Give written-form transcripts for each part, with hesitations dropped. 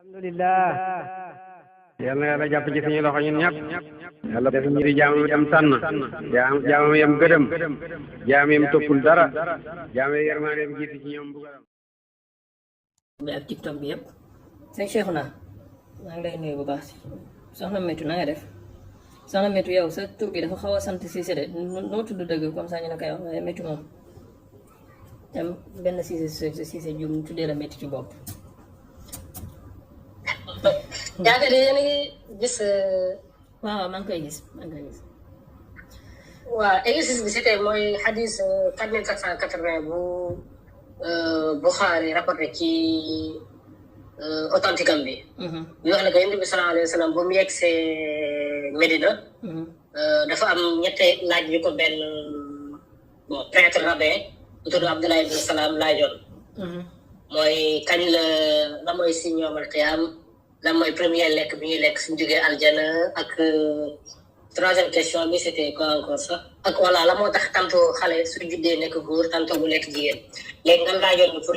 alhamdulillah yal na yàlla jàpp ci suñu loxo ñun ñëpp yàlla def ñu di jaamam yam tànn jaamam yam gëdëm jaam yam toppul dara jaam yam yërmaandeem jiitu ci ñoom bugaram bi ak TikTok bi yëpp sëñ Cheikhouna maa ngi lay nuyu bu baax soxna Métu na nga def soxna Métu yow sa tur bi dafa xaw a sant Cissé de noo tudd dëgg comme ça ñu ne koy wax waaye Métu moom tam benn Cissé jum tuddee la Métu ci bopp. yaakaar naa yéen a ngi gis. waaw maa ngi koy gis waaw exercice bi c'était mooy xadis 4480 bu Buxaari rapporté ci authentique am bi. ñu wax ne que Yonent bi sallallahu alayhi wa sallam bu mu yegsee Medina. dafa am ñetti laaj yu ko benn bon prêtre rabbin bu tudd Abdullah ibn Salaam laajoon. mooy kañ la mooy si yawmal qiyaam lan mooy premier lekk bi ñuy lekk suñu jógee aljana ak troisième question bi c'était quoi encore ça ak voilà la moo tax tantôt xale su juddee nekk góor tantôt bu nekk jigéen léegi nga laajoon pour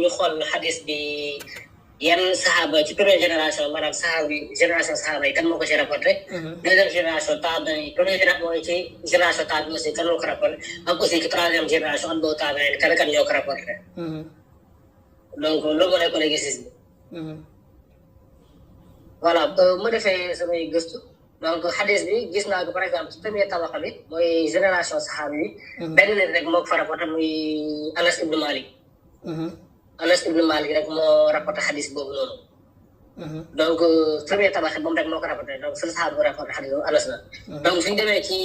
ñu xool xadis bi yan saxaaba ci première génération maanaam génération saxaaba yi kan moo ko ci rapporté. deuxième génération tabiin yi première génération mooy ci génération tabiin aussi kan moo ko rapporté ak aussi ci troisième génération at boobu tabiin kan ñoo ko rapporté. donc loolu moo nekkoon exercice bi. voilà ma defee samay gëstu donc xadis bi gis naa ko par exemple ci premier tabaxa bi mooy génération saxaaba yi. benn nit rek moo ko fa rapporté muy Anas ibn Malik. Anas ibn Malik rek moo rapporté xadis boobu noonu. donc premier tabax moom rek moo ko rapporté donc seen saxaaba bu rapporté xadis boobu Anas la. donc suñu demee ci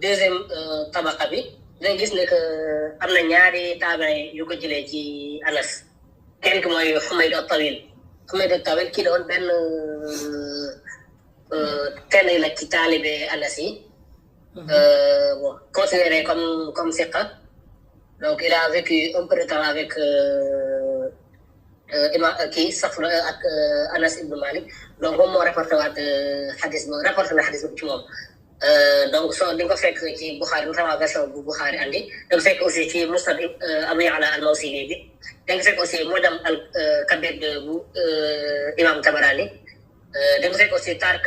deuxième tabaxa bi dinañ gis ne que am na ñaari tabiin yu ko jëlee ci Anas. kenn ki mooy Humayd at-Tawil Humayd at-Tawil kii doon benn kenn nag ci taalibe Anas yi. bon considéré comme siqa donc il a vécu un peu de temps avec imam kii Safra ak Anas ibn Malik donc moom moo rapporté waat xadis boobu rapporté na xadis boobu ci moom. donc soo di nga ko fekk ci Buxaari notamment version bu Buxaari andi da nga fekk aussi ci Musnad Abu Ya'la al-Mawsili bi da nga fekk aussi Mu'jam al-Kabir bu imam Tabarani da nga fekk aussi Tariq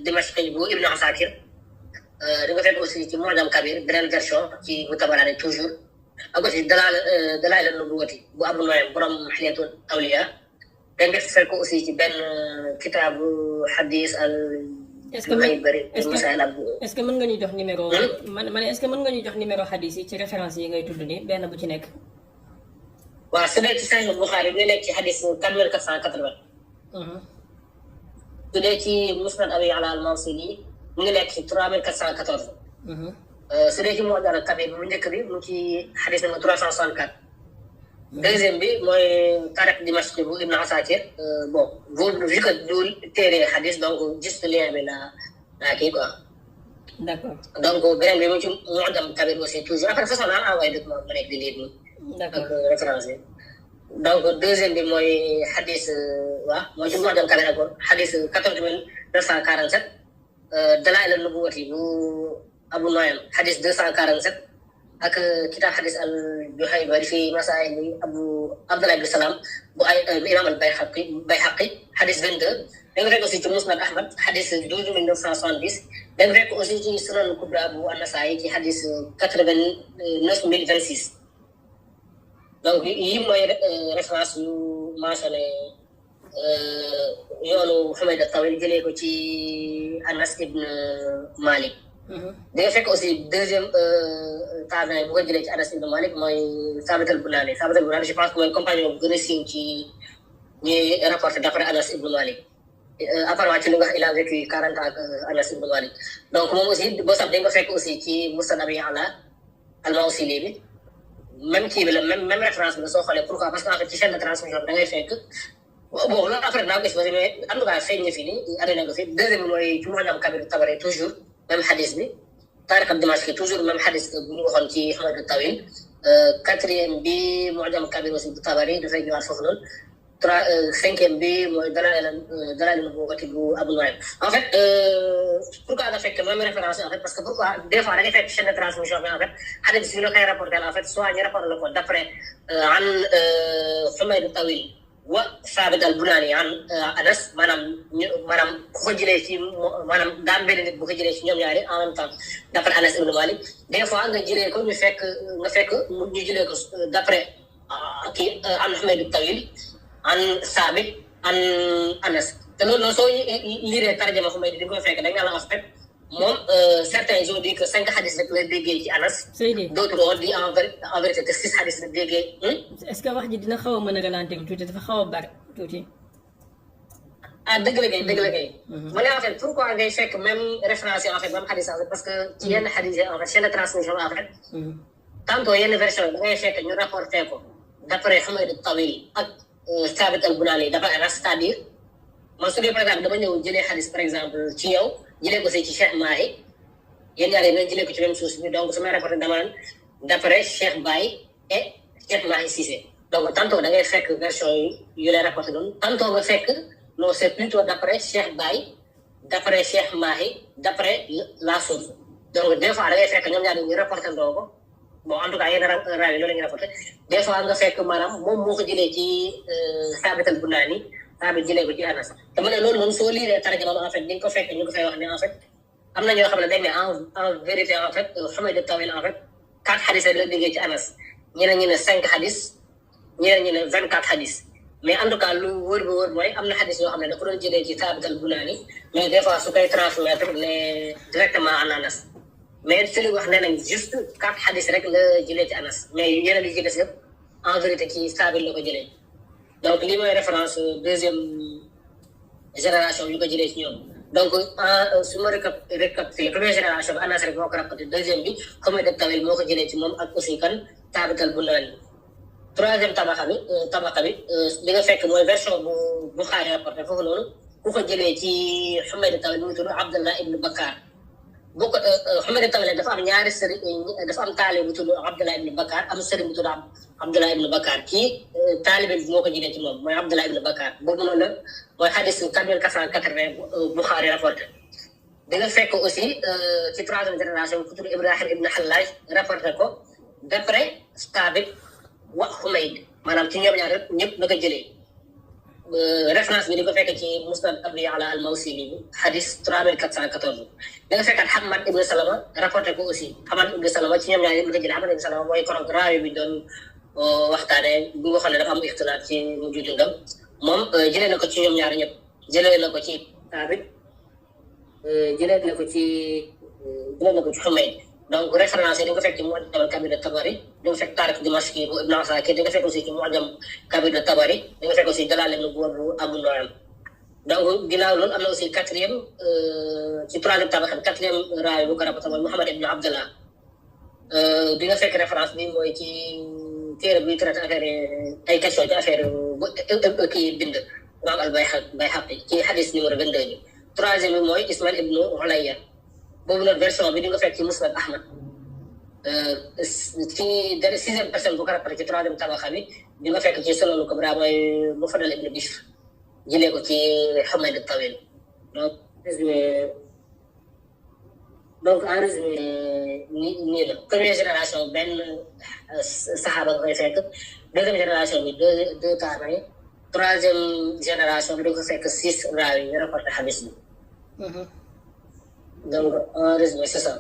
Dimashqi bu Ibn Asakir da nga fekk aussi ci Mu'jam Kabir beneen version ci bu Tabarani toujours ak aussi Dalaa'il an-Nubuwwati bu Abu Nu'aym borom Hilyatul Awliya da nga fekk aussi ci benn kitaabu hadis al est-ce que mën nga ñu jox numéro. man est-ce que mën nga ñu jox numéro xadis yi ci référence yi ngay tudd nii benn bu ci nekk. waaw su dee ci Sahih Bukhari bi nekk ci xadis 4480. su dee ci Musnad Abi Ya'la al-Mawsili mu ngi nekk ci 3414. su dee ci Mu'jam al-Kabir bu njëkk bi mu ngi ci xadis numéro 364. deuxième bi mooy Tariq Dimashqi bu Ibn Asakir bon vu que du téere xadis donc juste lien bi la kii quoi. d'accord donc beneen bi mu ci Mu'jam Kabir aussi toujours après façon naan envoyé document ma nekk di lire nii. d'accord ak référence yi. donc deuxième bi mooy xadis waaw mooy ci Mu'jam Kabir ak xadis 18947 Dalaa'il an-Nubuwwati bu Abu Nu'aym xadis 247. ak kitaab xadis al-Juhaybari fi masaa'il bi Abdullah ibn Salaam bu imam al-Bayhaqi xadis 22 da nga fekk aussi ci Musnad Ahmad xadis 12970 da nga fekk aussi ci Sunan Kubra bu An-Nasaa'i ci xadis 89026 donc yii mooy référence yu mentionné yoonu Humayd at-Tawil jëlee ko ci Anas ibn Malik. di nga fekk aussi deuxième tabiin bu ko jëlee ci Anas ibn Malik mooy Saabit al-Bunaani je pense que mooy compagnon bu gën a siiw ci ñuy rapporté d'après Anas ibn Malik apparemment ci li nga wax il a vécu 40 ans ak Anas ibn Malik donc moom aussi boo sax di nga fekk aussi ci Musnad Abi Ya'la al-Mawsili bi même kii bi la même référence bi la soo xoolee pourquoi parce que en fait ci chaîne de transmission da ngay fekk bon loolu après naa ko exposé mais en tout cas feeñ na fi nii andi na ko fi deuxième bi mooy ci Mu'jam Kabir Tabari toujours même xadis bi Tariq Dimashqi toujours même xadis bu ñu waxoon ci Humayd at-Tawil quatrième bi Mu'jam Kabir aussi bu Tabari dafay ñëwaat foofu noonu cinquième bi mooy Dalaa'il an-Nubuwwati bu Abu Nu'aym en fait pourquoi nga fekk même référence en fait parce que pourquoi des fois da ngay fekk chaîne de transmission bi en fait xadis bi ñu la koy rapporté en fait soit ñu rapporté la ko d'après an Humayd at-Tawil wa Saabit al-Bunaani an Anas maanaam ku ko jëlee ci maanaam daan benn nit bu ko jëlee ci ñoom ñaari en même temps d'après Anas ibn Malik des fois nga jëlee ko ñu fekk ñu jëlee ko d'après kii an Humayd at-Tawil an Saabit an Anas te loolu soo liiree tarjama Humayd di nga koy fekk da nga la en fait moom certains ont dit que 5 hadith rek la déggee ci Anas. d'autres ont dit en vérité que 6 hadith la déggee. est-ce que wax ji dina xaw a mën a ralentir tuuti dafa xaw a bari tuuti. dëgg la kay. mu ne en fait pourquoi ngay fekk même référence yi en fait même hadith en fait parce que ci yenn hadith yi en fait chaîne de transmission en fait. tantôt yenn version yi da ngay fekk ñu rapporté ko d'après Humayd at-Tawil ak Saabit al-Bunaani d'après Anas c'est-à-dire man su dee par exemple dama ñëw jëlee hadith par exemple ci yow. jëlee ko ci Cheikh Mahi yéen ñaar yi jëlee ko ci même source bi donc su may rapporté dama naan d'après Cheikh Baye et Cheikh Mahi Cissé donc tantôt da ngay fekk version yu lay rapporté doon tantôt nga fekk non c'est plutôt d'après Cheikh Baye d'après Cheikh Mahi d'après la source donc des fois da ngay fekk ñoom ñaar ñu rapporté ndoo ko bon en tout cas yenn raw yi loolu la ñuy rapporté des fois nga fekk maanaam moom moo ko jëlee ci Saabit al-Bunaani Saabit jëlee ko ci Anas te mu ne loolu noonu soo liiree tarjama en fait di nga ko fekk ñu ko fay wax ne en fait am na ñoo xam ne dañ ne en vérité en fait Humayd at-Tawil en fait 4 hadith la déggee ci Anas ñeneen ñi ne 5 hadith ñeneen ñi ne 24 hadith mais en tout cas lu wóor ba wóor mooy am na hadith yoo xam ne da ko doon jëlee ci Saabit al-Bunaani mais des fois su koy transmettre ne directement en Anas mais ci li wax ne nañ juste 4 hadith rek la jëlee ci Anas mais yeneen yi ci des yëpp en vérité ci Saabit la ko jëlee. donc lii mooy référence deuxième génération yu ko jëlee ci ñoom donc su ma récapitulé première génération bi Anas rek moo ko rapporté deuxième bi Humayd at-Tawil moo ko jëlee ci moom ak aussi kan Saabit al-Bunaani troisième tabaxa bi li nga fekk mooy version bu Buxaari rapporté foofu noonu ku ko jëlee ci Humayd at-Tawil mu ngi tudd Abdallah ibn Bakar boo ko Humayd at-Tawil dafa am ñaari sëriñ dafa am taalibe bu tudd Abdallah ibn Bakar am sëriñ bu tudd Abdallah ibn Bakar kii taalibe bi moo ko jëlee ci moom mooy Abdallah ibn Bakar boobu noonu la mooy hadith 4480 Bukhari rapporté da nga fekk aussi ci troisième génération ku tudd Ibrahim ibn Hallaj rapporté ko d'après Saabit wa Humayd maanaam ci ñoom ñaar ñëpp la ko jëlee référence bi di ko fekk ci Musnad Abi Ya'la al-Mawsili bi hadith 3414 da nga fekkaat Hamad ibn Salama rapporté ko aussi Hamad ibn Salama ci ñoom ñaar ñëpp la ko jëlee Hamad ibn Salama mooy korog raawi bi doon waxtaane bu nga xam ne dafa am ixtilaaf ci mujj dundam moom jëlee na ko ci ñoom ñaar ñëpp jëlee na ko ci Saabit jëlee na ko ci Humayd donc référence yi di nga fekk ci Mu'jam Kabir at-Tabari di nga fekk Taarikh Dimashqi bu Ibn Asakir di nga fekk aussi ci Mu'jam Kabir at-Tabari di nga fekk aussi Dalaa'il an-Nubuwwa bu Abu Nu'aym donc ginnaaw loolu am na aussi quatrième ci troisième tabax bi quatrième raawi bu ko rapporté mooy Muhammad ibn Abdallah di nga fekk référence bi mooy ci téere bi traité affaire ay question ci affaire bu kii bind Imaam al-Bayhaqi ci hadith numéro 22 bi troisième bi mooy Ismaïl ibn Ulayya boobu noonu version bi di nga fekk ci Musnad Ahmad ci sixième personne bu ko rapporté ci troisième tabaxa bi di nga fekk ci Sunan al-Kubra mooy Mufaddal ibn Bishr jëlee ko ci Humayd at-Tawil donc en résumé nii la première génération benn saxaaba nga koy fekk deuxième génération bi deux taabari troisième génération bi di nga fekk 6 raawi ñu rapporté hadith bi donc en résumé c'est ça.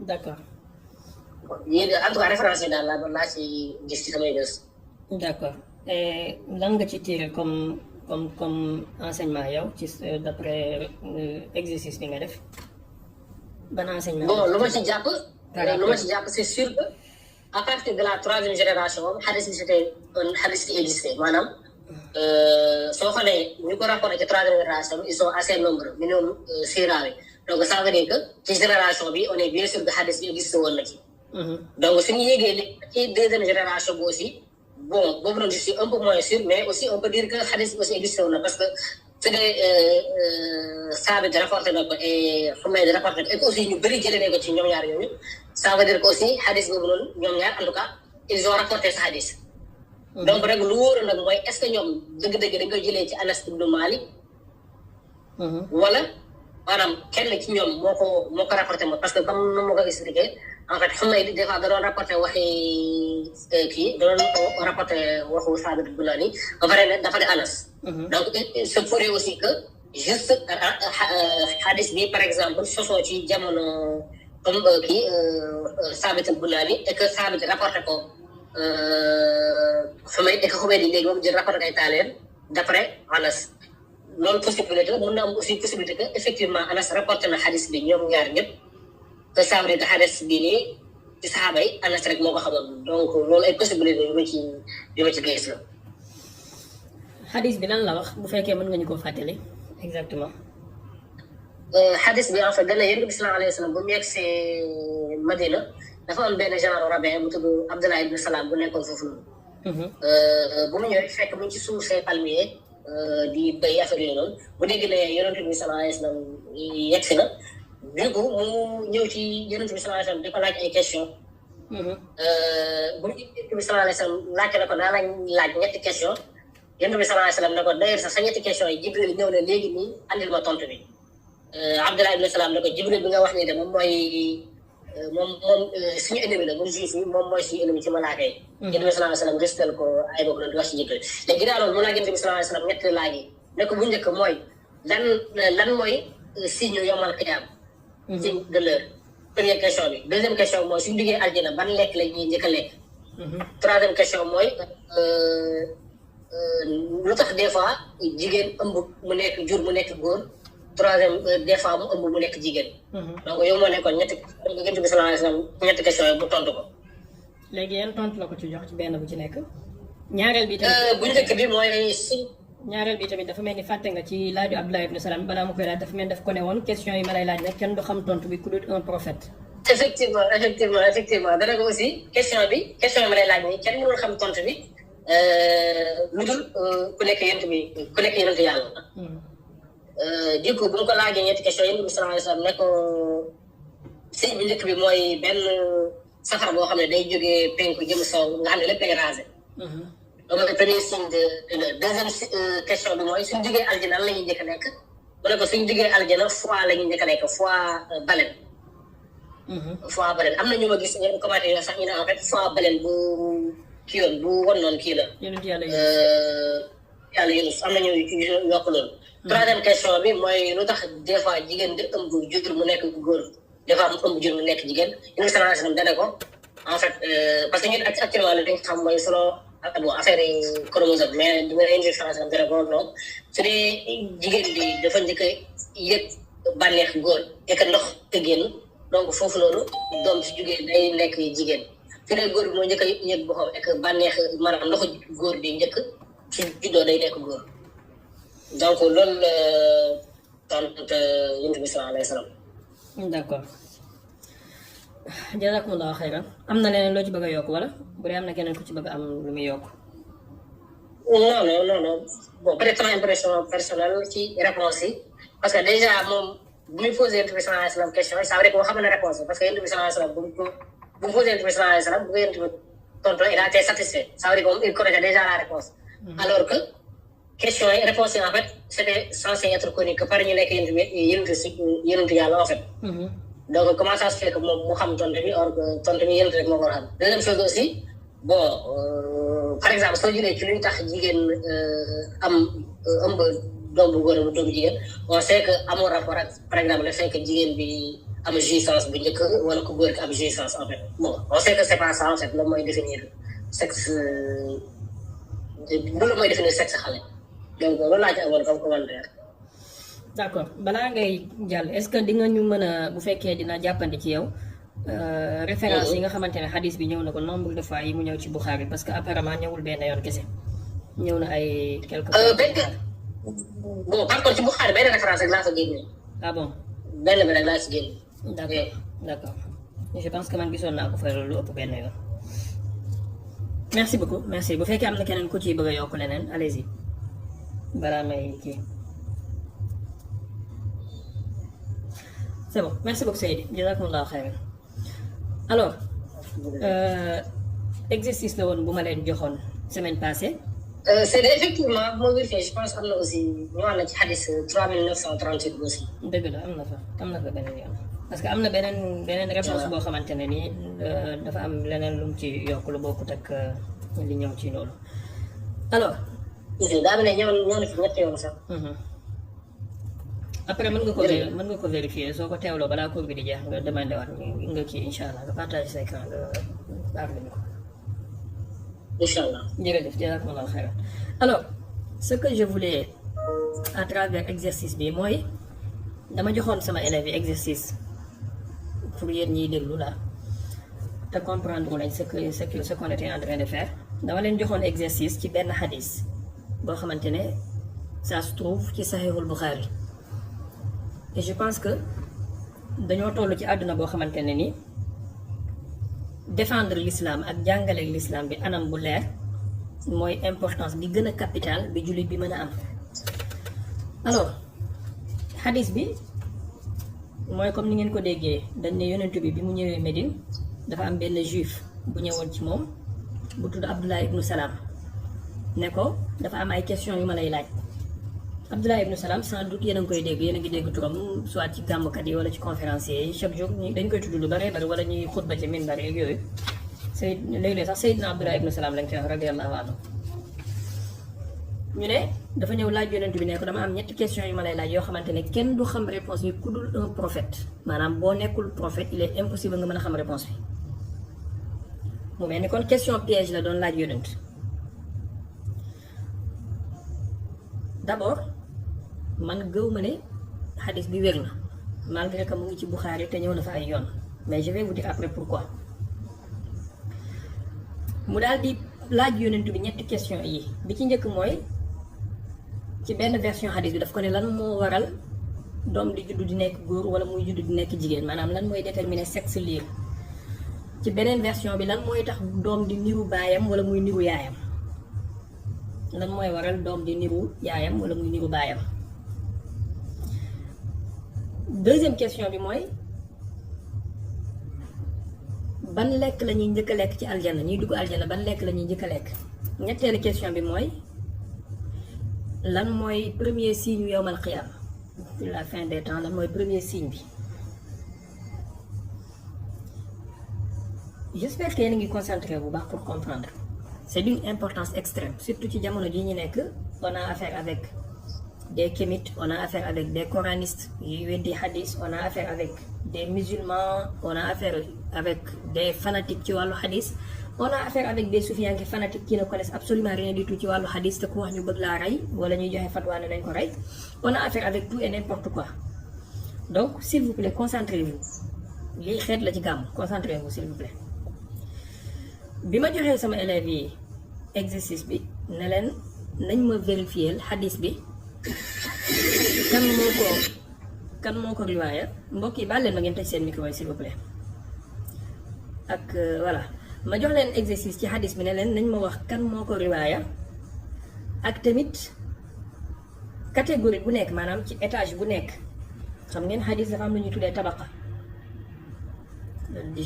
d'accord. yéen en tout cas référence yi daal laa ci gis ci samay gës. d'accord lan nga ci tiré comme enseignement yow ci d'après exercice bi nga def ban enseignement. bon lu ma ci jàpp c'est sûr que à partir de la troisième génération hadith bi c'était un hadith qui existait maanaam soo xoolee ñu ko rapporté ci troisième génération ils sont assez nombreux minimum 6 raawi donc ça veut dire que ci génération bi on est bien sûr que hadith bi existé woon na ci. donc suñu yéegee ci deuxième génération bi aussi bon boobu noonu je suis un peu moins sûr mais aussi on peut dire que hadith bi aussi existé woon na parce que su dee Saabit rapporté na ko et Humayd rapporté na ko et aussi ñu bëri jëlee nañ ko ci ñoom ñaar yooyu ça veut dire que aussi hadith boobu noonu ñoom ñaar en tout cas ils ont rapporté sa hadith. donc rek lu wóor nag mooy est-ce que ñoom dëgg-dëgg dañ koy jëlee ci Anas ibn Malik. wala maanaam kenn ci ñoom moo ko rapporté moom parce que comme nu ma ko expliqué en fait Humayd des fois da doon rapporté waxi kii da doon rapporté waxu Saabit Bunaani ba pare ne dafa ne Anas. donc il se pourrait aussi que juste hadis bi par exemple sosoo ci jamono comme kii Saabit Bunaani et que Saabit rapporté ko Humayd et que Humayd léegi moom jël rapporté ay taaleen d'après Anas. loolu possibilité la mën na am aussi possibilité que effectivement Anas rapporté na xadis bi ñoom ñaar ñëpp que ça veut dire que xadis bi nii ci saxaaba yi Anas rek moo ko xamoon donc loolu ay possibilité yu ma ci gis la. xadis bi lan la wax bu fekkee mën nga ñu koo fàttali exactement. xadis bi en fait dana Yonent bi sallallahu alayhi wa sallam bu mu yegsee Madina dafa am benn genre rabbin bu tudd Abdullah ibn Salam bu nekkoon foofu noonu. bu mu ñëwee fekk mu ci suuf see palmier. di béy affaire yooyu noonu bu dégg ne Yonent bi sallallahu alayhi wa sallam yegsi na du coup mu ñëw ci Yonent bi sallallahu alayhi wa sallam di ko laaj ay question bu Yonent bi sallallahu alayhi wa sallam laajte na ko daa laaj ñetti question Yonent bi sallallahu alayhi wa sallam ne ko d'ailleurs sax sa ñetti question yi Jibril ñëw na léegi nii andil ma tontu bi Abdullah ibn Salam ne ko Jibril bi nga wax nii de moom mooy moom suñu ennemi la moom juif yi moom mooy suñu ennemi ci malaaka yi. Yonent bi sallallahu alayhi wa sallam restel ko ay boobu la di wax ci Jibril léegi ginnaaw loolu mu laaj Yonent bi sallallahu alayhi wa sallam ñetti laaj yi ne ko bu njëkk mooy lan mooy signe yomal qiyaam. signe de l'heure première question bi deuxième question mooy suñu liggéey aljana ban lekk la ñuy njëkk a lekk. troisième question mooy lu tax des fois jigéen ëmb mu nekk jur mu nekk góor. troisième des fois mu ëmb mu nekk jigéen. donc yow moo nekkoon ñetti Yonent bi sallallahu alayhi wa sallam ñetti question yi bu tontu ko. léegi yan tontu la ko ci jox ci benn bu ci nekk. ñaareel bi tamit bu njëkk bi mooy si. ñaareel bi tamit dafa mel ni fàtte nga ci laaju Abdullah ibn Salam balaa ma koy laaj dafa mel ni daf ko ne woon question yi ma lay laaj nag kenn du xam tontu bi ku dul un prophète. effectivement dana ko aussi question yi ma lay laaj nii kenn mënul xam tontu bi lu dul ku nekk yonent yàlla. du coup bu mu ko laajee ñetti question Yonent bi sallallahu alayhi wa sallam ne ko signe bi njëkk bi mooy benn safara boo xam ne day jógee penku jëm sow nga xam ne lépp ay rasé. donc le premier signe de deuxième question bi mooy suñu jógee aljana la ñuy njëkk a nekk mu ne ko suñu jógee aljana foie la ñuy njëkk a nekk foie baleine. foie baleine am na ñu ma gis ñoom commenté yoo sax ñu ne en fait foie baleine bu kii yoon bu won noonu kii la. yàlla Yunus am na ñu yokk loolu. troisième question bi mooy lu tax des fois jigéen di ëmb jur mu nekk góor des fois mu ëmb jur mu nekk jigéen Yonent bi sallallahu alayhi wa sallam dane ko en fait parce que ñun actuellement li dañ xam mooy solo bon affaire yi chromosome mais dina Yonent bi sallallahu alayhi wa sallam dane ko non su dee jigéen bi dafa njëkk a yëg bànneex góor et que ndox te génn donc foofu noonu doom si jugee day nekk jigéen su dee góor bi moo njëkk a yëg boppam et que bànneex maanaam ndoxu góor bi njëkk su juddoo day nekk góor donc loolu la tontu Yonent bi sallallahu alayhi wa sallam. d'accord jazakumullahu xayran am na leneen loo ci bëgg a yokk wala bu dee am na keneen ku ci bëgg a am lu muy yokk. non bon peut-être sama impression personnelle ci réponse yi parce que déjà moom bu muy posé Yonent bi sallallahu alayhi wa sallam question yi ça veut dire que xam na réponse parce que Yonent bi sallallahu alayhi wa sallam bu mu posé Yonent bi sallallahu alayhi wa sallam bu ko Yonent bi tontu il a été satisfait ça veut dire que moom il connaissait déjà la réponse. alors que question yi réponse yi en fait c'était censé être connu que par ñu nekk Yonent yàlla en fait. donc comment ça se fait que moom mu xam tontu bi or que tontu bi Yonent rek moo ko war a xam. deuxième chose aussi bon par exemple soo jëlee ci luy tax jigéen am ëmb doom bu góor bu doom jigéen on sait que amoo rapport ak par exemple le fait que jigéen bi am jouissance bu njëkk wala ku góor ki am jouissance en fait bon on sait que c'est pas ça en fait loolu mooy définir sexe loolu mooy définir sexe xale donc loolu laa ci amoon comme commentaire. d'accord balaa ngay jàll est-ce que di nga ñu mën a bu fekkee dina jàppandi ci yow référence yi nga xamante ne xadis bi ñëw na ko nombre de fois yi mu ñëw ci Bukhari parce que apparemment ñëwul benn yoon kese ñëw na ay quelques fois. bon par contre ci Bukhari benn référence rek laa fa génne. ah bon. benn bi rek laa si génne. d'accord je pense que man gisoon naa ko fa lu ëpp benn yoon. merci beaucoup merci bu fekkee am na keneen ku ci bëgg a yokk leneen allez-y balaa may kii. c'est bon merci beaucoup Seydi jazakumullahu xayran alors exercice la woon bu ma leen joxoon semaine passée c'est effectivement moo vérifié je pense am na aussi ñëwaat na ci xadis 3938 aussi. dëgg la am na fa beneen yoon parce que am na beneen réponse boo xamante ne nii dafa am leneen lu mu ci yokk lu bokkut ak li ñëw ci loolu alors. daa mel ne ñëw na fi ñetti yoon sax. après mën nga ko vérifier soo ko teewloo balaa cours bi di jeex nga demandé waat nga kii incha allah nga partage sa écran nga baaxle ñu ko. incha allah jërëjëf jazakumullahu xayran alors ce que je voulais à travers exercice bi mooy dama joxoon sama élèves yi exercice pour yéen ñiy déglu la te comprendre lañ ce qu'on était en train de faire dama leen joxoon exercice ci benn xadis boo xamante ne ça se trouve ci Sahihul Bukhari et je pense que dañoo toll ci àdduna boo xamante ne ni défendre l'islam ak jàngale l'islam bi anam bu leer mooy importance bi gën a capital bi jullit bi mën a am. alors xadis bi mooy comme ni ngeen ko déggee dañ ne yonentu bi mu ñëwee Médine dafa am benn juif bu ñëwoon ci moom bu tudd Abdullah ibnu Salam ne ko dafa am ay questions yu ma lay laaj. Abdullah ibnu Salam sans doute yéen a ngi koy dégg yéen a ngi dégg turam soit ci gàmmkat yi wala ci conférenciers yi chaque jour dañ koy tudd lu bare bari wala ñuy xutba ci minbar yeeg yooyu léeg-léeg sax Seydina Abdullah ibnu Salam lañ koy wax radiyallahu anhu ñu ne dafa ñëw laaj yonent bi ne ko dama am ñetti questions yu ma lay laaj yoo xamante ne kenn du xam réponse bi ku dul un prophète maanaam boo nekkul prophète il est impossible nga mën a xam réponse bi mu mel ni kon question piège la doon laaj yonent d'abord man gëw ma ne xadis bi wér na malgré que mu ngi ci Bukhari te ñëw na fa ay yoon mais je vais vous dire après pourquoi mu daal di laaj yonent bi ñetti question yi bi ci njëkk mooy ci benn version xadis bi daf ko ne lan moo waral doom di juddu di nekk góor wala muy juddu di nekk jigéen maanaam lan mooy déterminer sexe liir ci beneen version bi lan mooy tax doom di niru baayam wala muy niru yaayam lan mooy waral doom di niru yaayam wala muy niru baayam. deuxième question bi mooy ban lekk la ñuy njëkk a lekk ci aljana ñuy dugg aljana ban lekk la ñuy njëkk a lekk. ñetteelu question bi mooy lan mooy premier signe yu yawmal qiyaama sur la fin des temps lan mooy premier signe bi. j'espère que yéen a ngi concentré bu baax pour comprendre. c'est d'une importance extrême surtout ci jamono ji ñu nekk on a affaire avec des kémites on a affaire avec des coranistes yuy weddi hadis on a affaire avec des musulmans on a affaire avec des fanatiques ci wàllu hadis on a affaire avec des soufiyanke fanatiques qui ne connaissent absolument rien du tout ci wàllu hadis te ku wax ñu bëgg laa rey wala ñuy joxe fatwa ne nañ ko rey on a affaire avec tout et n'importe quoi donc s'il vous plaît concentrez-vous lii xeet la ci gàmm concentrez-vous s'il vous plaît. bi ma joxee sama élèves yi exercice bi ne leen nañ ma vérifier xadis bi kan moo ko riwaaya mbokk yi baal leen ma ngeen tëj seen micro yi s'il vous plaît ak voilà ma jox leen exercice ci xadis bi ne leen nañ ma wax kan moo ko riwaaya ak tamit catégorie bu nekk maanaam ci étage bu nekk xam ngeen xadis dafa am lu ñuy tuddee tabaqa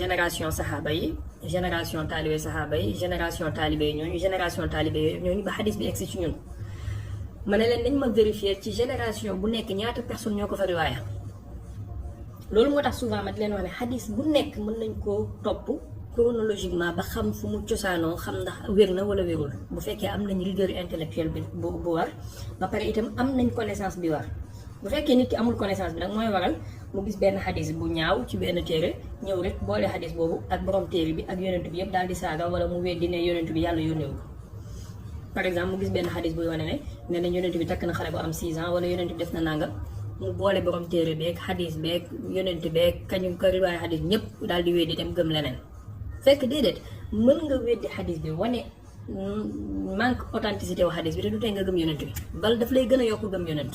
génération saxaaba yi génération taalibe saxaaba yi génération taalibe yi ñooñu génération taalibe ñooñu ba xadis bi egsi ci ñun ma ne leen dañ ma vérifier ci génération bu nekk ñaata personne ñoo ko fa riwaaya loolu moo tax souvent ma di leen wax ne xadis bu nekk mën nañ koo topp chronologiquement ba xam fu mu cosaanoo xam ndax wér na wala wérul bu fekkee am nañ rigueur intellectuelle bi bu war ba pare itam am nañ connaissance bi war bu fekkee nit ki amul connaissance bi nag mooy waral mu gis benn xadis bu ñaaw ci benn téere ñëw rek boole xadis boobu ak borom téere bi ak yonent bi yëpp daal di saaga wala mu weddi ne yonent bi yàlla yónnewu ko par exemple mu gis benn xadis buy wane ne nee na yonent bi takk na xale bu am 6 ans wala yonent bi def na nanga mu boole borom téere beeg xadis beeg yonent beeg kañu ko riwaay xadis ñëpp daal di weddi dem gëm leneen fekk déedéet mën nga weddi xadis bi wane manque authenticité wu xadis bi te du tey nga gëm yonent bi bal daf lay gën a yokk gëm yonent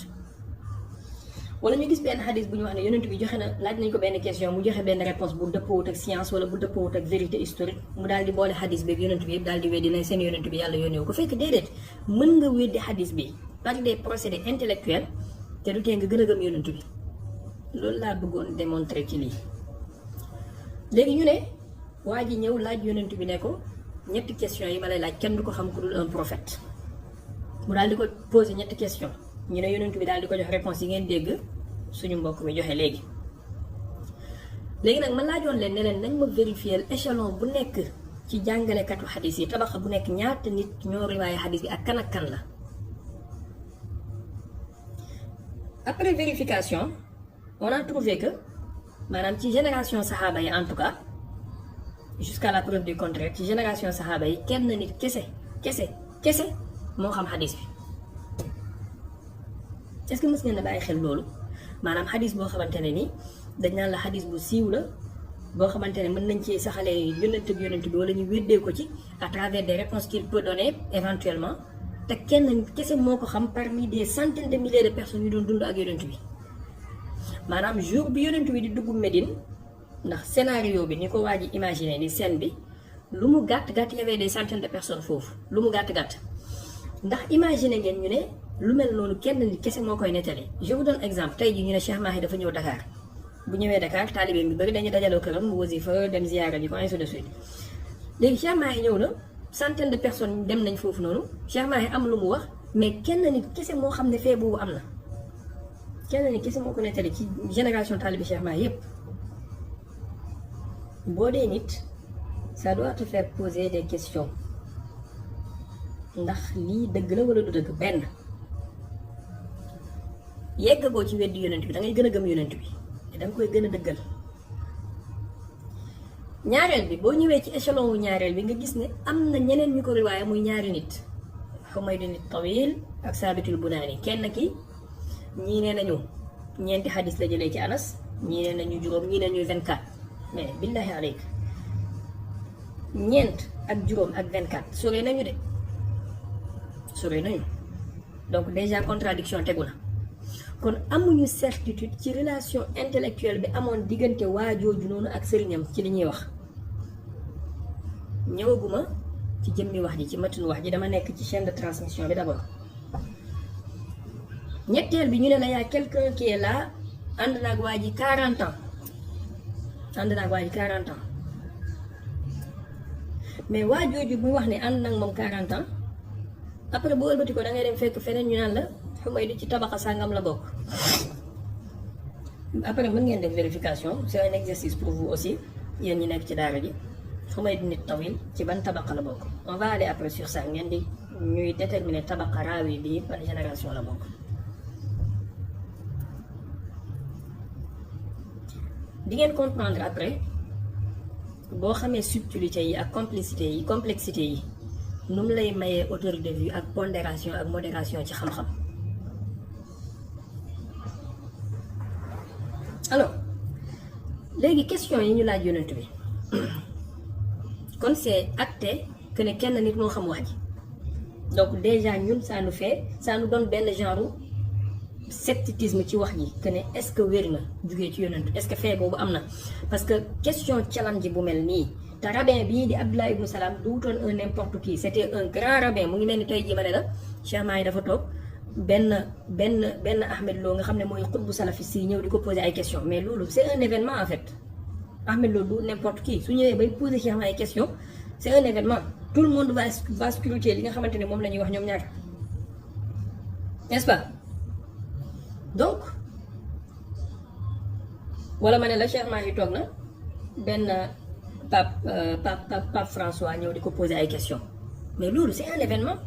wala ñu gis benn xadis bu ñu wax ne yonent bi joxe na laaj nañ ko benn question mu joxe benn réponse bu dëppoowut ak science wala bu dëppoowut ak vérité historique mu daal di boole xadis bi ak yonent bi yëpp daal di weddi ne seen yonent bi yàlla yónneewu ko fekk déedéet mën nga weddi xadis bi par des procédés intellectuels te du tee nga gën a gëm yonent bi loolu laa bëggoon démontrer ci lii léegi ñu ne waa ji ñëw laaj yonent bi ne ko ñetti question yi ma lay laaj kenn du ko xam ku dul un prophète mu daal di ko posé ñetti question ñu ne yonent bi daal di ko jox réponse yi ngeen dégg suñu mbokk mi joxe léegi nag ma laajoon leen ne leen nañ ma vérifier échelon bu nekk ci jàngalekatu xadis yi tabaxa bu nekk ñaata nit ñoo riwaaye xadis bi ak kan la après vérification on a trouvé que maanaam ci génération saxaaba yi en tout cas jusqu'à la preuve du contraire ci génération saxaaba yi kenn nit kese moo xam xadis bi est-ce que mës ngeen a bàyyi xel loolu maanaam xadis boo xamante ne ni dañ naan la xadis bu siiw la boo xamante ne mën nañ ci saxalee yonent bi wala ñu weddee ko ci à travers des réponses qu'il peut donner éventuellement te kenn kese moo ko xam parmi des centaines de milliers de personnes yu doon dund ak yonent bi maanaam jour bi yonent bi di dugg Médine ndax scénario bi ni ko waa ji imaginer ni scène bi lu mu gàtt y avait des centaines de personnes foofu lu mu gàtt ndax imaginer ngeen ñu ne lu mel noonu kenn nit kese moo koy nettali je vous donne exemple tey jii ñu ne Cheikh Mahi dafa ñëw Dakar bu ñëwee Dakar taalibe bi bëri dañuy dajaloo këram mu wasifa dem ziyaara ji ko ainsi de suite léegi Cheikh Mahi ñëw na centaine de personnes dem nañ foofu noonu Cheikh Mahi am lu mu wax mais kenn nit kese moo xam ne fee boobu am na kenn nit kese moo ko nettali ci génération taalibe Cheikh Mahi yépp boo dee nit ça doit te faire poser des questions ndax lii dëgg la wala du dëgg benn yeggagoo ci weddi yonent bi da ngay gën a gëm yonent bi te da nga koy gën a dëggal ñaareel bi boo ñëwee ci échelon wu ñaareel bi nga gis ne am na ñeneen ñu ko riwaaya muy ñaari nit Humayd nit Tawil ak Saabitul Bunaani kenn ki ñii nee nañu ñeenti xadis la jëlee ci Anas ñii nee nañu juróom ñii nee nañu 24 mais billahi aleyk ñeent ak juróom ak 24 sore nañu de sore nañu donc déjà contradiction tegu na kon amuñu certitude ci relation intellectuelle bi amoon diggante waajooju noonu ak sëriñam ci li ñuy wax ñëwaguma ci jëmmi wax ji ci matinu wax ji dama nekk ci chaîne de transmission bi d'abord ñetteel bi ñu ne la yaa quelqu'un qui est là ànd naag waa ji 40 ans mais waajooju bu wax ne ànd naag moom 40 ans après boo ëlbati ko da ngay dem fekk feneen ñu naan la Humayd ci tabaxa sàngam la bokk après mën ngeen def vérification c'est un exercice pour vous aussi yéen ñi nekk ci daara ji Humayd nit Tawil ci ban tabaxa la bokk on va aller après sur ça ngeen di ñuy déterminer tabaxa raawi bi ban génération la bokk di ngeen comprendre après boo xamee subtilité yi ak complexité yi nu mu lay mayee hauteur de vue ak pondération ak modération ci xam-xam alors léegi question yi ñu laaj yonent bi kon c'est acté que ne kenn nit moo xam wax ji donc déjà ñun ça nous donne benn genre scepticisme ci wax ji que ne est-ce que wér na jugee ci yonent est-ce que fee boobu am na parce que question challenge bu mel nii te rabbin bii di Abdullah ibn Salam du wutoon un n'importe qui c'était un grand rabbin mu ngi mel ni tey jii ma ne la Cheikh Mahi dafa toog benn Ahmed Lo nga xam ne mooy xutbu salafiste yi ñëw di ko poser ay questions mais loolu c'est un événement en fait Ahmed Lo du n'importe qui su ñëwee bay poser Cheikh Mahi ay questions c'est un événement tout le monde va scruter li nga xamante ne moom la ñuy wax ñoom ñaar n'est-ce pas donc wala ma ne la Cheikh Mahi toog na benn Pape François ñëw di ko poser ay questions mais loolu c'est un événement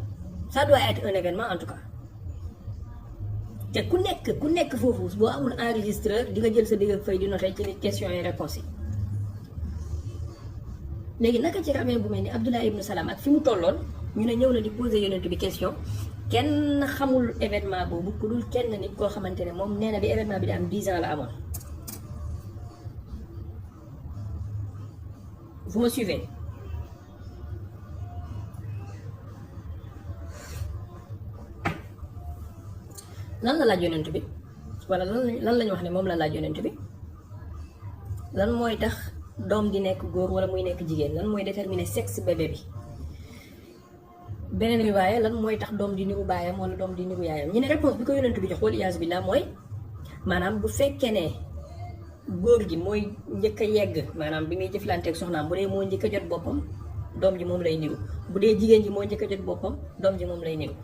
ça doit être un événement en tout cas te ku nekk foofu boo amul enregistreur di nga jël sa digg fay di noter ci questions et réponses yi léegi naka ci rabbin bu mel ni Abdullah ibn Salam ak fi mu tolloon ñu ne ñëw na di poser yonent bi question kenn xamul événement boobu ku dul kenn nit koo xamante ne moom nee na bi événement bi di am 10 ans la amoon. Vous me suivez? lan la laaj yonent bi wala lan lañu wax ne moom la laaj yonent bi lan mooy tax doom di nekk góor wala muy nekk jigéen lan mooy déterminer sexe bébé bi beneen riwaaya lan mooy tax doom di niru baayam wala doom di niru yaayam ñu ne réponse bi ko yonent bi jox wala iyaazu billaah mooy maanaam bu fekkee ne góor gi mooy njëkk a yegg maanaam bi muy jëflanteeg soxnaam bu dee moo njëkk a jot boppam doom ji moom lay niru bu dee jigéen ji moo njëkk a jot boppam doom ji moom lay niru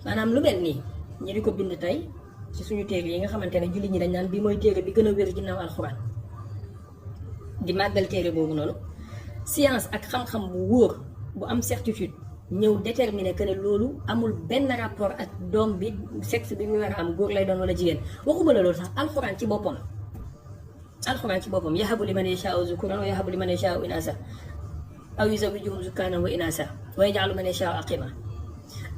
maanaam lu mel nii ñi di ko bind tey ci suñu téere yi nga xamante ne jullit ñi dañ naan bii mooy téere bi gën a wér ginnaaw alxuraan di màggal téere boobu noonu science ak xam-xam bu wóor bu am certitude ñëw déterminer que ne loolu amul benn rapport ak doom bi sexe bi mu war a am góor lay doon wala jigéen waxuma la loolu sax alxuraan ci boppam yahabu liman yashaa'u zukuran wa yahabu liman yashaa'u inasa aw yuzawwijuhum zukraanan wa inasa wa yaj'alu man yashaa'u aqima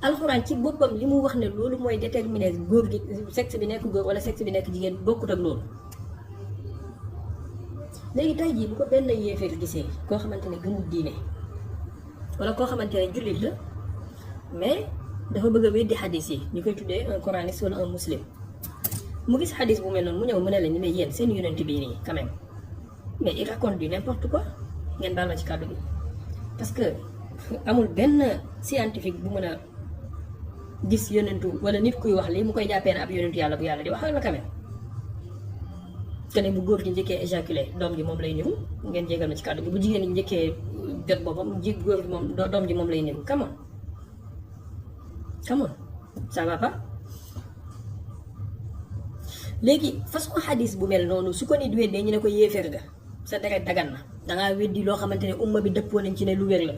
alxuraan ci boppam li mu wax ne loolu mooy déterminer góor gi sexe bi nekk góor wala sexe bi nekk jigéen bokkut ak loolu. léegi tey jii bu ko benn yéeféer gisee koo xamante ne gëmul diine wala koo xamante ne jullit la mais dafa bëgg a weddi xadis yi ñu koy tuddee un coraniste wala un muslim mu gis xadis bu mel noonu mu ñëw mu ne la ni mais yéen seen yonent bii nii quand même mais il raconte du n'importe quoi ngeen baal ma ci kàddu bi parce que amul benn scientifique bu mën a gis yonentu wala nit kuy wax lii mu koy jàppee ne ab yonentu yàlla bu yàlla di wax ak la quand même te ne bu góor gi njëkkee éjaculé doom ji moom lay niru ngeen jégal ma ci kàddu gi bu jigéen ñi njëkkee jot boppam góor gi moom doom ji moom lay niru come on ça va pas léegi façon xadis bu mel noonu su ko nit weddee ñu ne ko yéeféer ga sa deret dagan na dangaa weddi loo xamante ne umma bi dëppoo nañ ci ne lu wér la.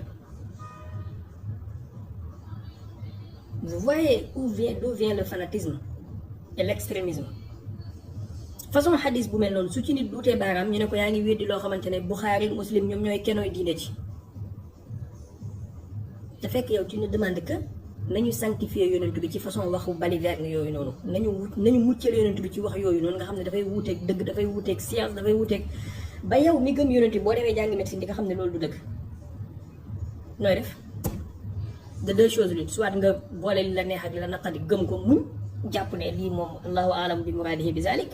Vous voyez d'où vient le fanatisme et l'extrémisme façon xadis bu mel noonu su ci nit duutee baaraam ñu ne ko yaa ngi weddi loo xamante ne Buxaari Muslim ñoom ñooy kenooy diine ci te fekk yow tu ne demande que nañu sanctifier yonent bi ci façon waxu baliverne yooyu noonu nañu muccal yonent bi ci wax yooyu noonu nga xam ne dafay wuuteeg dëgg dafay wuuteeg science dafay wuuteeg ba yow mi gëm yonent bi boo demee jàngi médecine di nga xam ne loolu du dëgg nooy def de deux choses l'une soit nga boole li la neex ak li la naqadi gëm ko muñ jàpp ne lii moom allahu alam bi muradihi bi zalik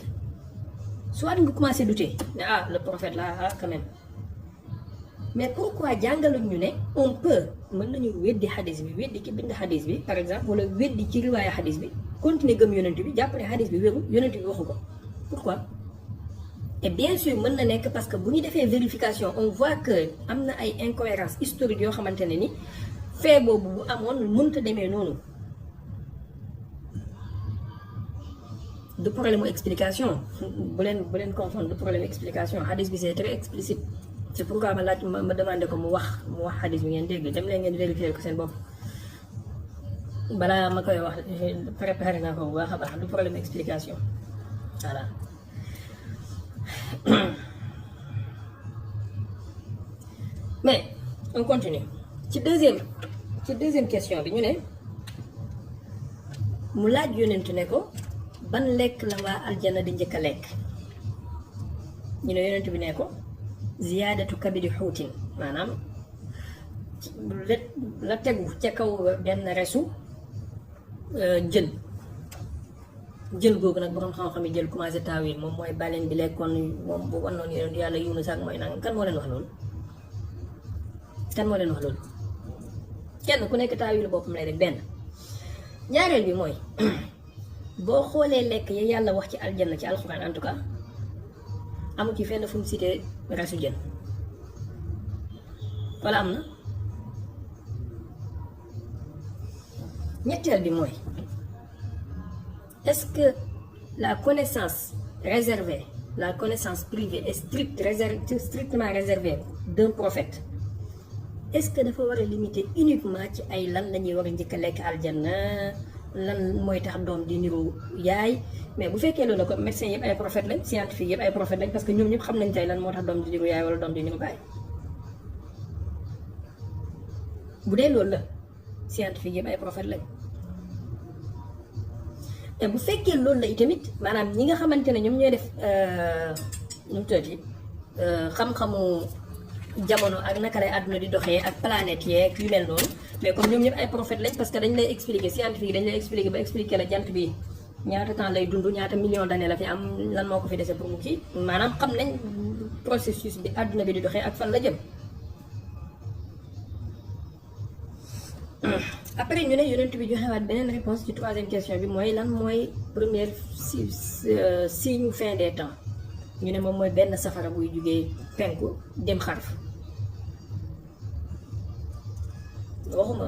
soit nga commencé douter ne le prophète là quand même mais pourquoi jàngaluñ ñu ne on peut mën nañu weddi xadis bi weddi ki bind xadis bi par exemple wala weddi ci riwaaya xadis bi continuer gëm yonent bi jàpp ne xadis bi wérul yonent bi waxu ko pourquoi. Et bien sûr mën na nekk parce que bu ñu defee vérification on voit que am na ay incohérences historiques yoo xamante ne ni fait boobu bu amoon mënta demee noonu du problème explication bu leen confondre du problème explication xadis bi c'est très explicite c'est pourquoi ma laaj ma demandé ko mu wax xadis bi ngeen dégg dem leen ngeen vérifier ko seen bopp balaa ma koy wax préparé naa ko bu baax a baax du problème explication voilà. Mais on continue ci deuxième question bi ñu ne mu laaj yonentu ne ko ban lekk la waa aljana di njëkk a lekk ñu ne yonentu bi ne ko ziyaadatu kabidi xuutin maanaam la tegu ca kaw benn resu jën googu nag borom xam-xam yi jël commencé taawil moom mooy baleine bi lekkoon moom bu wannoon yonentu yàlla Yunus ak mooy nang kan moo leen wax loolu kenn ku nekk taawilu boppam lay def benn ñaareel bi mooy boo xoolee lekk yi yàlla wax ci aljanna ci alxuraan en tout cas amu ci fenn fu mu cité resu jën wala am na ñetteel bi mooy est-ce que la connaissance réservée la connaissance privée est strictement réservée d'un prophète est-ce que dafa war a limiter uniquement ci ay lan la ñuy war a njëkk a lekk aljanna lan mooy tax doom di niru yaay mais bu fekkee loolu la ko médecins yëpp ay prophètes lañ scientifiques yëpp ay prophètes lañ parce que ñoom ñëpp xam nañ tey lan moo tax doom di niru yaay wala doom di niru baay bu dee loolu la scientifique yëpp ay prophètes lañ te bu fekkee loolu la itamit maanaam ñi nga xamante ne ñoom ñooy def nu mu tuddati xam-xamu jamono ak naka lay àdduna di doxee ak planète yeeg yu mel noonu mais comme ñoom ñëpp ay prophètes lañ parce que dañ lay expliquer scientifique dañ lay expliquer ba expliquer la jant bi ñaata temps lay dund ñaata million d'années la fi am lan moo ko fi dese pour mu kii maanaam xam nañ processus bi àdduna bi di doxee ak fan la jëm. après ñu ne yonent bi joxewaat beneen réponse ci troisième question bi mooy lan mooy première signe fin des temps ñu ne moom mooy benn safara buy jugee penku dem xarf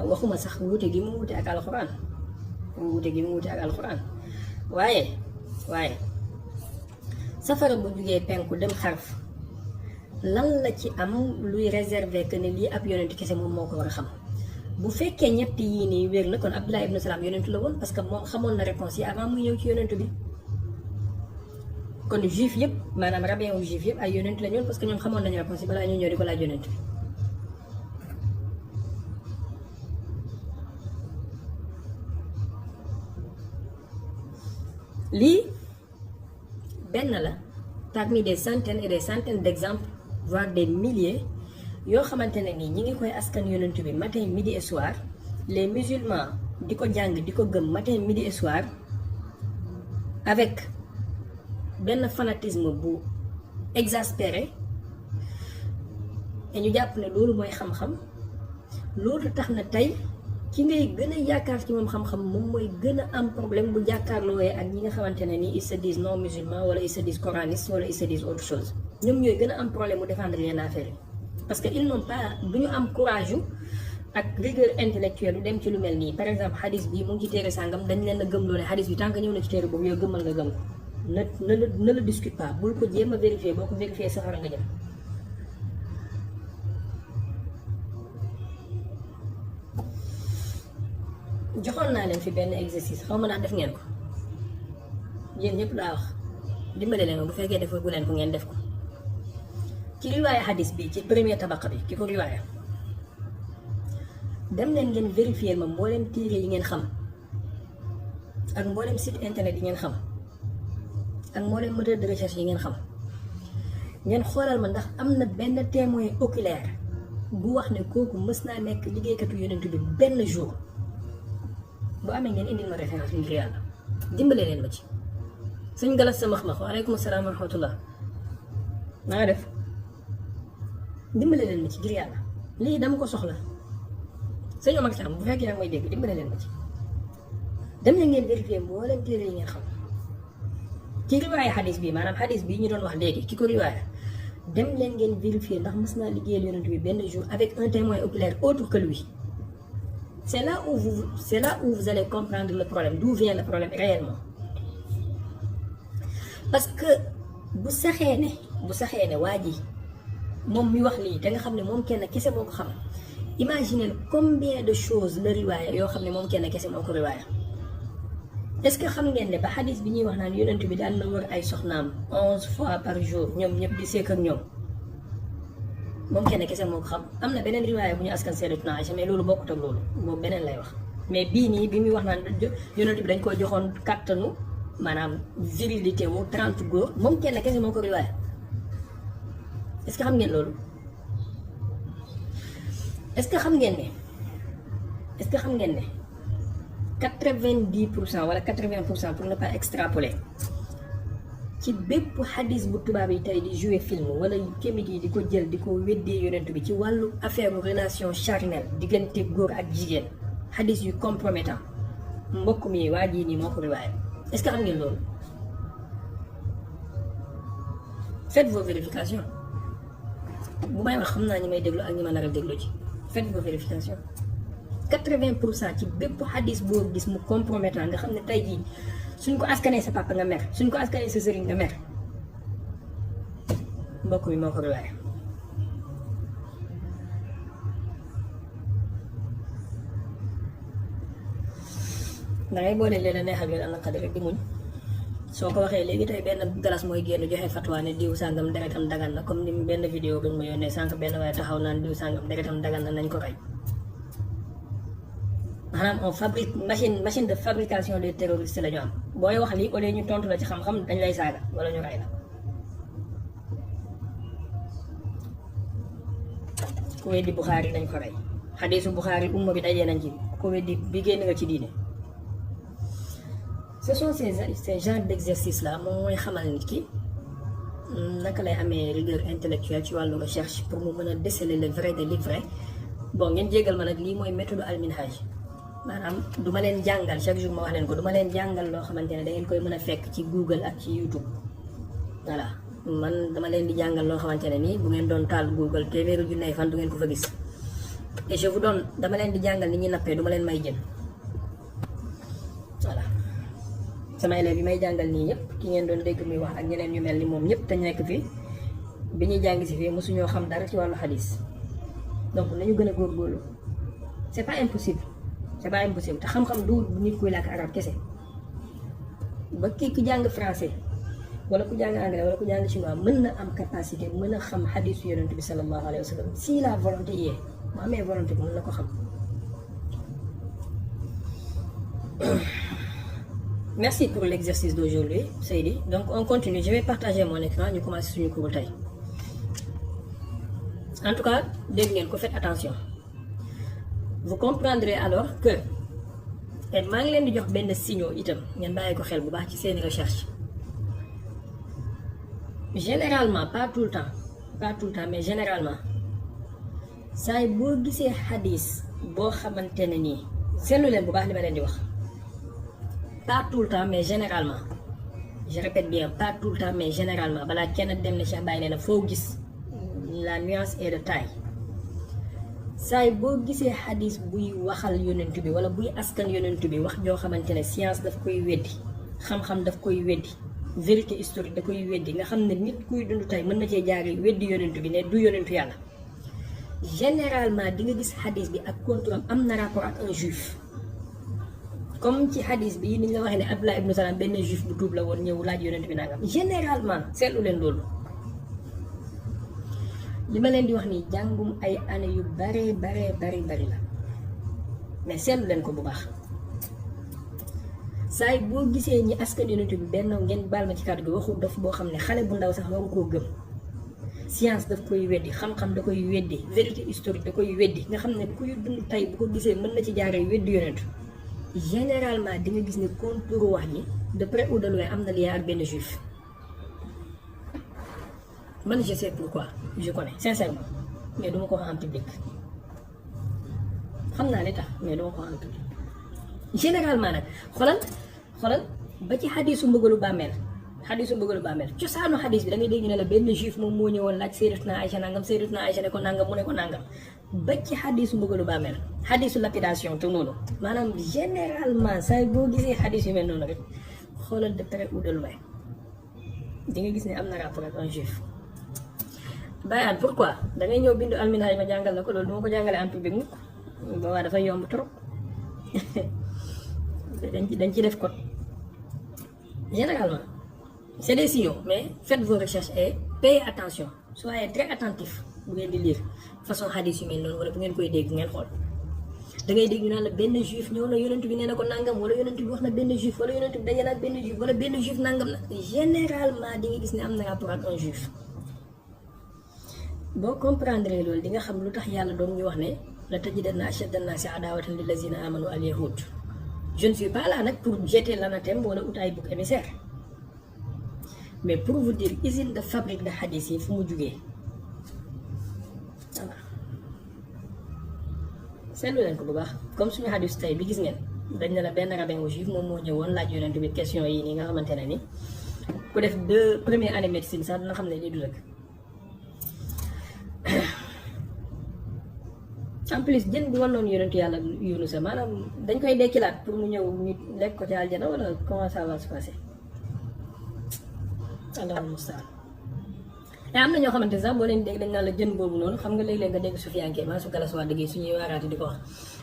waxuma sax wuute gi mu wuute ak alxuraan wuute gi mu wuute ak alxuraan waaye safara bu jugee penku dem xarf lan la ci am luy réserver que ne lii ab yonent kese moom moo ko war a xam bu fekkee ñett yii nii wér na kon Abdullah ibn Salaam yonentu la woon parce que moom xamoon na réponse yi avant muy ñëw ci yonentu bi kon juif yëpp maanaam rabbin wu juif yëpp ay yonentu la ñoon parce que ñoom xamoon nañu réponse yi balaa ñoo ñëw di ko laaj yonentu bi lii benn la parmi des centaines et des centaines d'exemples voire des milliers yoo xamante ne nii ñi ngi koy askan yonent bi matin midi et soir les musulmans di ko jàng di ko gëm matin midi et soir avec benn fanatisme bu exaspéré et ñu jàpp ne loolu mooy xam-xam loolu tax na tey ki ngay gën a yaakaar ci moom xam-xam moom mooy gën a am problème bu jàkkaarlooyee ak ñi nga xamante ne nii ils se disent non musulmans wala ils se disent coranistes wala ils se disent autre chose ñoom ñooy gën a am problème bu défendre yenn affaire yi parce que ils n'ont pas du ñu am courage yu ak rigueur intellectuelle lu dem ci lu mel nii par exemple xadis bi mu ngi ci téere sàngam dañ leen a gëm loo ne xadis bi tant que ñëw na ci téere boobu yow gëmal nga gëm ko ne la discute pas bul ko jéem a vérifier boo ko vérifier safara nga jëm joxoon naa leen fi benn exercice xaw ma naa def ngeen ko yéen ñëpp laa wax dimbale leen ma bu fekkee defoo bu leen ko ngeen def ko ci riwaaya xadis bi ci premier tabaqa bi ki ko riwaaya dem leen ngeen vérifier ma mboolem téere yi ngeen xam ak mboolem site internet yi ngeen xam ak mboolem moteur de recherche yi ngeen xam ngeen xoolal ma ndax am na benn témoin oculaire bu wax ne kooku mës naa nekk liggéeykatu yonent bi benn jour bu amee ngeen indil ma référence ngir yàlla dimbale leen ma ci sëñ Galas sa max-max waaleykum salaam wa rahmatullah na nga def dimbale leen ma ci ngir yàlla lii dama ko soxla sëñ Omar Thiam bu fekkee yaa mooy dégg dimbale leen ma ci dem na ngeen vérifier mboolem téere yi ngeen xam ci riwaaya xadis bi maanaam xadis bii ñu doon wax léegi ki ko riwaaya dem leen ngeen vérifier ndax mës naa liggéeyal yonent bi benn jour avec un témoin oculaire autre que lui. C'est là où vous allez comprendre le problème, d'où vient le problème réellement. Parce que bu saxee ne waa ji moom mi wax lii te nga xam ne moom kenn kese moo ko xam imaginez combien de choses la riwaaya yoo xam ne moom kenn kese moo ko riwaaya. Est-ce que xam ngeen ne ba xadis bi ñuy wax naan yonent bi daan na wër ay soxnaam 11 fois par jour ñoom ñëpp di seek ak ñoom moom kenn kese moo ko xam am na beneen riwaaya bu ñu askan Sayyidatuna Aïcha mais loolu bokkut ak loolu boobu beneen lay wax mais bii nii bi muy wax naan yonent bi dañ ko joxoon kàttanu maanaam virilité wu 30 góor moom kenn kese moo ko riwaaya est-ce que xam ngeen loolu est-ce que xam ngeen ne 90% wala 80% pour ne pas extrapoler ci bépp xadis bu tubaab yi tey di jouer film wala kémit yi di ko jël di ko weddee yonent bi ci wàllu affaire relation charnelle diggante góor ak jigéen xadis yu compromettant mbokk mi waa jii nii moo ko riwaaya est-ce que xam ngeen loolu faites vos vérifications bu may wax xam naa ñi may déglu ak ñi ma nar a déglu ci faites vos vérifications 80% ci bépp xadis boo gis mu compromettant nga xam ne tey jii suñ ko askanee sa papa nga mer suñ ko askanee sa sëriñ nga mer mbokk mi moo ko riwaaya dangay boole leen a neex ak leen am na xadi rek di muñ soo ko waxee léegi tey benn galas mooy génn joxe fatwa ne diw sàngam deretam dagan na comme ni benn vidéo bi ma yónnee sànq benn waaye taxaw naan diw sàngam deretam dagan na nañ ko rey maanaam on fabrique machine de fabrication des terroristes la ñu am booy wax lii au lieu ñu tontu la ci xam-xam dañ lay saaga wala ñu rey la ku weddi Buxaari dañ ko rey xadiisu Buxaari umma bi dajee nañ ci ku weddi bi génn nga ci diine ce sont ces genres d'exercices là moom mooy xamal nit ki naka lay amee rigueur intellectuelle ci wàllu recherche pour mu mën a déceler le vrai de l'ivraie bon ngeen jégal ma nag lii mooy méthode al-minhaj maanaam du ma leen jàngal chaque jour ma wax leen ko du ma leen jàngal loo xamante ne da ngeen koy mën a fekk ci Google ak ci YouTube voilà man dama leen di jàngal loo xamante ne nii bu ngeen doon taal Google téeméeri junni fan du ngeen ko fa gis et je vous donne dama leen di jàngal ni ñuy nappee du ma leen may jën sama élèves yi may jàngal nii ñëpp ki ngeen doon dégg muy wax ak ñeneen ñu mel ni moom ñëpp te nekk fii bi ñuy jàng si fii mosuñoo xam dara ci wàllu xadis donc nañu gën a góorgóorlu c'est pas impossible te xam-xam du nit kuy làkk arab kese ba ki jàng français wala ku jàng anglais wala ku jàng chinois mën na am capacité mën a xam xadisu yonent bi sallallahu alayhi wa sallam si la volonté y est mu amee volonté bi mën na ko xam. Merci pour l'exercice d'aujourd'hui, Seydi. Donc on continue. Je vais partager mon écran. Ñu commencer suñu cours tey. En tout cas, dégg ngeen ko, faites attention. Vous comprendrez alors que et maa ngi leen di jox benn signaux itam ngeen bàyyi ko xel bu baax ci seeni recherche. Généralement, pas tout le temps, mais généralement saay boo gisee xadis boo xamante ne nii seetlu leen bu baax li ma leen di wax. Pas tout le temps, mais généralement. Je répète bien, pas tout le temps, mais généralement. Balaa kenn dem na Cheikh Baye nee na foo gis la nuance est de taille. saay boo gisee xadis buy waxal yonent bi wala buy askan yonent bi wax joo xamante ne science daf koy weddi xam-xam daf koy weddi vérité historique da koy weddi nga xam ne nit kuy dund tey mën na cee jaaree weddi yonent bi ne du yonentu yàlla. Généralement di nga gis xadis bi ak contrôle am na rapport ak un juif. Comme ci hadis bi ni ñu la waxee ne Abdullah ibn Salam benn juif bu tuub la woon ñëw laaj yonent bi nangam généralement seetlu leen loolu li ma leen di wax nii jàngum ay année yu bari la mais seetlu leen ko bu baax saay boo gisee ñi askan yonent bi benn ngeen baal ma ci kàddu gi waxu dof boo xam ne xale bu ndaw sax waru koo gëm science daf koy weddi xam-xam da koy weddi vérité historique da koy weddi nga xam ne kuy dund tey bu ko gisee mën na ci jaaree weddi yonent généralement di nga gis ne contour wax ji de près ou de loin am na lien ak benn juif man je sais pourquoi je connais sincèrement mais duma ko wax en public xam naa li tax mais duma ko wax en public généralement nag xoolal ba ci xadisu mbëggalu bàmmeel cosaanu xadis bi da ngay dégg ñu ne la benn juif moom moo ñëwoon laaj Sayyidatuna Aïcha nangam Sayyidatuna Aïcha ne ko nangam mu ne ko nangam ba ci xadisu mbëggalu bàmmeel xadisu lapidation te noonu maanaam généralement saa boo gisee xadis yu mel noonu rek xoolal de près ou de loin di nga gis ne am na rapport ak un juif. Bayaan pourquoi da ngay ñëw bindu alminage ma jàngal la ko loolu duma ko jàngale en public mukk boobaa dafa yomb trop dañ ci def code généralement. C'est des signaux, mais faites vos recherches et payez attention. Soyez très attentifs bu ngeen di lire façon hadith yu mel noonu wala bu ngeen koy dégg ngeen xool da ngay dégg ñu naan la benn juif ñëw na yonent bi nee na ko nangam wala yonent bi wax na benn juif wala yonent bi daje na ak benn juif wala benn juif nangam na généralement di nga gis ne am na rapport ak un juif. boo comprendre loolu di nga xam lu tax yàlla doon ñu wax ne la tajidanna ashadda an-naasi adaawatan lillazina amanu al-yahud. Je ne suis pas là nag pour jeter l'anathème wala ut ay bouc émissaire. Mais pour vous dire usine de fabrique de hadith yi fu mu jugee voilà seetlu leen ko bu baax comme suñu hadith tey bi gis ngeen dañ ne la benn rabbin wu juif moom moo ñëwoon laaj yonent bi question yi nii nga xamante ne ni ku def 2 première année médecine sax dina xam ne lii du dëgg en plus jën bi wanoon yonentu yàlla Yunusa maanaam dañ koy dekkilaat pour mu ñëw ñu lekk ko ci aljana wala comment ça va se passer. Allahul mustaan te am na ñoo xamante sax boo leen dégg dañ naan la jën boobu noonu xam nga léeg-léeg nga dégg Soufiane maa su galas waa dëgg suñuy waaraati di ko wax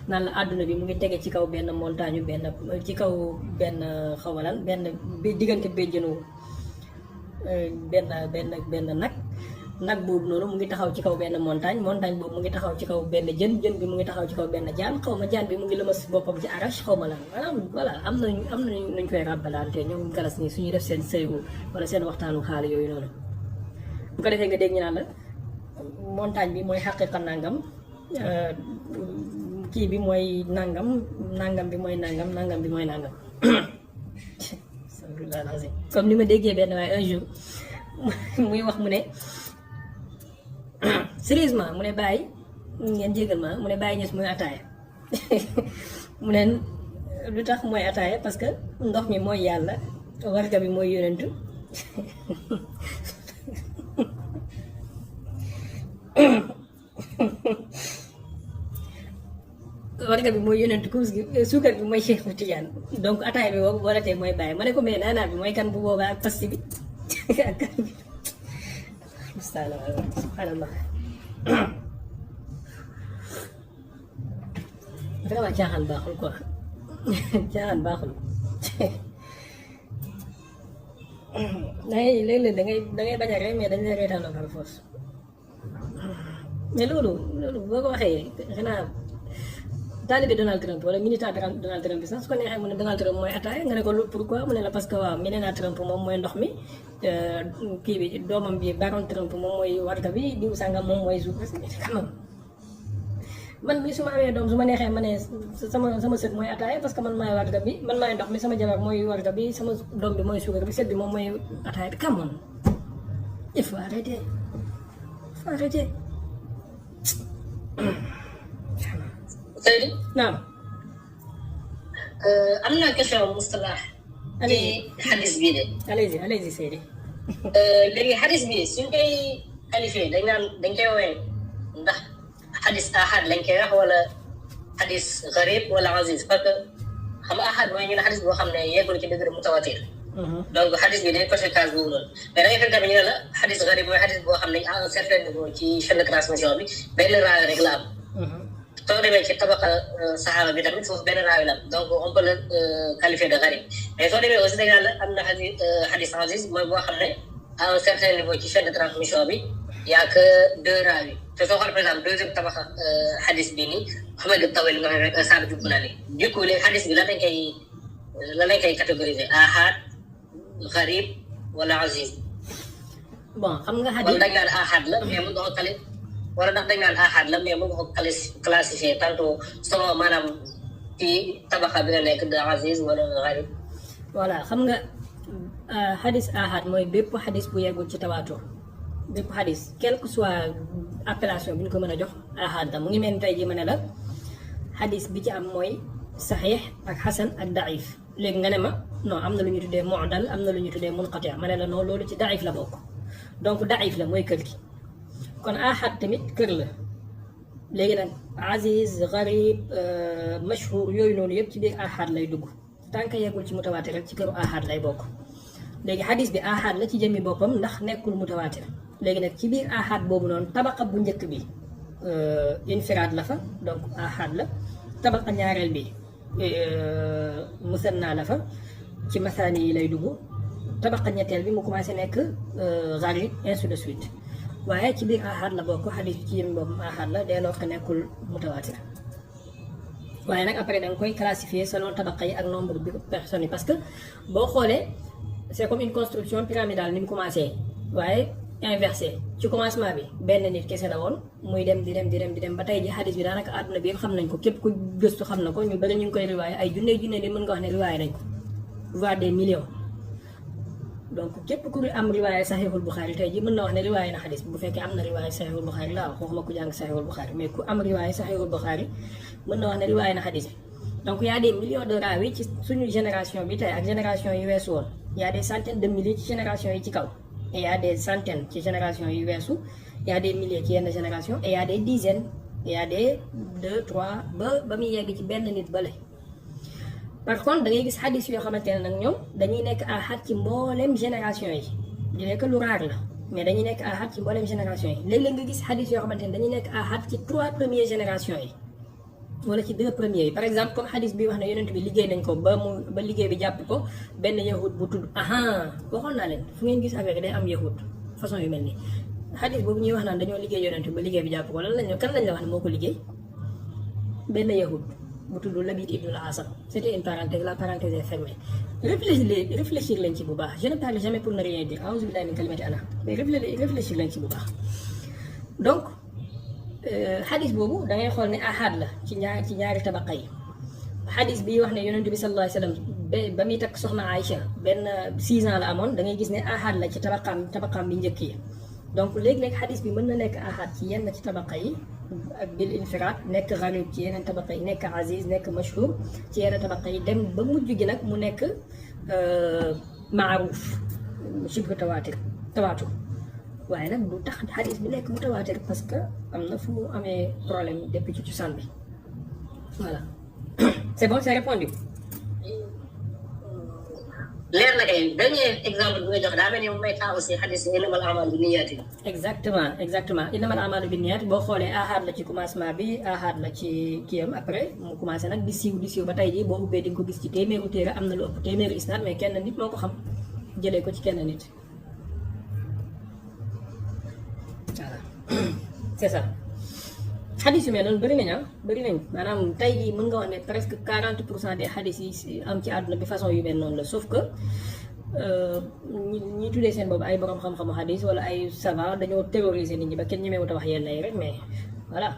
naan la àdduna bi mu ngi tege ci kaw benn montagne ci kaw benn xawalan benn diggante béjjënu benn nag boobu noonu mu ngi taxaw ci kaw benn montagne boobu mu ngi taxaw ci kaw benn jën bi mu ngi taxaw ci kaw benn jaan xaw ma jaan bi mu ngi lëmas boppam ci arrache xaw ma lan maanaam voilà am na nuñ koy ràbbalante ñoom galas nii suñuy def seen sëyru wala seen waxtaanu xaal yooyu noonu bu ko defee nga dégg ñu naan la montagne bi mooy xaqiqa nangam kii bi mooy nangam bi mooy nangam bi mooy nangam comme ni ma déggee benn waaye un jour muy wax mu ne sérieusement mu ne bàyyi ngeen jégal ma mu ne bàyyi ñes mooy ataaya mu ne lu tax mooy ataaya parce que ndox mi mooy yàlla warga bi mooy yonentu warga bi mooy yonent kurus gi suukar bi mooy Cheikh Tidiane donc ataay bi boobu waratee mooy bàyyi ma ne ko mais naanaa bi mooy kan bu boobaa ak pasti bi ak kan bi subhanallah vraiment caaxaan baaxul quoi caaxaan baaxul dangay léeg-léeg dangay bañ a rey mais dañ lay reetaan par force mais loolu boo ko waxee xanaa taalibe Donald Trump wala militant Donald Trump bi sax su ko neexee mu ne Donald Trump mooy ataaya nga ne ko lu pourquoi mu ne la parce que waaw Melania Trump moom mooy ndox mi kii bi doomam bi Baron Trump moom mooy warga bi diw sàngam moom mooy suuf man mii su ma amee doom su ma neexee ma ne sama sët mooy ataaya parce que man maay warga bi man maay ndox mi sama jabar mooy warga bi sama doom bi mooy suukar bi sët bi moom mooy ataaya bi come on il faut arrêter Seydi naam am naa question mustalah ci xadis bii de allez-y Seydi léegi xadis bi suñ koy qualifié dañ koy woowee ndax xadis ahad lañ koy wax wala xadis garib wala aziz parce que xam nga ahad mooy ñu ne xadis boo xam ne yeggul ci degré mutawatir donc xadis bi day coché case boobu noonu mais da ngay fekk tamit ñu ne la xadis garib mooy xadis boo xam ne à un certain niveau ci chaîne de transmission bi benn raawi rek la am soo demee ci tabaqa saxaaba bi tamit foofu benn raawi la donc on peut le qualifier de garib mais soo demee au Sénégal am na xadis aziz mooy boo xam ne à un certain niveau ci chaîne de transmission bi y a que 2 raawi te soo xoolee par exemple deuxième tabaqa xadis bi nii Muhammad Tawil nga xam ne Saabit Bunani du coup léegi xadis bi lan lañ koy catégoriser ahad garib wala aziz bon xam nga wala dañ naan ahad la mais mun nga ko wala ndax dañ naan ahad la mais mun nga ko classifier tantôt selon maanaam ci tabaxa bi nga nekk de aziz wala garib voilà xam nga xadis ahad mooy bépp xadis bu yeggul ci tawaatur bépp xadis quelle que soit appellation bi ñu ko mën a jox ahad la mu ngi mel ni tey jii ma ne la xadis bi ci am mooy saxiix ak xasan ak daif léegi nga ne ma non am na lu ñu tuddee mu'dal am na lu ñu tuddee munqati ma ne la non loolu ci daif la bokk donc daif la mooy kër gi kon ahad tamit kër la léegi nag aziz garib mashhur yooyu noonu yëpp ci biir ahad lay dugg tant que yeggul ci mutawaatir rek ci këru ahad lay bokk léegi xadis bi ahad la ci jëmmi boppam ndax nekkul mutawaatir léegi nag ci biir ahad boobu noonu tabaqa bu njëkk bi infiraad la fa donc ahad la tabaqa ñaareel bi musanna la fa ci masaani yi lay dugg tabaqa ñetteel bi mu commencé nekk garib ainsi de suite waaye ci biir ahad la bokk xadis bi ci jëmmi boppam ahad la dès lors que nekkul mutawaatir waaye nag après da nga koy classifier selon tabaqa yi ak nombre de personnes yi parce que boo xoolee c'est comme une construction pyramidale ni mu commencé waaye inversé ci commencement bi benn nit kese la woon muy dem di dem ba tey ji xadis bi daanaka àdduna bi yëpp xam nañ ko képp ku gëstu xam na ko ñu bëri ñu ngi koy riwaaye ay junne nit mën nga wax ne riwaaye nañ ko voire des millions donc képp ku am riwaaye saxiixul Buxaari tey ji mën na wax ne riwaaye na xadis bu fekkee am na riwaaye saxiixul Buxaari laa waxuma ku jàng saxiixul Buxaari mais ku am riwaaye saxiixul Buxaari mën na wax ne riwaaye na xadis bi donc y a des millions de raawi ci suñu génération bi tey ak génération yi weesu woon y a des centaines de milliers ci génération yi ci kaw et y a des centaines ci génération yi weesu y a des milliers ci yenn génération et y a des dizaines y a des 2 3 ba muy yegg ci benn nit bële par contre da ngay gis xadis yoo xamante ne nag ñoom dañuy nekk ahad ci mboolem génération yi di nekk lu raar la mais dañuy nekk ahad ci mboolem génération yi léeg-léeg nga gis xadis yoo xamante ne dañuy nekk ahad ci 3 premières générations yi wala ci 2 premiers yi par exemple comme xadis bi wax ne yonent bi liggéey nañ ko ba liggéey bi jàpp ko benn yahud bu tudd waxoon naa leen fu ngeen gis affaire day am yahud façon yu mel nii xadis boobu ñuy wax naan dañoo liggéey yonent bi ba liggéey bi jàpp ko lan lañ kan lañ la wax ne moo ko liggéey benn yahud bu tudd Labid ibn al-Asam c'était une parenthèse, la parenthèse est fermée. Réfléchir leen ci bu baax je ne parle jamais pour ne rien dire a'uuzu billahi min kalimati ana mais réfléchir leen ci bu baax donc xadis boobu da ngay xool ne ahad la ci ñaari tabaqa yi xadis bi wax ne yonent bi sallallahu alayhi wa sallam ba muy takk soxna Aïcha benn 6 ans la amoon da ngay gis ne ahad la ci tabaqaam bi njëkk yi donc léegi-léegi xadis bi mën na nekk ahad ci yenn ci tabaqa yi ak bil infiraat nekk garib ci yeneen tabaqa yi nekk aziz nekk mashhur ci yeneen tabaqa yi dem ba mujj gi nag mu nekk maaruf shibhu tawaatur waaye nag du tax xadis bi nekk mutawaatir parce que am na fu mu amee problème depuis ci cosaan bi voilà c'est bon, c'est répondu. leer na kay dernier exemple bi nga jox daa mel ni may taa aussi xadis innamal a'maalu binniyaati. exactement innamal a'maalu binniyaati boo xoolee ahad la ci commencement bi ahad la ci kiyam après mu commencé nag di siiw ba tey jii boo ubbee di nga ko gis ci téeméeru téere am na lu ëpp téeméeru isnaad mais kenn nit moo ko xam jëlee ko ci kenn nit voilà c'est ça. xadis yu mel noonu bëri nañ maanaam tey jii mën nga wax ne presque 40% des xadis yi am ci àdduna bi façon yu mel noonu la sauf que ñi tuddee seen boobu ay borom xam-xamu xadis wala ay savant dañoo terroriser nit ñi ba kenn ñemewut a wax yenn yi rek mais voilà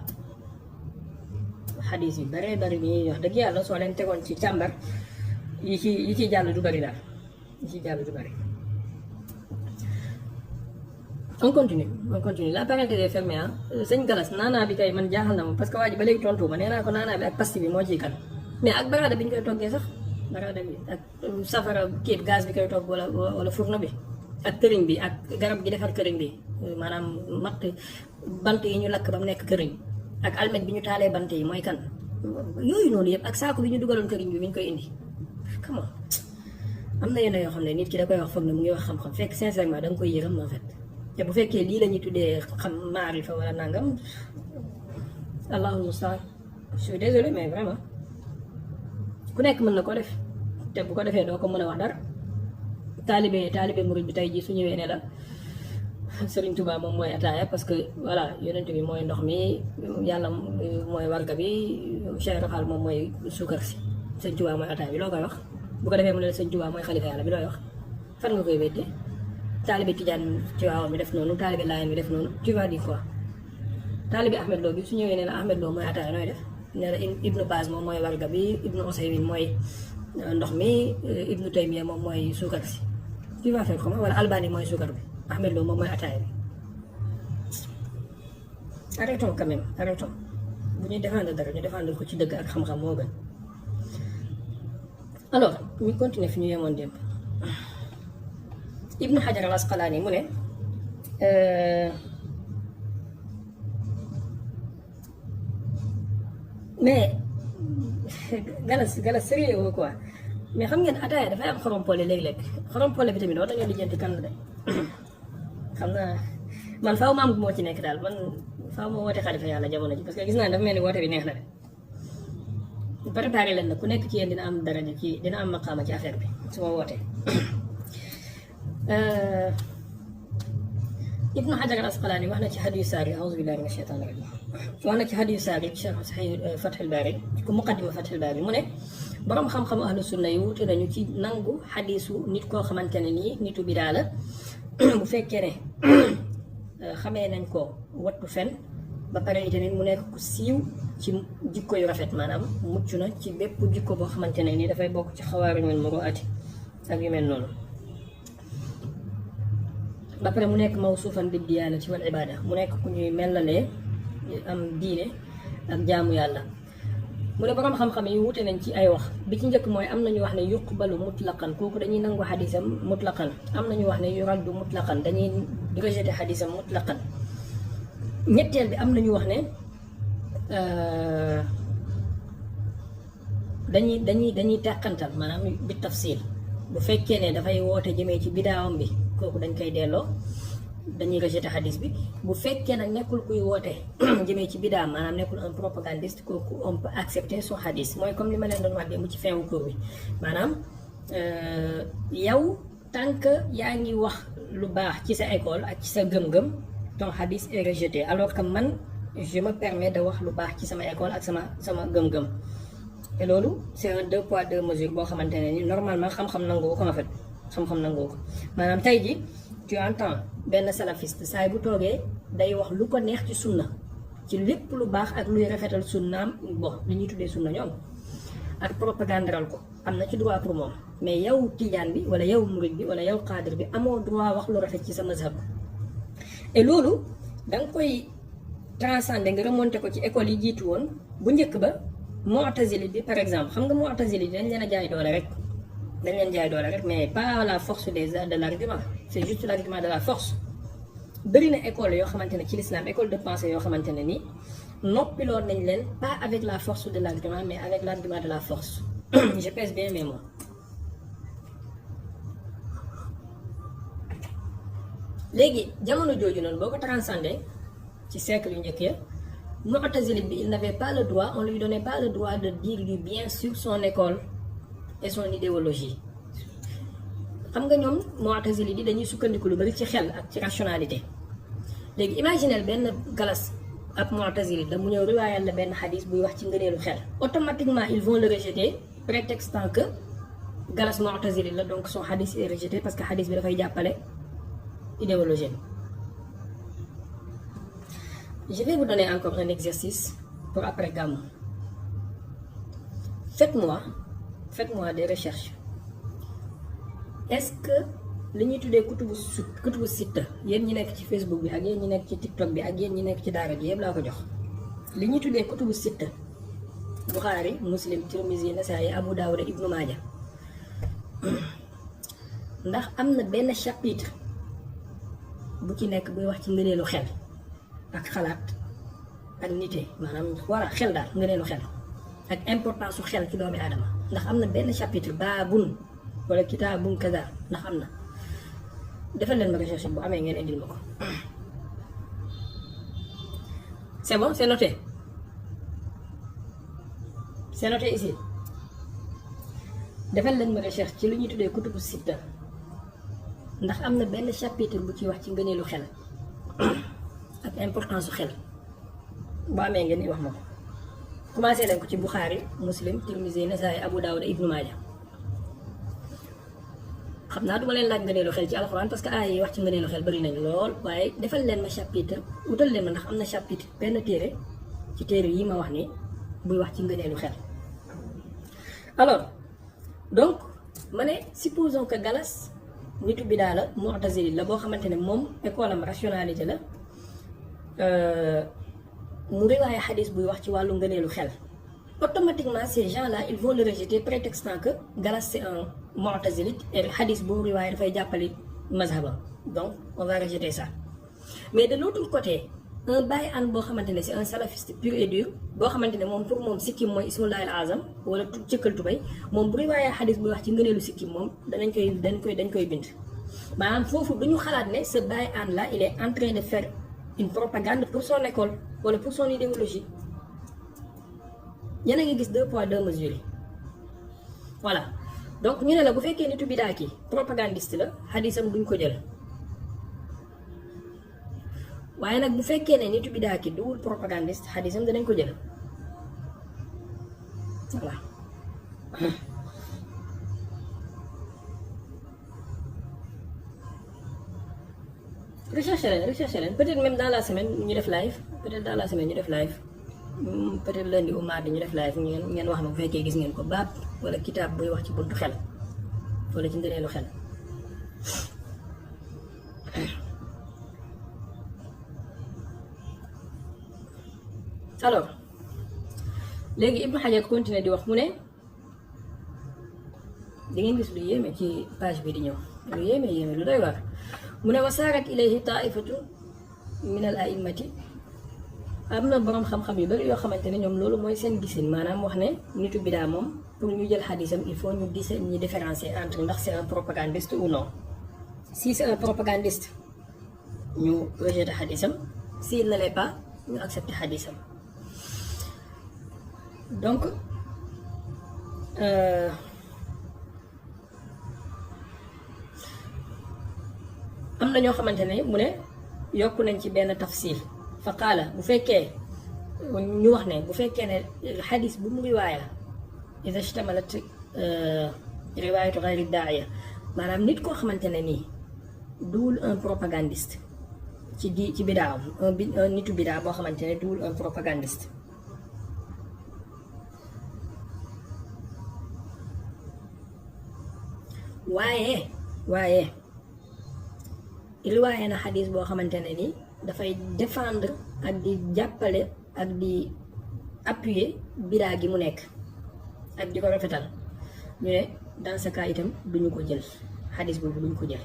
xadis yu bëree bëri nii wax dëgg yàlla soo leen tegoon ci càmbar yi ci jàll du bëri daal yi ci jàll du bëri. on continue la parenthèse est fermée ah sëñ Galas naanaa bi kay man jaaxal na ma parce que waa ji ba léegi tontu ma nee naa ko naanaa bi ak pasti bi moo ciy kan mais ak baraada bi ñu koy toggee sax baraada bi ak safara kii gaz bi koy togg wala fourneau bi ak këriñ bi ak garab gi defar këriñ bi maanaam matt bant yi ñu lakk ba mu nekk këriñ ak almet bi ñu taalee bant yi mooy kan yooyu noonu yëpp ak saako bi ñu dugaloon këriñ bi ñu koy indi come on am na yenn yoo xam ne nit ki da koy wax foog ne mu ngi wax xam-xam fekk sincèrement da nga koy yërëm en fait. te bu fekkee lii la ñuy tuddee xam maarifa wala nangam allahul mustaan je suis désolé mais vraiment ku nekk mën na ko def te bu ko defee doo ko mën a wax dara taalibe murid bi tey jii su ñëwee ne la Serigne Touba moom mooy ataaya parce que voilà yonent bi mooy ndox mi yàlla mooy warga bi Cheikh Rafal moom mooy suukar si Serigne Touba mooy ataaya bi loo koy wax bu ko defee mu ne la Serigne Touba mooy xalifa yàlla bi looy wax fan nga koy weddee taalibe Tijaan ci waaw mi def noonu taalibe Laayeen mi def noonu tu vas dire quoi taalibe Ahmed Lo bi su ñëwee ne la Ahmed Lo mooy ataaya nooy def ne la Ibnu Baaz moom mooy warga bi Ibnu Usaymin mooy ndox mi Ibnu Taymiya moom mooy suukar si tu vas faire comment wala Albani mooy suukar bi Ahmed Lo moom mooy ataaya bi arrêtons quand même arrêtons bu ñuy défendre dara ñu défendre ko ci dëgg ak xam-xam moo gën alors ñu continuer fi ñu yemoon démb Ibnu Hajar al Asqalaani mu ne mais galas sérieux quoi mais xam ngeen ataaya dafay am xorompole léeg-léeg xorompole bi tamit doo tax ñu lijjanti kan la de xam naa man faaw ma am moo ci nekk daal man faaw ma woote xalifa yàlla jamono ji parce que gis naa dafa mel ni woote bi neex na de préparé leen nag ku nekk ci yéen dina am daraja ci dina am maqaama ci affaire bi su ma wootee Ibnu Hajar al Asqalaani wax na ci hadiyu saari auzu billahi mina shaytaani rajim wax na ci hadiyu saari ci Sahih Fathul Baari ku muqaddima Fathul Baari mu ne borom xam-xamu ahlu sunna yi wuute nañu ci nangu xadiisu nit koo xamante ne nii nitu bidaa la bu fekkee ne xamee nañ ko wattu fen ba pare itamit mu nekk ku siiw ci jikko yu rafet maanaam mucc na ci bépp jikko boo xamante ne nii dafay bokk ci xawaarimul muru'ati ak yu mel noonu ba pare mu nekk mawsuufan bi diyaanati wal ibaada mu nekk ku ñuy melalee am diine ak jaamu yàlla mu ne borom xam-xam yi wute nañ ci ay wax bi ci njëkk mooy am nañu wax ne yuqbalu mutlaqan kooku dañuy nangu xadisam mutlaqan am nañu wax ne yuraddu mutlaqan dañuy rejeté xadisam mutlaqan ñetteel bi am nañu wax ne dañuy teqantal maanaam bi tafsil bu fekkee ne dafay woote jëmee ci bidaawam bi kooku dañ koy delloo dañuy rejeté xadis bi bu fekkee nag nekkul kuy woote jëmee ci bidaam maanaam nekkul un propagandiste kooku on peut accepter son xadis mooy comme li ma leen doon wax démb ci fin wu cours bi maanaam yow tant que yaa ngi wax lu baax ci sa école ak ci sa gëm-gëm ton xadis est rejeté alors que man je me permets de wax lu baax ci sama école ak sama gëm-gëm te loolu c'est un 2 poids 2 mesures boo xamante ne ni normalement xam-xam nangu ko en fait xam-xam nangu ko maanaam tey ji tu entends benn salafiste saay bu toogee day wax lu ko neex ci sunna ci lépp lu baax ak luy rafetal sunnaam bon li ñuy tuddee sunna ñoom ak propagandaral ko am na ci droit pour moom mais yow tijaan bi wala yow murid bi wala yow xaadir bi amoo droit wax lu rafet ci sa mazhab et loolu da nga koy transcender nga remonter ko ci école yi jiitu woon bu njëkk ba mu'tazili bi par exemple xam nga mu'tazili dañ leen a jaay doole rek dañ leen jaay doole rek mais pas la force de l'argument c'est juste l'argument de la force bëri na école yoo xamante ne ci l'islam école de pensée yoo xamante ne ni noppiloo nañ leen pas avec la force de l'argument mais avec l'argument de la force je pèse bien mes mots. léegi jamono jooju noonu boo ko transcendé ci siècle yu njëkk ya Mu'tazili bi il n'avait pas le droit, on lui donnait pas le droit de dire du bien sur son école et son idéologie. xam nga ñoom Mu'tazili di dañuy sukkandiku lu bari ci xel ak ci rationalité léegi imaginel benn galas ab Mu'tazili da mu ñëw riwaayal la benn xadis buy wax ci ngëneelu xel automatiquement ils vont le rejeter prétextant que galas Mu'tazili la donc son xadis est rejeté parce que xadis bi dafay jàppale idéologie. Je vais vous donner encore un exercice pour après Gamou. Faites-moi des recherches. Est-ce que li ñuy tuddee kutubu sitta yéen ñi nekk ci Facebook bi ak yéen ñi nekk ci TikTok bi ak yéen ñi nekk ci daara ji yëpp laa ko jox li ñuy tuddee kutubu sitta Bukhari, Muslim, Tirmizi, Nasaa'i, Abu Dawud, Ibnu Maaja ndax am na benn chapitre bu ci nekk buy wax ci ngëneelu xel ak xalaat ak nite maanaam wara xel daal ngëneelu xel ak importance su xel ci doomi aadama ndax am na benn chapitre baabun wala kitaabun kaza ndax am na defal leen ma recherche bu amee ngeen indil ma ko. C'est bon, c'est noté. C'est noté ici. defal leen ma recherche ci lu ñuy tuddee kutubu sitta ndax am na benn chapitre bu ci wax ci ngëneelu xel ak importance su xel bu amee ngeen di wax ma ko commencé leen ko ci Bukhari, Muslim, Tirmizi, Nasaa'i, Abu Dawud, Ibnu Maaja xam naa duma leen laaj ngëneelu xel ci alxuraan parce que aay yi wax ci ngëneelu xel bari nañ lool waaye defal leen ma chapitre wutal leen ma ndax am na chapitre benn téere ci téere yi ma wax ni buy wax ci ngëneelu xel. Alors donc ma ne supposons que Galas nitu bidaa la Mu'tazili la boo xamante ne moom école am rationalité la mu riwaaye xadis buy wax ci wàllu ngëneelu xel automatiquement ces gens-là ils vont le rejeter prétextant que Galas c'est un Mu'tazili et xadis bu mu riwaaye dafay jàppale mazhabam donc on va rejeter ça. Mais de l'autre côté un Baye An boo xamante ne c'est un salafiste pur et dur boo xamante ne moom pour moom sikkim mooy ismullahil azam wala cëkkal tubay moom bu riwaayee xadis buy wax ci ngëneelu sikkim moom dañ koy bind maanaam foofu duñu xalaat ne ce Baye An là il est en train de faire une propagande pour son école wala pour son idéologie yéen a ngi gis 2 poids 2 mesures voilà donc ñu ne la bu fekkee nitu bidaa ki propagandiste la xadisam duñ ko jël waaye nag bu fekkee ne nitu bidaa ki duwul propagandiste xadisam danañ ko jël voilà recherche leen peut-être même dans la semaine ñu def live peut-être lundi ou mardi ñu def live ngeen wax ma bu fekkee gis ngeen ko baab wala kitaab buy wax ci buntu xel wala ci ngëneelu xel. Alors léegi Ibnu Hajar continué di wax mu ne di ngeen gis lu yéeme ci page bi di ñëw lu yéeme lu doy waar mu ne wasaarat ilayhi taifatu min al a'immati am na boroom xam-xam yu bari yoo xamante ne ñoom loolu mooy seen gisin maanaam wax ne nitu bidaa moom pour ñu jël xadisam il faut ñu différencier entre ndax c'est un propagandiste ou non. Si c'est un propagandiste ñu rejeté xadisam s'il ne l'est pas ñu accepté xadisam. Donc am na ñoo xamante ne mu ne yokku nañ ci benn tafsir fa qaala bu fekkee ñu wax ne bu fekkee ne xadis bu mu riwaaya iza ishtamalat riwaayatu ghayri daaiya maanaam nit koo xamante ne nii duwul un propagandiste ci bidaam un nitu bidaa boo xamante ne duwul un propagandiste waaye riwaaye na xadis boo xamante ne ni dafay défendre ak di jàppale ak di appuyer bidaa gi mu nekk ak di ko rafetal ñu ne dans ce cas itam duñu ko jël xadis boobu duñu ko jël.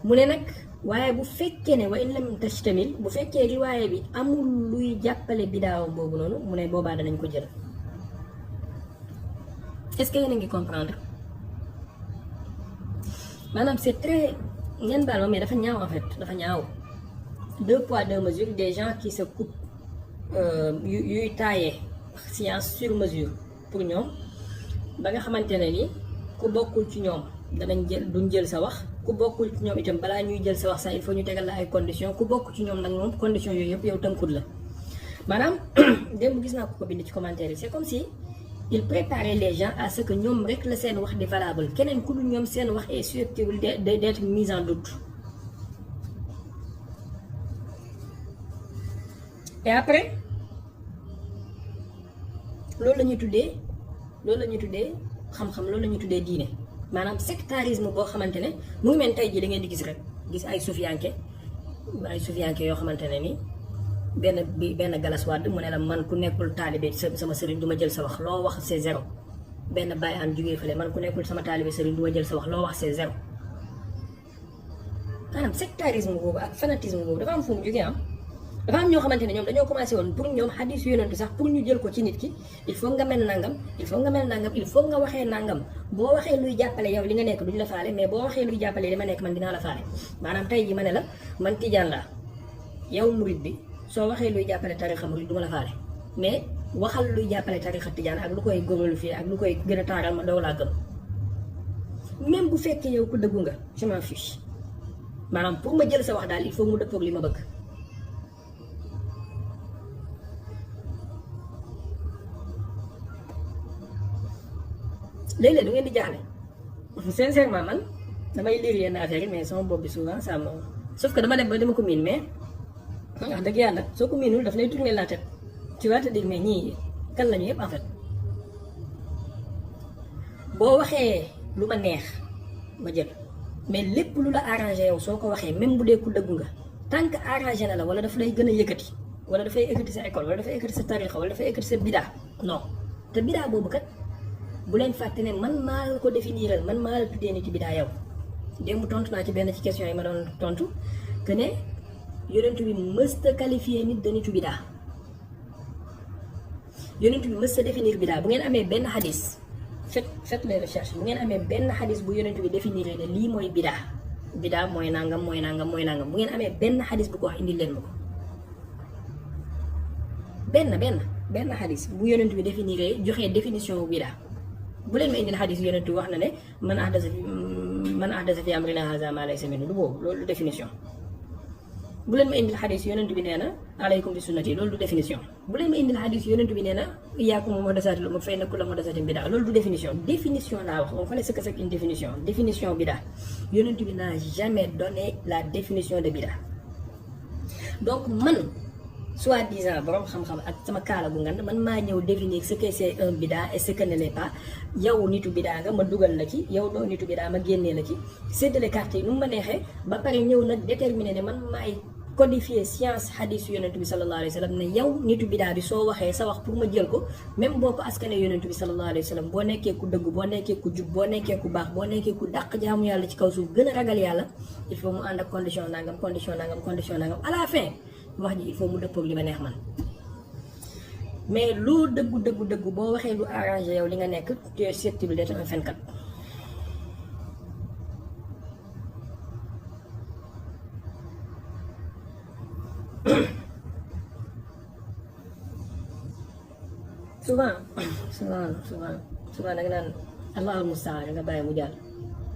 mu ne nag waaye bu fekkee ne wa in lam tashtamil bu fekkee riwaaye bi amul luy jàppale bidaawam boobu noonu mu ne boobaa danañ ko jël. est-ce que yéen a ngi comprendre maanaam c'est très ngeen baal ma mais dafa ñaaw en fait dafa ñaaw 2 poids 2 mesures des gens qui se coupent yuy taillé science sur mesure pour ñoom ba nga xamante ne ni ku bokkul ci ñoom danañ jël duñ jël sa wax ku bokkul ci ñoom itam balaa ñuy jël sa wax sax il faut ñu tegal la ay conditions ku bokk ci ñoom nag moom conditions yooyu yëpp yow tënkut la maanaam démb gis naa ko bind ci commentaire yi c'est comme si il préparait les gens à ce que ñoom rek la seen wax di valable keneen ku dul ñoom seen wax est susceptible d'être mise en doute. Et après loolu la ñuy tuddee xam-xam loolu la ñuy tuddee diine maanaam sectarisme boo xamante ne mu ngi mel tey jii da ngeen di gis rek gis ay sufiyanke yoo xamante ne ni benn galas wadd mu ne la man ku nekkul taalibe sama sëriñ du ma jël sa wax loo wax c'est zéro benn bàyyi am jugee fële man ku nekkul sama taalibe sëriñ du ma jël sa wax loo wax c'est zéro maanaam sectarisme boobu ak fanatisme boobu dafa am fu mu jógee am dafa am ñoo xamante ne ñoom dañoo commencé woon pour ñoom xadis yonentu sax pour ñu jël ko ci nit ki il faut nga mel nangam il faut nga waxee nangam boo waxee luy jàppale yow li nga nekk duñ la faale mais boo waxee luy jàppale li ma nekk man dinaa la faale maanaam tey ji ma ne la man tijaan laa yow murid bi soo waxee luy jàppale tarixa murid du ma la faale mais waxal luy jàppale tarixa tijaan ak lu koy góorlu fii ak lu koy gën a taaral ma doo laa gëm même bu fekkee yow ku dëggu nga je m'en fiche maanaam pour ma jël sa wax daal il faut mu dëppoog li ma bëgg. léeg-léeg du ngeen di jaaxle sincèrement man damay lire yenn affaire yi mais sama bopp bi souvent ça me sauf que dama dem ba dama ko miin mais wax dëgg yàlla soo ko miinul daf lay tourner la tête tu vas te dire mais ñii kan lañu yëpp en fait boo waxee lu ma neex ma jël mais lépp lu la arrangé yow soo ko waxee même bu dee ku dëggu nga tant que arrangé na la wala daf lay gën a yëkkati wala dafay yëkkati sa école wala dafay yëkkati sa tarixa wala dafay yëkkati sa bidaa non te bidaa boobu kat bu leen fàtte ne man maa la ko définiral man maa la tuddee nit bidaa yow démb tontu naa ci benn ci question yi ma doon tontu que ne yonent bi mësta qualifié nit de nitu bidaa yonent bi mësta définir bidaa bu ngeen amee benn xadis faites les recherches bu ngeen amee benn xadis bu yonent bi définir ne lii mooy bidaa mooy nangam bu ngeen amee benn xadis bu ko wax indil leen ma ko benn xadis bu yonent bi définir joxee définition bu bidaa bu leen ma indil xadis yonent bi wax na ne man ahdasa fi amrina haza ma laysa minhu du boobu loolu du définition bu leen ma indil xadis yonent bi nee na alaykum bi sunnati loolu du définition bu leen ma indil xadis yonent bi nee na iyaakum muhdasatil umur fa inna kulla muhdasatin bidaa loolu du définition laa wax on fallait que c'est une définition bidaa yonent bi n'a jamais donné la définition de bidaa donc man soi-disant borom xam-xam ak sama kaala bu ngand man maa ñëw définir ce que c'est un bidaa et ce que ne l'est pas yow nitu bidaa nga ma dugal la ci yow doo nitu bidaa ma génnee la ci séddale carte yi nu mu ma neexee ba pare ñëw nag déterminer ne man maay codifier science hadith yonent bi sallallahu alayhi wa sallam ne yow nitu bidaa bi soo waxee sa wax pour ma jël ko même boo ko askane yonent bi sallallahu alayhi wa sallam boo nekkee ku dëgg boo nekkee ku jub boo nekkee ku baax boo nekkee ku dàq jaamu yàlla ci kaw suuf gën a ragal yàlla il faut mu ànd ak condition nangam à la fin wax ji il faut mu dëppoog li ma neex man mais lu dëggu boo waxee lu arrangé yow li nga nekk tu es susceptible d'être un fenkat souvent da nga naan allahul mustaan nga bàyyi mu jàll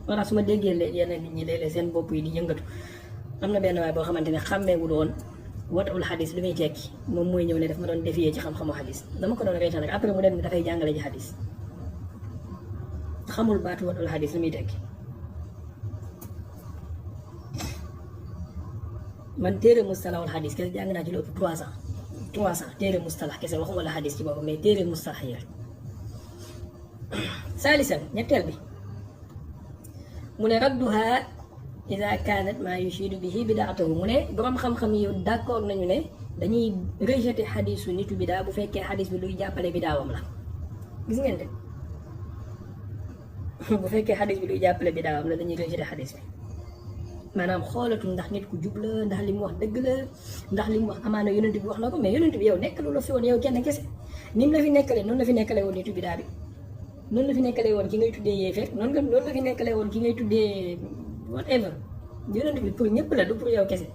walla su ma déggee yenn nit ñi léeg-léeg seen bopp yi di yëngatu am na benn waay boo xamante ne xàmmeewul woon wataul xadis li muy tekki moom mooy ñëw ne daf ma doon défier ci xam-xamu xadis dama ko doon reetaan rek après mu dem ni dafay jàngale ji xadis xamul baatu wataul xadis li muy tekki man téere mustalahul xadis kese jàng naa ci lu ëpp 300 téere mustalah kese waxuma la xadis ci boppam mais téere mustalah yi saalisan ñetteel bi mu ne radduha ida kanat ma yushidu bihi bidaatahu mu ne borom xam-xam yi d'accord nañu ne dañuy rejeter xadisu nitu bidaa bu fekkee xadis bi luy jàppale bidaawam la gis ngeen de bu fekkee xadis bi luy jàppale bidaawam la dañuy rejeter xadis bi maanaam xoolatul ndax nit ku jub la ndax li mu wax dëgg la ndax li mu wax amaana yonent bi wax na ko mais yonent bi yow nekk lu la fi woon yow kenn kese ni mu la fi nekkalee noonu la fi nekkalee woon nitu bidaa bi noonu la fi nekkalee woon ki ngay tuddee yéefeer noonu la fi nekkalee woon ki ngay tuddee whatever yonent bi pour ñëpp la du pour yow kese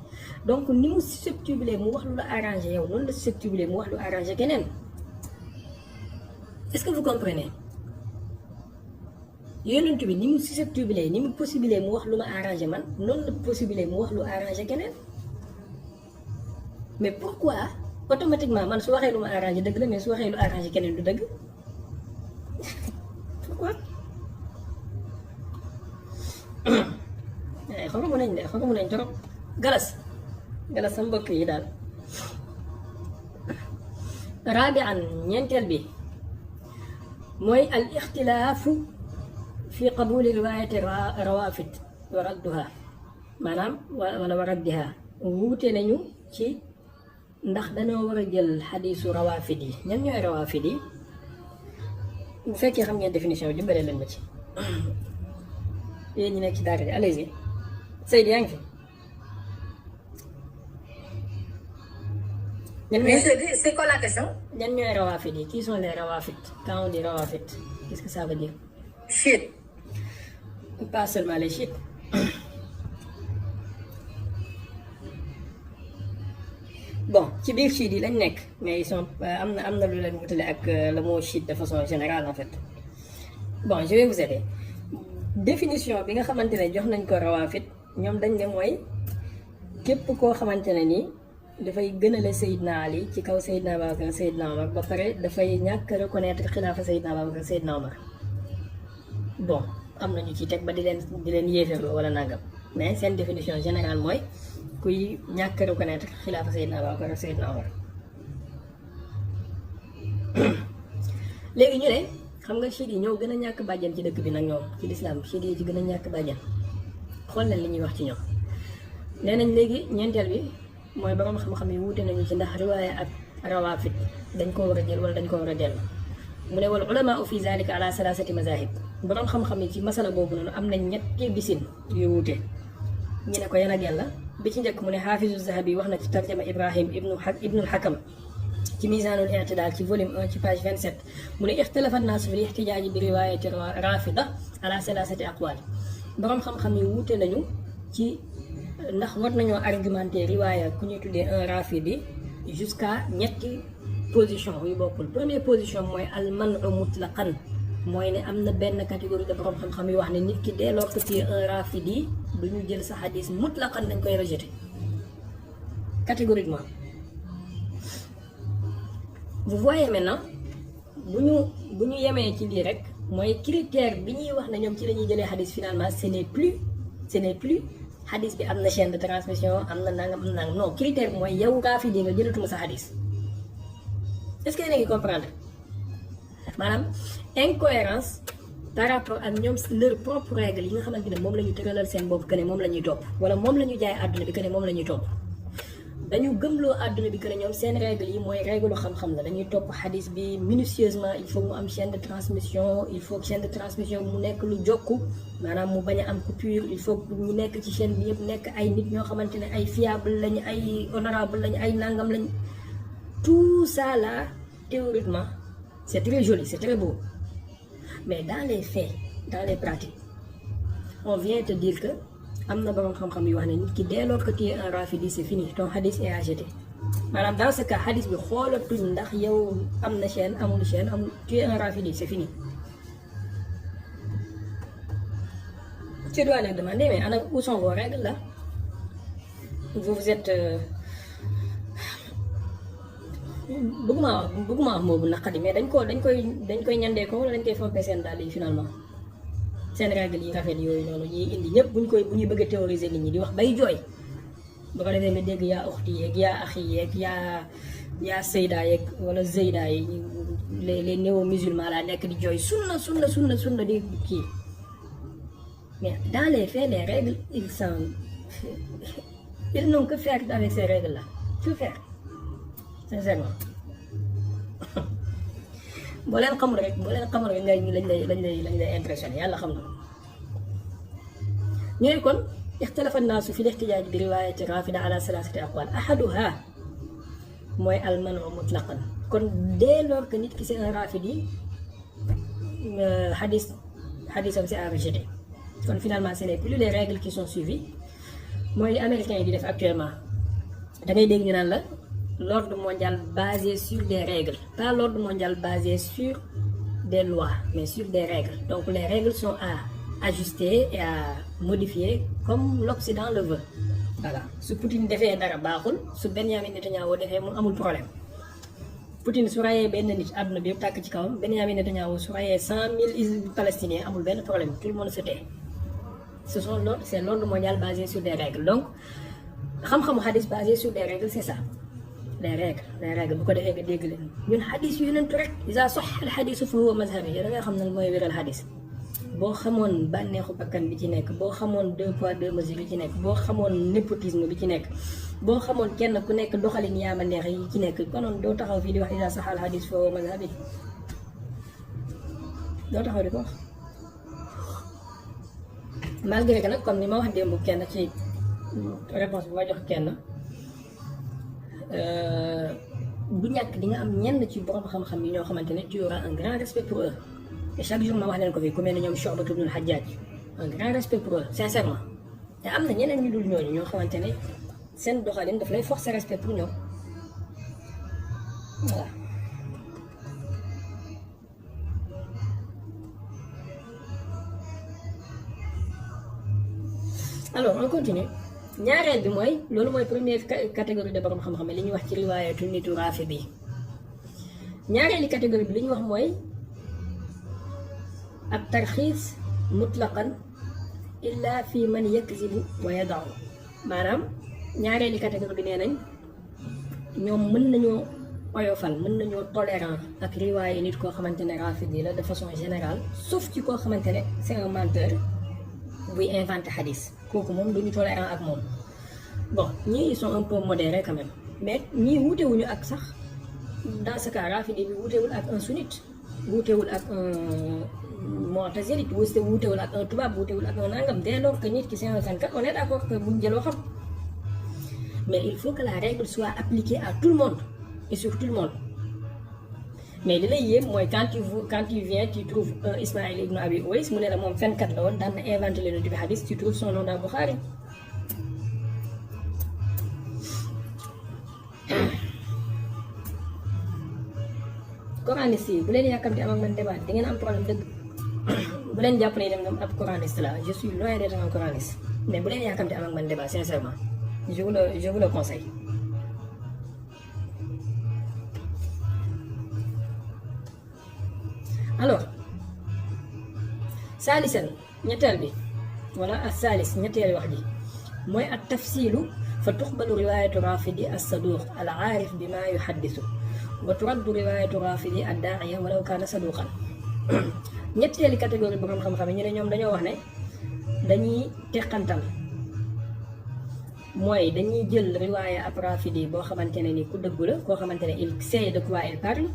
donc ni mu susceptible mu wax lu la arrangé yow noonu la susceptible mu wax lu arrangé keneen est-ce que vous comprenez yonent bi ni mu susceptible ni mu possible mu wax lu ma arrangé man noonu la possible mu wax lu arrangé keneen mais pourquoi automatiquement man su waxee lu ma arrangé dëgg la mais su waxee lu arrangé keneen du dëgg pourquoi xoromu nañ trop galas sa mbokk yi daal raabian ñeenteel bi mooy al ixtilaafu fi qabuli riwaayati rawaafid wa radduha maanaam wala wa raddiha wuute nañu ci ndax dañoo war a jël xadiisu rawaafid yi ñan ñooy rawaafid yi bu fekkee xam ngeen définition bi dimbale leen ma ci yéen ñi nekk ci daara ji allez-y Seydou yaa ngi fi. C'est quoi la question? ñan ñooy rawaafid yi qui sont les rawaafid quand on dit rawaafid qu'est-ce que ça veut dire? Chiites. Pas seulement les chiites. Bon ci biir chiites yi lañ nekk mais ils sont am na lu leen wutale ak le mot chiite de façon générale en fait. Bon je vais vous aider définition bi nga xamante ne jox nañ ko rawaafid ñoom dañ ne mooy képp koo xamante ne nii dafay gënale Seydina Ali ci kaw Seydina Babacar Seydina Omar ba pare dafay ñàkk reconnaître xilaafa Seydina Babacar Seydina Omar bon am na ñu ci teg ba di leen yéefeerloo wala nangam mais seen définition générale mooy kuy ñàkk reconnaître xilaafa Seydina Babacar ak Seydina Omar léegi ñu ne xam nga chiites yi ñoo gën a ñàkk bàjjan ci dëkk bi nag ñoom ci lislaam chiites yi ci gën a ñàkk bàjjan xool leen li ñuy wax ci ñoom nee nañ léegi ñeenteel bi mooy borom xam-xam yi wuute nañu ci ndax riwaaya ak rawaafid dañ ko war a jël wala dañ ko war a dellu mu ne wal ulamaa fi zalika ala salasati mazahib borom xam-xam yi ci masala boobu noonu am nañ ñetti gisin yu wuute ñu ne ko yan ak yàlla bi ci njëkk mu ne xaafizu zahabi wax na ci tarjama Ibrahim ibnul Hakam ci misaanul i'tidaal ci volume 1 ci page 27 mu ne ixtalafa naasu fi ixtijaaji bi riwaayati raafida ala salasati aqwaal borom xam-xam yi wuute nañu ci ndax war nañoo argumenter riwaaya ku ñuy tuddee un rafidi jusqu'à ñetti position yu bokkul première position mooy al manu mutlaqan mooy ne am na benn catégorie de borom xam-xam yu wax ne nit ki dès lors que tu es un rafidi du ñu jël sa xadis mutlaqan dañ koy rejeter catégoriquement. Vous voyez maintenant bu ñu yemee ci lii rek mooy critère bi ñuy wax ne ñoom ci la ñuy jëlee xadis finalement ce n'est plus xadis bi am na chaîne de transmission am na nangam non critère bi mooy yow rafidi nga jëlatuma sa xadis est-ce que yéen a ngi comprendre maanaam incohérence par rapport ak ñoom leur propre règle yi nga xamante ne moom la ñu tëralal seen bopp que ne moom la ñuy topp wala moom la ñu jaay àdduna bi que ne moom la ñuy topp dañu gëmloo àdduna bi que ne ñoom seen règle yi mooy règle xam-xam la dañuy topp xadis bi minutieusement il faut mu am chaîne de transmission il faut que chaîne de transmission mu nekk lu jokku maanaam mu bañ a am coupure il faut que ñu nekk ci chaîne bi yëpp nekk ay nit ñoo xamante ne ay fiable lañu ay honorable lañu ay nangam lañu tout ça là théoriquement c'est très joli c'est très beau mais dans les faits dans les pratiques on vient te dire que am na borom xam-xam yu wax ne nit ki dès lors que tu es un rafidi c'est fini ton hadith est à jeter maanaam dans ce cas hadith bi xoolatuñ ndax yow am na chaîne amul chaîne amul tu es un rafidi c'est fini. Tu dois leur demander mais ana où sont vos règles là vous êtes bëgguma wax moobu naqadi mais dañ koy ñandee ko wala dañ koy fompee seen daal yi finalement. seen règle yi rafet yooyu noonu ñuy indi ñëpp bu ñuy bëgg a théoriser nit ñi di wax bay jooy bu ko defee nga dégg yaa uxti yeeg yaa axi yeeg yaa Seyda yeeg wala Zeyda yi les néo musulmans laa nekk di jooy sunna di kii mais dans les faits les règles ils n'ont que faire avec ces règles là que faire sincèrement boo leen xamul rek lañ lay impressionné yàlla xam na ñu ne kon ixtalafa annaasu fi lixtijaaj bi riwaayati rafida ala salaasati aqwaal ahaduha mooy almanu mutlaqan. kon dès lors que nit ki c'est un rafidi xadisam c'est à rejeter. kon finalement ce n'est plus les règles qui sont suivies mooy li américains yi di def actuellement da ngay dégg ñu naan la l'ordre mondial basé sur des règles, pas l'ordre mondial basé sur des lois mais sur des règles. Donc les règles sont à ajuster et à modifier comme l'Occident le veut. Voilà su Poutine defee dara baaxul su Benyamin Netanyahu defee mu amul problème. Poutine su rayee benn nit àdduna bi yëpp tàkk ci kawam, Benyamin Netanyahu su rayee 100 000 Palestiniens amul benn problème, tout le monde se tait. C'est l'ordre mondial basé sur des règles. Donc xam-xamu hadis basé sur des règles, c'est ça. Les règles bu ko defee nga dégg leen ñun hadis yu yonentu rek isa sox al hadisu fa huwa mazhabi yow da nga xam ne mooy wéral hadis. boo xamoon bànneexu bakkan bi ci nekk, boo xamoon 2 poids 2 mesures bi ci nekk, boo xamoon népotisme bi ci nekk, boo xamoon kenn ku nekk doxalin yaama neex yi ci nekk, konoon doo taxaw fii di wax isa sox al hadis fa huwa mazhabi, doo taxaw di ko wax. Malgré que nag comme ni ma wax démb kenn ci réponse bi ma jox kenn bu ñàkk di nga am ñenn ci borom xam-xam yi ñoo xamante ne tu auras un grand respect pour eux et chaque jour ma wax leen ko fii ku mel ne ñoom Shu'ba ibn al-Hajjaj, un grand respect pour eux sincèrement. te am na ñeneen ñu dul ñooñu ñoo xamante ne seen doxalin daf lay forcer respect pour ñoom voilà. Alors on continue. ñaareel bi mooy loolu mooy première catégorie de borom xam-xam li ñuy wax ci riwaayatu nitu raafi bi. ñaareeli catégorie bi li ñuy wax mooy ak tarxiis mutlaqan illa fi man yakzibu wa yada'u. maanaam ñaareeli catégorie bi nee nañ ñoom mën nañoo oyofal, mën nañoo tolérant ak riwaaye nit koo xamante ne rafidi la de façon générale, sauf ci koo xamante ne c'est un menteur buy inventé hadis. kooku moom duñu tolérant ak moom. Bon ñii ils sont un peu modérés quand même, mais ñii wuutewuñu ak sax dans ce cas rafidi bi wuutewul ak un sunnite, wuutewul ak un mu'tazilite, wuutewul ak un tubaab, wuutewul ak un nangam. Dès lors que nit ki c'est un fenkat, on est d'accord que buñ jël waxam, mais il faut que la règle soit appliquée à tout le monde et sur tout le monde. Mais li lay yéem mooy quand tu viens tu trouves un Ismaïl ibn Abi Uways mu ne la moom fenkat la woon daan na inventé leen du hadis, tu trouves son nom dans Bukhari. Coraniste yi bu leen yàkkamti am ak man débat di ngeen am problème dëgg. bu leen jàpp ne dem ab coraniste la, je suis loin d'être un coraniste, mais bu leen yàkkamti am ak man débat sincèrement, je vous le conseille. Alors saalisan ñetteel bi wala as-saalis ñetteeli wax ji mooy at tafsilu fa tuqbalu riwayatu rafidi as-saduq al-aarif bima yuhaddisu wa turaddu riwayatu rafidi ad-daa'iya walaw kaana saduqan. ñetteeli catégorie borom xam-xam ñu ne ñoom dañoo wax ne dañuy teqantal, mooy dañuy jël riwaaya ab rafidi boo xamante ne ni ku dëggu la, koo xamante ne il sait de quoi il parle.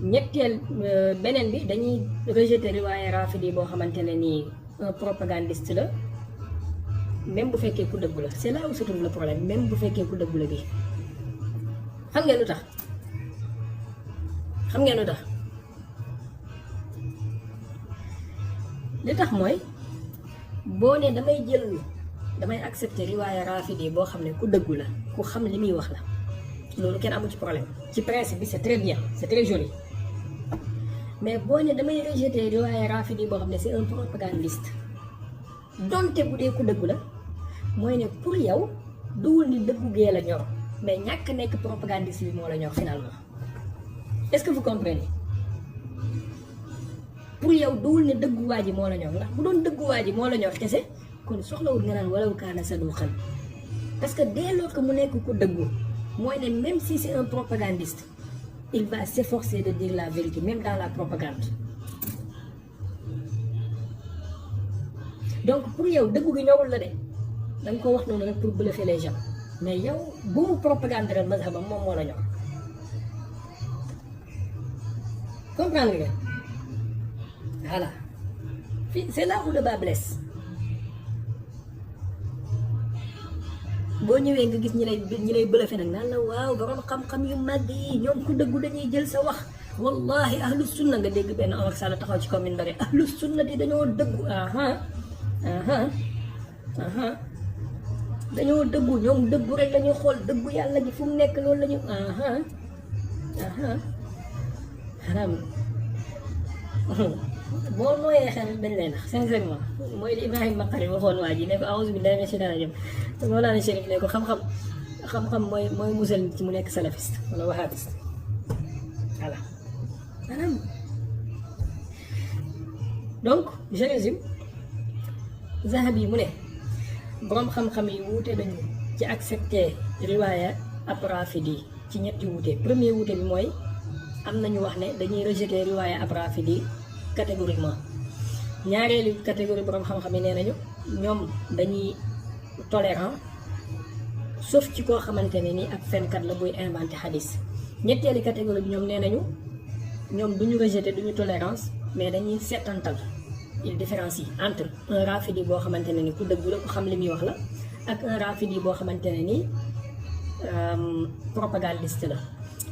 ñetteel beneen bi dañuy rejeter riwaaya rafidi boo xamante ne nii un propagandiste la, même bu fekkee ku dëggu la. c'est là où se trouve le problème, même bu fekkee ku dëggu la bi. xam ngeen lu tax li tax mooy boo ne damay accepter riwaaya rafidi boo xam ne ku dëggu la, ku xam li muy wax la, loolu kenn amu ci problème. ci principe bi c'est très bien, c'est très joli. mais boo ne damay rejeter riwaaya rafidi boo xam ne c'est un propagandiste, donte bu dee ku dëggu la, mooy ne pour yow duwul ni dëggu gee la ñor, mais ñàkk nekk propagandiste bi moo la ñor finalement. est-ce que vous comprenez? pour yow duwul ne dëggu waa ji moo la ñor, ndax bu doon dëggu waa ji moo la ñor kese kon soxlawul nga naan walaw kaana saduqan, parce que dès lors que mu nekk ku dëggu mooy ne même si c'est un propagandiste, il va s'efforcer de dire la vérité même dans la propagande. donc pour yow dëggu gi ñorul la de, danga ko wax noonu rek pour bluffer les gens, mais yow bu mu propagande ren mazhabam moom moo la ñor. comprendre nga? voilà fii c'est là où le bas blesse. boo ñëwee nga gis ñi lay bëlëfe nag naan la waaw borom xam-xam yu mag yi ñoom ku dëggu dañuy jël sa wax wallahi ahlu sunna nga dégg benn Omar Sall taxaw ci commune bari ahlu sunna di dañoo dëggu dañoo dëggu ñoom dëggu rek lañuy xool dëggu yàlla gi fu mu nekk loolu lañu xaram boo nooyee xel dañ lay nax sincèrement mooy li Ibrahima Makari waxoon waa ji ne ko a'uuzu billaahi mina shaytaani rajiim te Mawlana Chérif ne ko xam-xam mooy musal ci mu nekk salafiste wala wahabiste voilà maanaam donc je résume Zahabi mu ne boroom xam-xam yi wuute nañu ci accepter riwaaya ab Rafidi ci ñetti wuute premier wuute bi mooy am nañu wax ne dañuy rejeter riwaaya ab Rafidi catégoriquement ñaareelu catégorie boroom xam-xam yi nee nañu ñoom dañuy tolérant sauf ci koo xamante ne ni ab fenkat la buy inventé xadis ñetteelu catégorie bi ñoom nee nañu ñoom duñu rejeter duñu tolérance mais dañuy seetantal il différencie entre un rafidi boo xamante ne ni ku dëggu la ku xam li muy wax la ak un rafidi boo xamante ne ni propagandiste la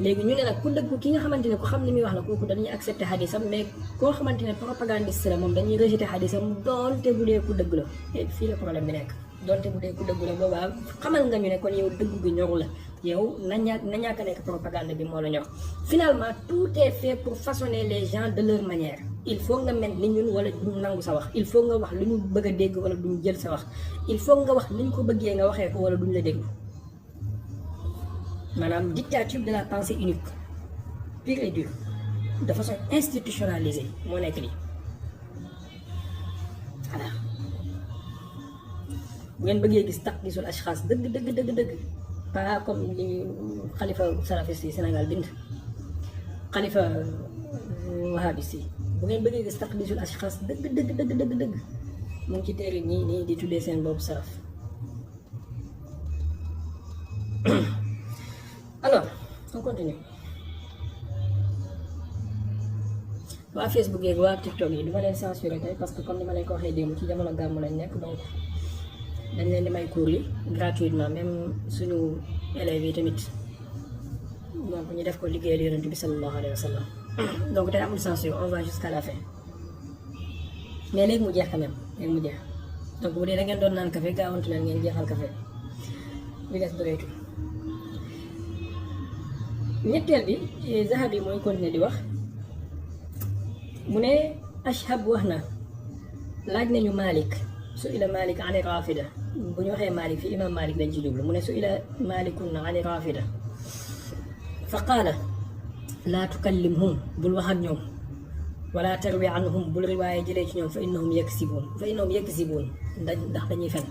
léegi ñu ne nag ku dëggu ki nga xamante ne ku xam li muy wax la kooku dañuy accepter xadisam mais koo xamante ne propagandiste la moom dañuy rejeter xadisam doonte bu dee ku dëgg la et fii la problème bi nekk doonte bu dee ku dëgg la boobaa xamal nga ñu ne kon yow dëggu gi ñoru la yow na ñàkk a nekk propagande bi moo la ñor finalement tout est fait pour façonner les gens de leur manière il faut nga mel ni ñun wala duñ nangu sa wax il faut nga wax lu ñu bëgg a dégg wala duñ jël sa wax il faut nga wax ni ñu ko bëggee nga waxee ko wala duñ la déglu maanaam dictature de la pensée unique pure et dure de façon institutionnalisée moo nekk lii voilà bu ngeen bëggee gis taqdisul ashxaas dëgg pas comme li xalifa salafiste yi Sénégal bind xalifa wahabiste yi bu ngeen bëggee gis taqdisul ashxaas dëgg mu ngi ci téere ñii nii di tuddee seen boobu salaf alors on continue waa Facebook yeeg waa TikTok yi du ma leen censuré tey parce que comme ni ma leen ko waxee démb ci jamono gàmmu lañ nekk donc dañ leen di may cours yi gratuitement même suñu élèves yi tamit donc ñu def ko liggéeyal yonent bi sallallahu alayhi wa sallam donc tey amul censure on va jusqu'à la fin mais léegi mu jeex quand même léegi mu jeex donc bu dee da ngeen doon naan café gaawantu leen ngeen jeexal café li des bëreetul ñetteel bi Zahabi mooy continuer di wax mu ne Ashhab wax na laaj nañu Malik su ila Malik ani rafida bu ñu waxee Malik fi imam Malik lañ ci jublu mu ne su ila Malikun ani rafida fa qaala laa tukallimhum bul wax ak ñoom wala tarwi anhum bul riwaaye jëlee ci ñoom fa innahum yaksibuun ndax dañuy fen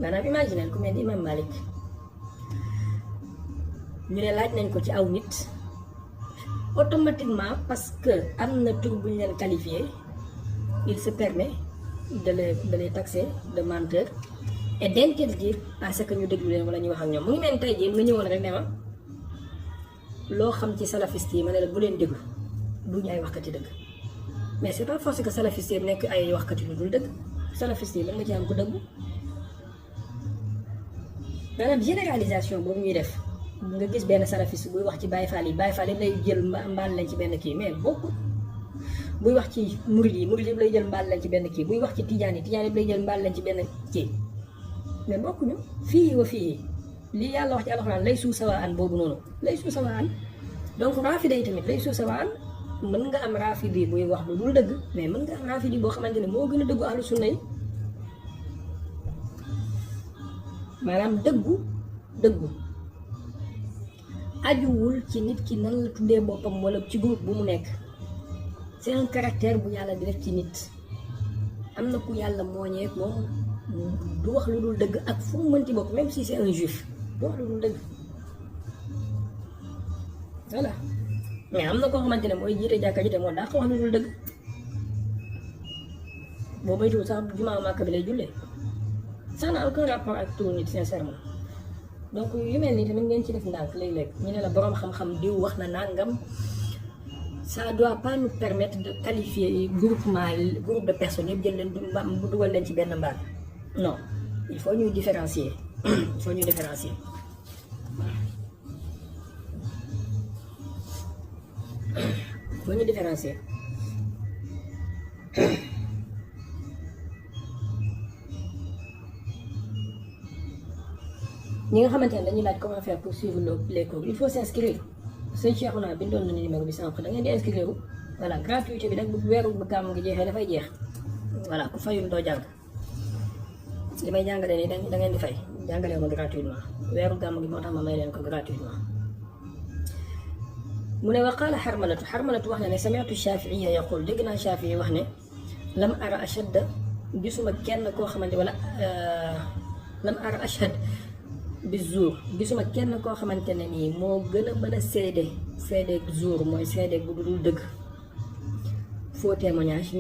maanaam imaginer ku mel ni imam Malik ñu ne laaj nañ ko ci aw nit automatiquement parce que am na tur bu ñu leen qualifié il se permet de les taxer de menteurs et d'interdire à ce que ñu déglu leen wala ñu wax ak ñoom mu ngi mel ni tey jii nga ñëwoon rek ne ma loo xam ci salafiste yi ma ne la bu leen déglu duñu ay waxkati dëgg mais c'est pas forcé que salafiste yi nekk ay waxkati lu dul dëgg salafiste yi lan nga ci am ko dëggu maanaam généralisation boobu ñuy def nga gis benn salafiste buy wax ci Baye Fall yi lay jël mbaal lañ ci benn kii mais bokkul buy wax ci murid yi lay jël mbaal lañ ci benn kii buy wax ci tijaan yi lay jël mbaal lañ ci benn kii mais bokkuñu fii wa fii lii yàlla wax ci alxuraan lay suu sawa an boobu noonu lay suu sawa an donc rafida yi tamit lay suu sawa an mën nga am rafidi buy wax lu dul dëgg mais mën nga am rafidi boo xamante ne moo gën a dëggu ahlu sunna yi maanaam dëggu ajuwul ci nit ki nan la tuddee boppam wala ci groupe bu mu nekk c'est un caractère bu yàlla di def ci nit am na ku yàlla mooñee moom du wax lu dul dëgg ak fu mu mënti bokk même si c'est un juif du wax lu dul dëgg voilà mais am na koo xamante ne mooy jiite jàkka ji te moo daa ko wax lu dul dëgg boo moytuwul sax jumaa Màkka bi lay jullee ça n'a aucun rapport ak tout nit sincèrement donc yu mel nii tamit ngeen ci def ndànk léeg-léeg ñu ne la boroom xam-xam diw wax na nangam ça doit pas nous permettre de qualifier groupe de personnes yëpp jël leen bu dugal leen ci benn mbaal non il faut ñuy différencier il faut ñuy différencier ñi nga xamante ne dañuy laaj comment faire pour suivre les cours il faut s'inscrire sëñ Cheikhouna bindoon na numéro bi sànq da ngeen di inscrire voilà gratuité bi nag bu weeru bu gàmm gi jeexee dafay jeex voilà ku fayul doo jàng li may jàngale nii da ngeen di fay jàngalee ko gratuitement weeru gàmm gi moo tax ma may leen ko gratuitement mu ne wa qaala xarmalatu wax na ne sami'tu Shaafi'iyya yaqul dégg naa Shaafi'i wax ne lam ara ashadda gisuma kenn koo xamante wala lam ara ashhad bi zuur gisuma kenn koo xamante ne nii moo gën a mën a seede zuur mooy seede bu dul dëgg faux témoignage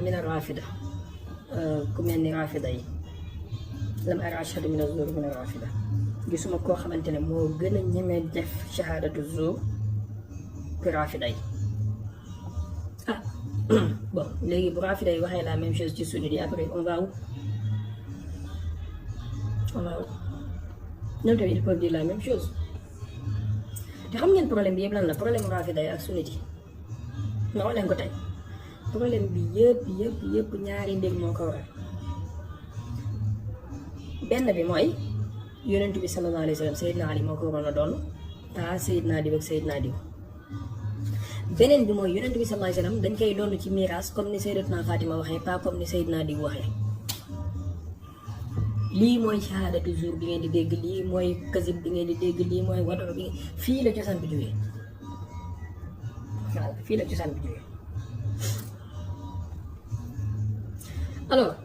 mina rafida ku mel ni rafida yi lam ara ashhadu mina zuur mina rafida gisuma koo xamante ne moo gën a ñemee def shahadatu zuur que rafida yi bon léegi bu rafida yi waxee la même chose ci sunnit yi après on va où ñoom tamit ils peuvent dire la même chose te xam ngeen problème bi yëpp lan la problème rafida yi ak sunnit yi ma wax leen ko tey problème bi yëpp ñaari mbir moo ko waral benn bi mooy yonent bi sallallahu alayhi wa sallam Seydina Ali moo ko waroon a doon pas Seydina Diw ak Seydina Diw beneen bi mooy yonent bi sallallahu alayhi wa sallam dañ koy doon ci miraas comme ni Seydatuna Fatima waxee pas comme ni Seydina Diw waxee lii mooy shahadatu zuur bi ngeen di dégg lii mooy kasib bi ngeen di dégg lii mooy wadoro bi fii la cosaan bi jógee waaw fii la cosaan bi jógee alors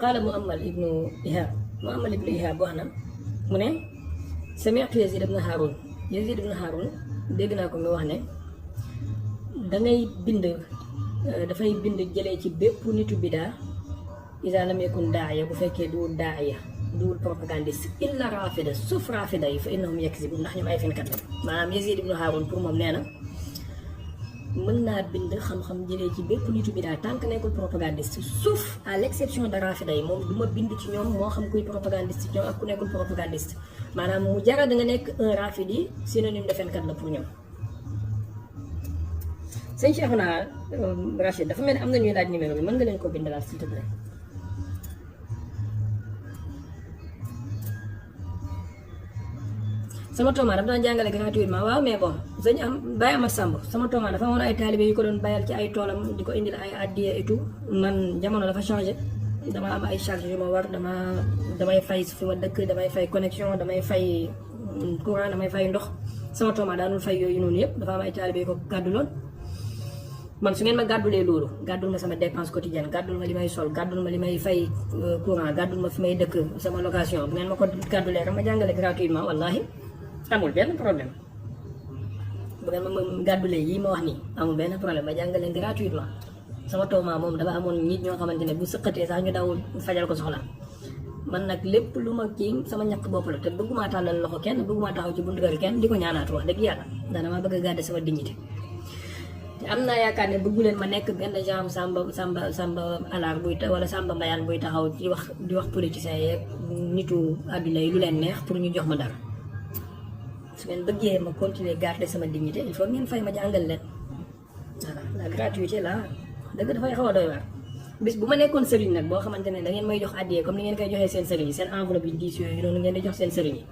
qaala Mu'ammal ibnu Ihab wax na mu ne sami'tu Yazid ibn Harun dégg naa ko mu wax ne dangay bind dafay bind jëlee ci bépp nitu bidaa iza lam yakun daaya bu fekkee duwul daaya duwul propagandiste illa rafida sauf rafida yi fa innahum yakzibun ndax ñoom ay fenkat la maanaam Yazid ibn Harun pour moom nee na mën naa bind xam-xam jëlee ci bépp nitu bidaa tant que nekkul propagandiste sauf à l'exception de rafida yi moom du ma bind ci ñoom moo xam kuy propagandiste ci ñoom ak ku nekkul propagandiste maanaam mu jara da nga nekk un rafidi synonyme de fenkat la pour ñoom. sëñ Cheikhouna Rachid dafa mel ni am na ñuy laaj numéro bi mën nga leen ko bindalaat s'il te plaît. sama tooma dafa doon jàngale gratuitement waaw mais bon sëñ am bàyyi ama sàmb sama tooma dafa amoon ay taalibe yu ko doon bayal ci ay toolam di ko indil ay addiya et tout man jamono dafa changé dama am ay charge yu ma war damay fay fi ma dëkk damay fay connexion damay fay courant damay fay ndox sama tooma daanul fay yooyu noonu yëpp dafa am ay taalibe yu ko gàdduloon man su ngeen ma gàddulee loolu gàddul ma sama dépense quotidienne gàddul ma li may sol gàddul ma li may fay courant gàddul ma fi may dëkk sama location bu ngeen ma ko gàddulee rek ma jàngale gratuitement wallahi amul benn problème bu ngeen ma gàddulee yii ma wax nii amul benn problème ma jàngale gratuitement sama tooma moom dafa amoon nit ñoo xamante ne bu sëqatee sax ñu daw fajal ko soxla man nag lépp lu ma kii sama ñàkk bopp la te bëgguma tàllal loxo kenn bëgguma taxaw ci buntu kër kenn di ko ñaanaatu wax dëgg yàlla dana ma bëgg a garder sama dignité te am naa yaakaar ne bëggu leen ma nekk benn genre samba alaar buy wala samba mbayaan buy taxaw di wax politiciens yeeg nitu àdduna yi lu leen neex pour ñu jox ma dara su ngeen bëggee ma continuer garder sama dignité il faut ngeen fay ma jàngal leen voilà la gratuité là dëgg dafay xaw a doy waar bis bu ma nekkoon sëriñ nag boo xamante ne da ngeen may jox addiyee comme ni ngeen koy joxee seen sëriñ yi seen enveloppe yi 10 yooyu noonu ngeen di jox seen sëriñ yi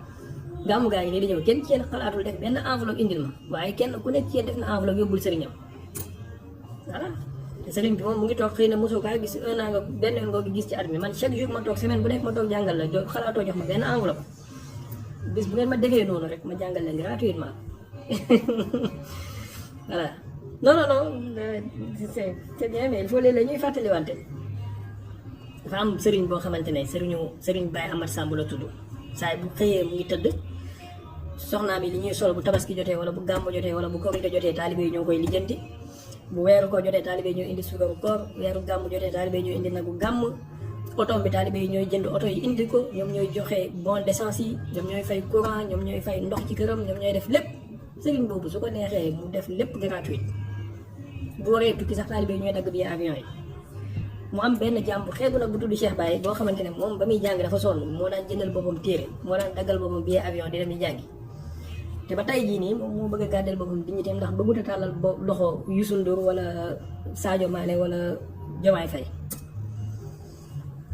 gàmmu gaa ngi nii di ñëw kenn ci yéen xalaatul def benn enveloppe indil ma waaye kenn ku nekk ci yéen def na enveloppe yóbbul sëriñam voilà te sëriñ bi moom mu ngi toog xëy na mosoo kaa gis un an nga benn yoon nga gis ci at mi man chaque jour ma toog semaine bu nekk ma toog jàngal la xalaatoo jox ma benn enveloppe bis bu ngeen ma defee noonu rek ma jàngal leen gratuitement voilà non c'est bien mais il faut léeg-léeg ñuy fàttaliwante dafa am sëriñ boo xamante ne sëriñ Baye Amad Samb la tudd saa bu xëyee mu ngi tëdd soxnaa bi li ñuy sol bu tabaski jotee wala bu gàmmu jotee wala bu korite jotee taalibe yi ñoo koy lijjanti bu weeru ko jotee taalibe yi ñooy indi suukaru koor weeru gàmmu jotee taalibe yi ñooy indi nagu gàmm oto bi taalibe yi ñooy jënd oto yi indi ko ñoom ñooy joxe bon d'essence yi ñoom ñooy fay courant ñoom ñooy fay ndox ci këram ñoom ñooy def lépp sëriñ boobu su ko neexee mu def lépp gratuit bu waree tukki sax taalibe ñooy dagg bi avion yi. mu am benn jàmm bu xeebu nag bu tudd Cheikh Baye boo xamante ne moom ba muy jàng dafa sonn moo daan jëndal boppam téere moo daan daggal boppam billet avion di dem di jàngi te ba tey jii nii moom moo bëgg a gàddeel boppam dignité ndax bëggut a tàllal loxo Youssou Ndour wala Sadio Mané wala Diomaye Faye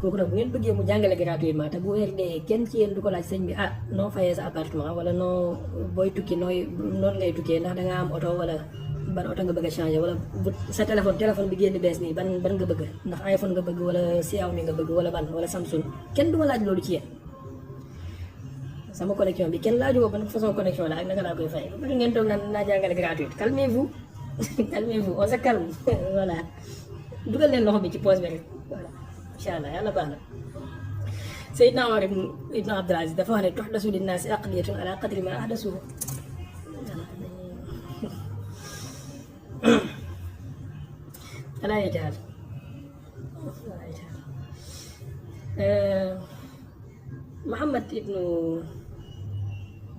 kooku nag bu ngeen bëggee mu jàngale gratuitement te bu weer dee kenn ci yéen du ko laaj sëñ bi ah noo fayee sa appartement wala noo booy tukki noonu ngay tukkee ndax dangaa am oto wala ban oto nga bëgg a changé wala sa téléphone bi génn bees nii ban nga bëgg ndax iPhone nga bëgg wala Xiaomi nga bëgg wala ban wala Samsung kenn du ma laaj loolu ci yéen sama connexion bi kenn laaju ko ban façon connexion la ak naka laa koy fay ba pare ngeen toog naan naa jàngale gratuit calmez-vous calmez-vous on se calme voilà dugal leen loxo bi ci poche bi rek voilà incha allah yàlla baax na Seydina Omar ibn Abdul Aziz dafa wax ne tuhdasu linnaasi aqliyatun ala qadri ma ahdasuhu ala yataal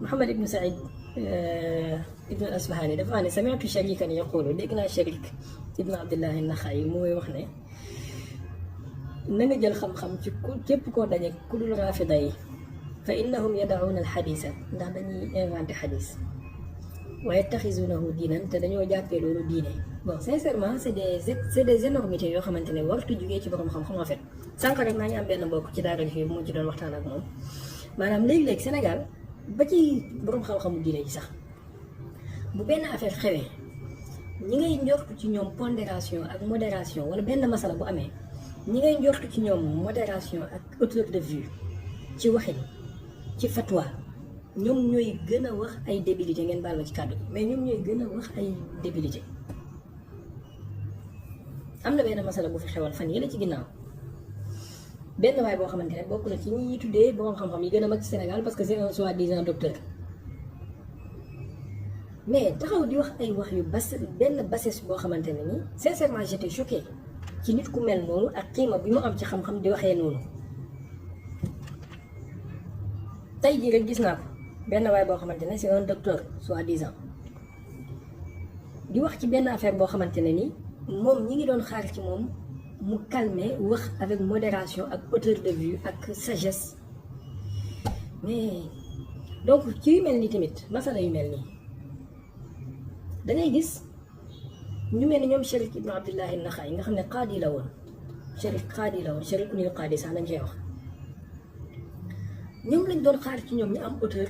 Muhammad ibnu Saïd ibnu Asfahani dafa wax ne sami'tu sharikan yaqulu dégg naa Sharik ibnu Abdillahi Naxaay mooy wax ne na nga jël xam-xam ci képp koo daje ku dul raafida yi fa innahum yada'una alxadisa ndax dañuy inventé xadis wa yattaxizunahu diinan te dañoo jàppee loolu diine bon sincèrement c'est des énormités yoo xamante ne wartu jugee ci borom xam-xam en fait sànq rek maa ngi am benn mbokk ci daara fii mu ci doon waxtaan ak moom maanaam léegi-léegi Sénégal ba ci borom xam-xamu diine ji sax bu benn affaire xewee ñi ngay njortu ci ñoom pondération ak modération wala benn masala bu amee ñi ngay njortu ci ñoom modération ak hauteur de vue ci waxin ci fatwa ñoom ñooy gën a wax ay débilité ngeen baal ma ci kàddu mais ñoom ñooy gën a wax ay débilité am na benn masala bu fi xewal fan yële ci ginnaaw benn waay boo xamante ne bokk na ci ñi tuddee borom xam-xam yi gën a mag ci Sénégal parce que c'est un soi-disant docteur mais taxaw di wax ay wax yu benn bassesse boo xamante ne nii sincèrement j'étais choqué ci nit ku mel noonu ak xiima bi mu am ci xam-xam di waxee noonu tey jii rek gis naa ko benn waay boo xamante ne c'est un docteur soi-disant di wax ci benn affaire boo xamante ne nii moom ñi ngi doon xaar ci moom mu calmer wax avec modération ak hauteur de vue ak sagesse mais donc ci yu mel nii tamit masala yu mel nii da ngay gis ñu mel ni ñoom Sharik ibnu Abdillahi Naxaay nga xam ne qaadi la woon Sharik unil qaadi sax lañ koy wax ñoom lañ doon xaar ci ñoom ñu am hauteur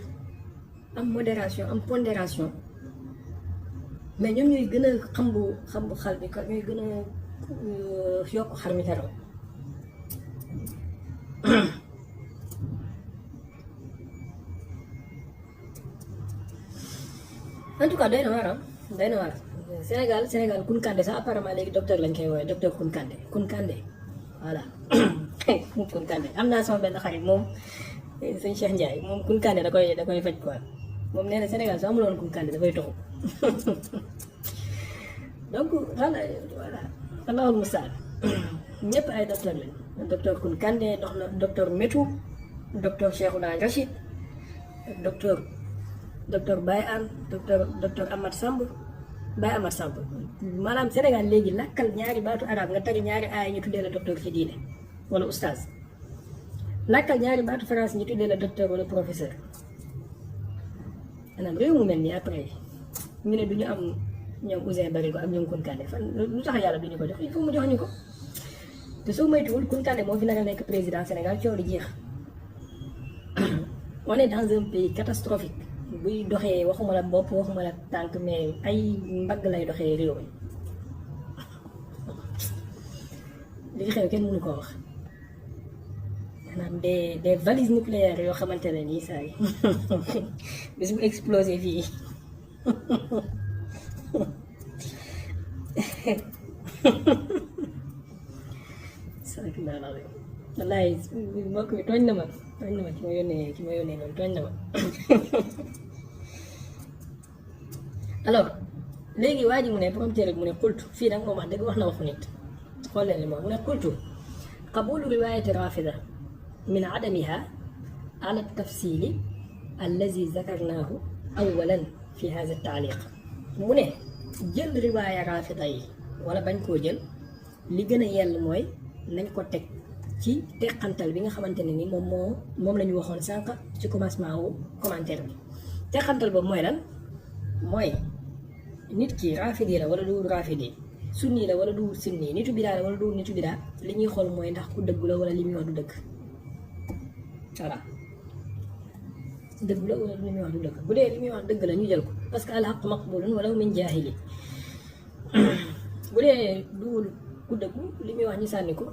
am modération am pondération mais ñoom ñooy gën a xambu xal bi ka ñooy gën a yokk xar mi karaw en tout cas doy na waar Sénégal Kounkandé sax apparemment léegi docteur lañ koy woowee docteur Kounkandé voilà Kounkandé am naa sama benn xarit moom sëñ Cheikh Ndiaye moom Kounkandé da koy faj quoi moom nee na Sénégal soo amuloon Kounkandé dafay toxu donc voilà allahul mustaan ñëpp ay docteur lañ docteur Kounkandé dox na docteur Métou docteur Cheikhouna Rachid docteur Baye Anne docteur Amad Samb Baye Amad Samb maanaam Sénégal léegi lakkal ñaari baatu arab nga tari ñaari aay ñu tuddee la docteur ci diine wala oustaz lakkal ñaari baatu France ñu tuddee la docteur wala professeur maanaam réew mu mel nii après ñu ne du ñu am ñoom Ouzin Barigo ak ñoom Kounkandé fan lu tax yàlla duñu ko jox il faut mu jox ñu ko te soo moytuwul Kounkandé moo fi nar a nekk président Sénégal coow li jeex on est dans un pays catastrophique buy doxee waxuma la bopp waxuma la tànk mais ay mbagg lay doxee réew mi li xew kenn mënu ko wax maanaam des valises nucléaires yoo xamante ne nii saa yi bis bu explosé fii wallaay mbokk bi tooñ na ma ki ma yónnee noonu tooñ na ma alors léegi waa ji mu ne borom téere mu ne qultu fii nag moom wax dëgg wax na waxu nit xool leen li moom mu ne qultu qabulu riwayati rafida min adamiha ala tafsili allazi zakarnahu awalan fi hada taaliq mu ne jël riwaaya rafida yi wala bañ koo jël li gën a yell mooy nañ ko teg ci teqantal bi nga xamante ne ni moom la ñu waxoon sànq ci commencement wu commentaire bi teqantal boobu mooy lan mooy nit ki rafidi la wala duwul rafidi sunni la wala duwul sunni nitu bidaa la wala duwul nitu bidaa li ñuy xool mooy ndax ku dëgg la wala li muy wax du dëgg voilà dëgg la wala li muy wax du dëgg bu dee li muy wax dëgg la ñu jël ko parce que al haqq maqbulun walaw min jaahili bu dee duwul ku dëggu li muy wax ñu sànni ko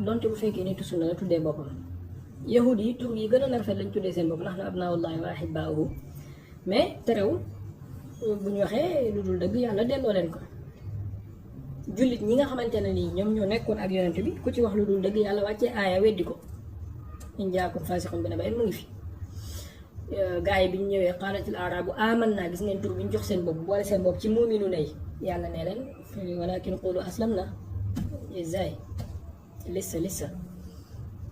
donte bu fekkee nitu sunna la tuddee boppam yahud yi tur yi gën a rafet lañ tuddee seen bopp ndax na abnaullahi wa ahibbaahu mais terewul bu ñu waxee lu dul dëgg yàlla delloo leen ko jullit ñi nga xamante ne nii ñoom ñoo nekkoon ak yonent bi ku ci wax lu dul dëgg yàlla wàccee aaya weddi ko in jaakum faasiqun bi naba'in mu ngi fi gaa yi bi ñu ñëwee qaalatil aaraabu aamanna gis ngeen tur bi ñu jox seen bopp boole seen bopp ci muuminu nay yàlla nee leen walakin qulu aslamna izay lissa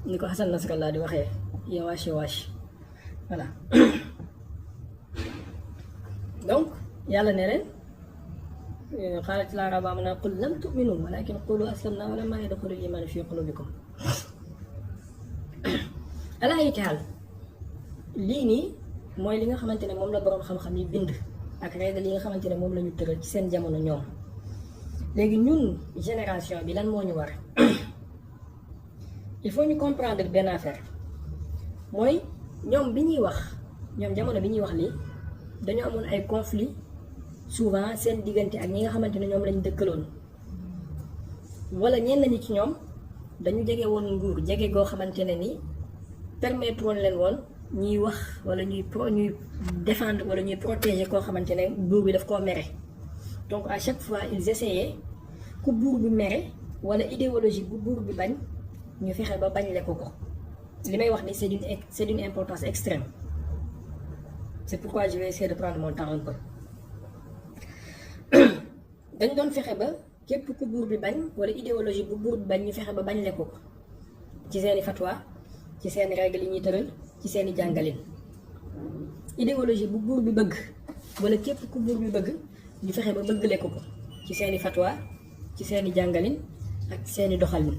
ni ko Hasan Nasrallah di waxee yawaash voilà donc yàlla ne leen qaalatil aaraabu aamanna qul lam tu'minu walakin qulu aslamna wa lamma yadxulil iimaanu fi qulubikum ala ayyi haal lii nii mooy li nga xamante ne moom la boroom xam-xam yi bind ak règle yi nga xamante ne moom la ñu tëral ci seen jamono ñoom léegi ñun génération bi lan moo ñu war il faut ñu comprendre benn affaire mooy ñoom bi ñuy wax ñoom jamono bi ñuy wax lii dañoo amoon ay conflit souvent seen diggante ak ñi nga xamante ne ñoom lañ dëkkaloon wala ñenn ñi ci ñoom dañu jege woon nguur jege goo xamante ne ni permettre woon leen woon ñuy wax wala ñuy défendre wala ñuy protéger koo xamante ne buur bi daf koo mere donc à chaque fois ils essayaient ku buur bi mere wala idéologie bu buur bi bañ ñu fexe ba bañ le ko li may wax ni c'est d'une importance extrême c'est pourquoi je vais essayer de prendre mon temps un peu dañ doon fexe ba képp ku buur bi bañ wala idéologie bu buur bi bañ ñu fexe ba bañ le ko ci seeni fatwa ci seeni règle yi ñuy tëral ci seeni jàngalin idéologie bu buur bi bëgg wala képp ku buur bi bëgg ñu fexe ba bëggale ko ci seeni fatwa ci seeni jàngalin ak seeni doxalin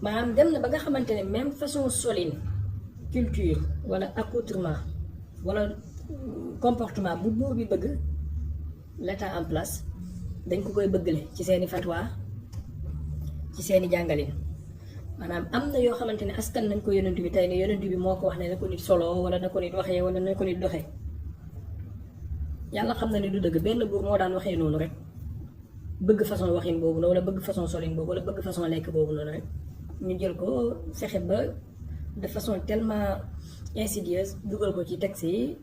maanaam dem na ba nga xamante ne même façon solin culture wala accoutrement wala comportement bu buur bi bëgg l'état en place dañ ko koy bëggale ci seeni fatwa ci seeni jàngalin maanaam am na yoo xamante ne askan nañ ko yonent bi tey ne yonent bi moo ko wax ne na ko nit solo wala na ko nit waxee wala na ko nit doxee yàlla xam na ne du dëgg benn buur moo daan waxee noonu rek bëgg façon waxin boobu noonu wala bëgg façon solin boobu wala bëgg façon lekk boobu noonu rek ñu jël ko fexe ba de façon tellement insidieuse dugal ko ci texte yi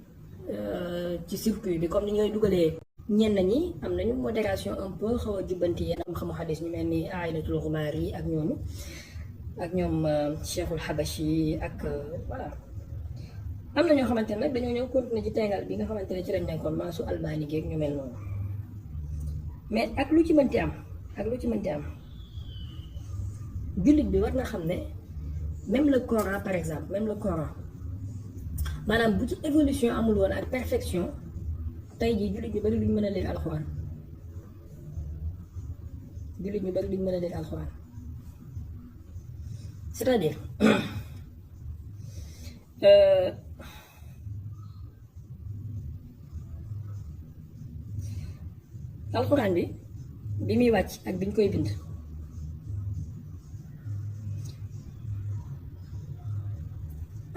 ci circuit bi comme ni ñooy dugalee ñenn ñi am nañu modération un peu xaw a jubbanti yenn xam-xamu xadis ñu mel ni Aynatul Xumaari yi ak ñooñu ak ñoom Cheikhul Habashi ak voilà am na ñoo xamante ne nag dañoo ñëw continuer ci tengal bi nga xamante ne ci lañ nekkoon maasu Albani geeg ñu mel noonu mais ak lu ci mënti am jullit bi war na xam ne même le Coran par exemple même le Coran maanaam bu ci évolution amul woon ak perfection tey jii jullit ñu bari duñ mën a lire alxuraan c'est-à-dire alxuraan bi muy wàcc ak biñ koy bind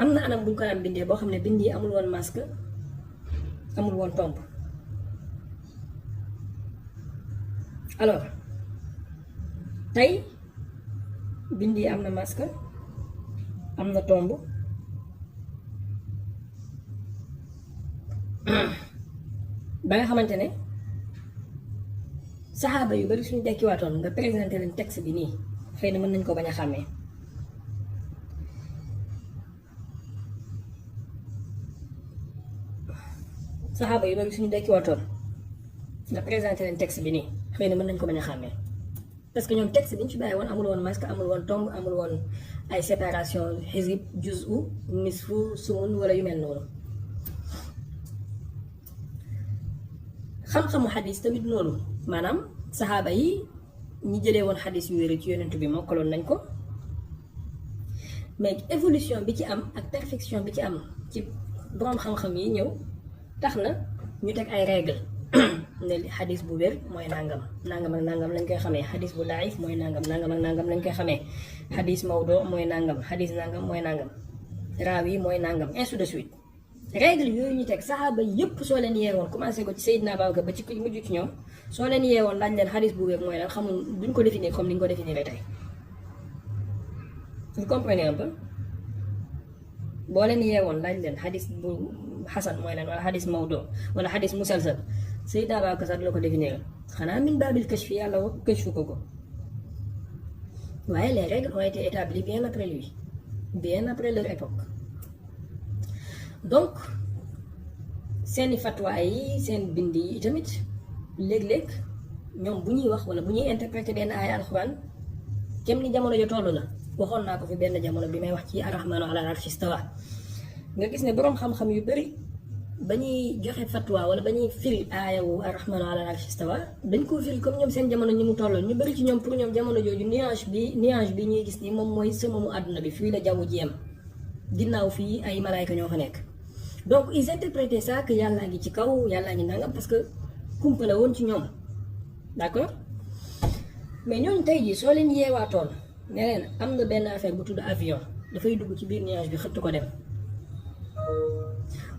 am na anam buñ ko daan bindee boo xam ne bind yi amul woon masque amul woon tomb alors tey bind yi am na masque am na tomb ba nga xamante ne saxaaba yu bari suñu dekkiwaatoon nga présenté leen texte bi nii xëy na mën nañ ko bañ a xàmmee saxaaba yu bari suñu dekkiwaatoon nga présenté leen texte bi nii xëy na mën nañ ko bañ a xàmmee parce que ñoom texte bi ñu fi bàyyi woon amul woon masque amul woon tomb amul woon ay séparation xisib juz'u nisfu sumun wala yu mel noonu xam-xamu xadis tamit noonu maanaam saxaaba yi ñi jëlee woon xadis yu wér ci yonent bi mokkaloon nañ ko mais évolution bi ci am ak perfection bi ci am ci borom xam-xam yi ñëw tax na ñu teg ay règle ne xadis bu wér mooy nangam nangam ak nangam lañ koy xamee xadis bu daif mooy nangam nangam ak nangam lañ koy xamee xadis mawdo mooy nangam xadis nangam mooy nangam raawi mooy nangam ainsi de suite règle yooyu ñu teg saxaaba yépp soo leen yeewoon commencé ko ci Seydina Babacar ba ci ku mujj ci ñoom soo leen yeewoon laaj leen xadis bu wér mooy lan xamul duñ ko définir comme ni ñu ko définir tey vous comprenez un peu boo leen yeewoon laaj leen xadis bu xasan mooy lan wala xadis mawdo wala xadis musalsal Seydina Babacar sax la ko définir xanaa min baabil kashfi yàlla wax kashfu ko waaye les règles ont été établies bien après lui bien après leur époque donc seeni fatwa yi seen bind yi tamit léeg-léeg ñoom bu ñuy wax wala bu ñuy interpréter benn aaya alxuraan kem ni jamono jo toll la waxoon naa ko fi benn jamono bi may wax ci arrahmaanu alal arshi stawa nga gis ne boroom xam-xam yu bari ba ñuy joxe fatwa wala ba ñuy firi aaya wu arrahmaanu alal arshi stawa dañ koo firi comme ñoom seen jamono ñi mu tolloon ñu bari ci ñoom pour ñoom jamono jooju nuage bi ñuy gis ni moom mooy sëmamu àdduna bi fii la jaww ji yem ginnaaw fii ay malaayka ñoo fa nekk donc ils interprétaient ça que yàllaa ngi ci kaw yàllaa ngi nangam parce que kumpa la woon ci ñoom d'accord mais ñooñu tey jii soo leen yeewaatoon ne leen am na benn affaire bu tudd avion dafay dugg ci biir nuage bi xëtt ko dem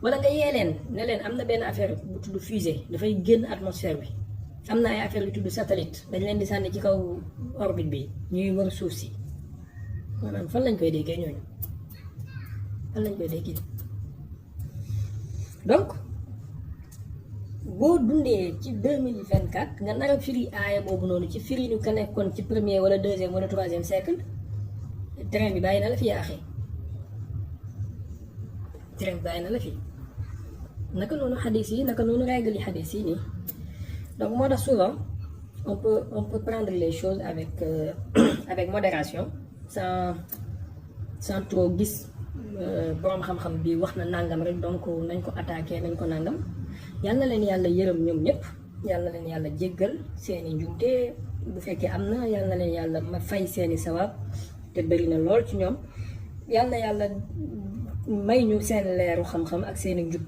wala nga yee leen ne leen am na benn affaire bu tudd fusée dafay génn atmosphère bi am na ay affaire yu tudd satellite dañ leen di sànni ci kaw orbite bi ñuy wër suuf si maanaam fan lañ koy déggee ñooñu fan lañ koy déggee donc boo dundee ci 2024 nga nar a firi aaya boobu noonu ci firi ñu ka nekkoon ci premier wala deuxième wala troisième siècle train bi bàyyi na la fi yaaxee train bi bàyyi na la fi naka noonu xadis yi naka noonu règle yi xadis yi nii donc moo tax souvent on peut prendre les choses avec modération sans trop gis boroom xam-xam bi wax na nangam rek donc nañ ko attaqué nañ ko nangam yàlla na leen yàlla yërëm ñoom ñëpp yàlla na leen yàlla jéggal seeni njumte bu fekkee am na yàlla na leen yàlla ma fay seeni sawaab te bëri na lool ci ñoom yàlla na yàlla may ñu seen leeru xam-xam ak seeni njub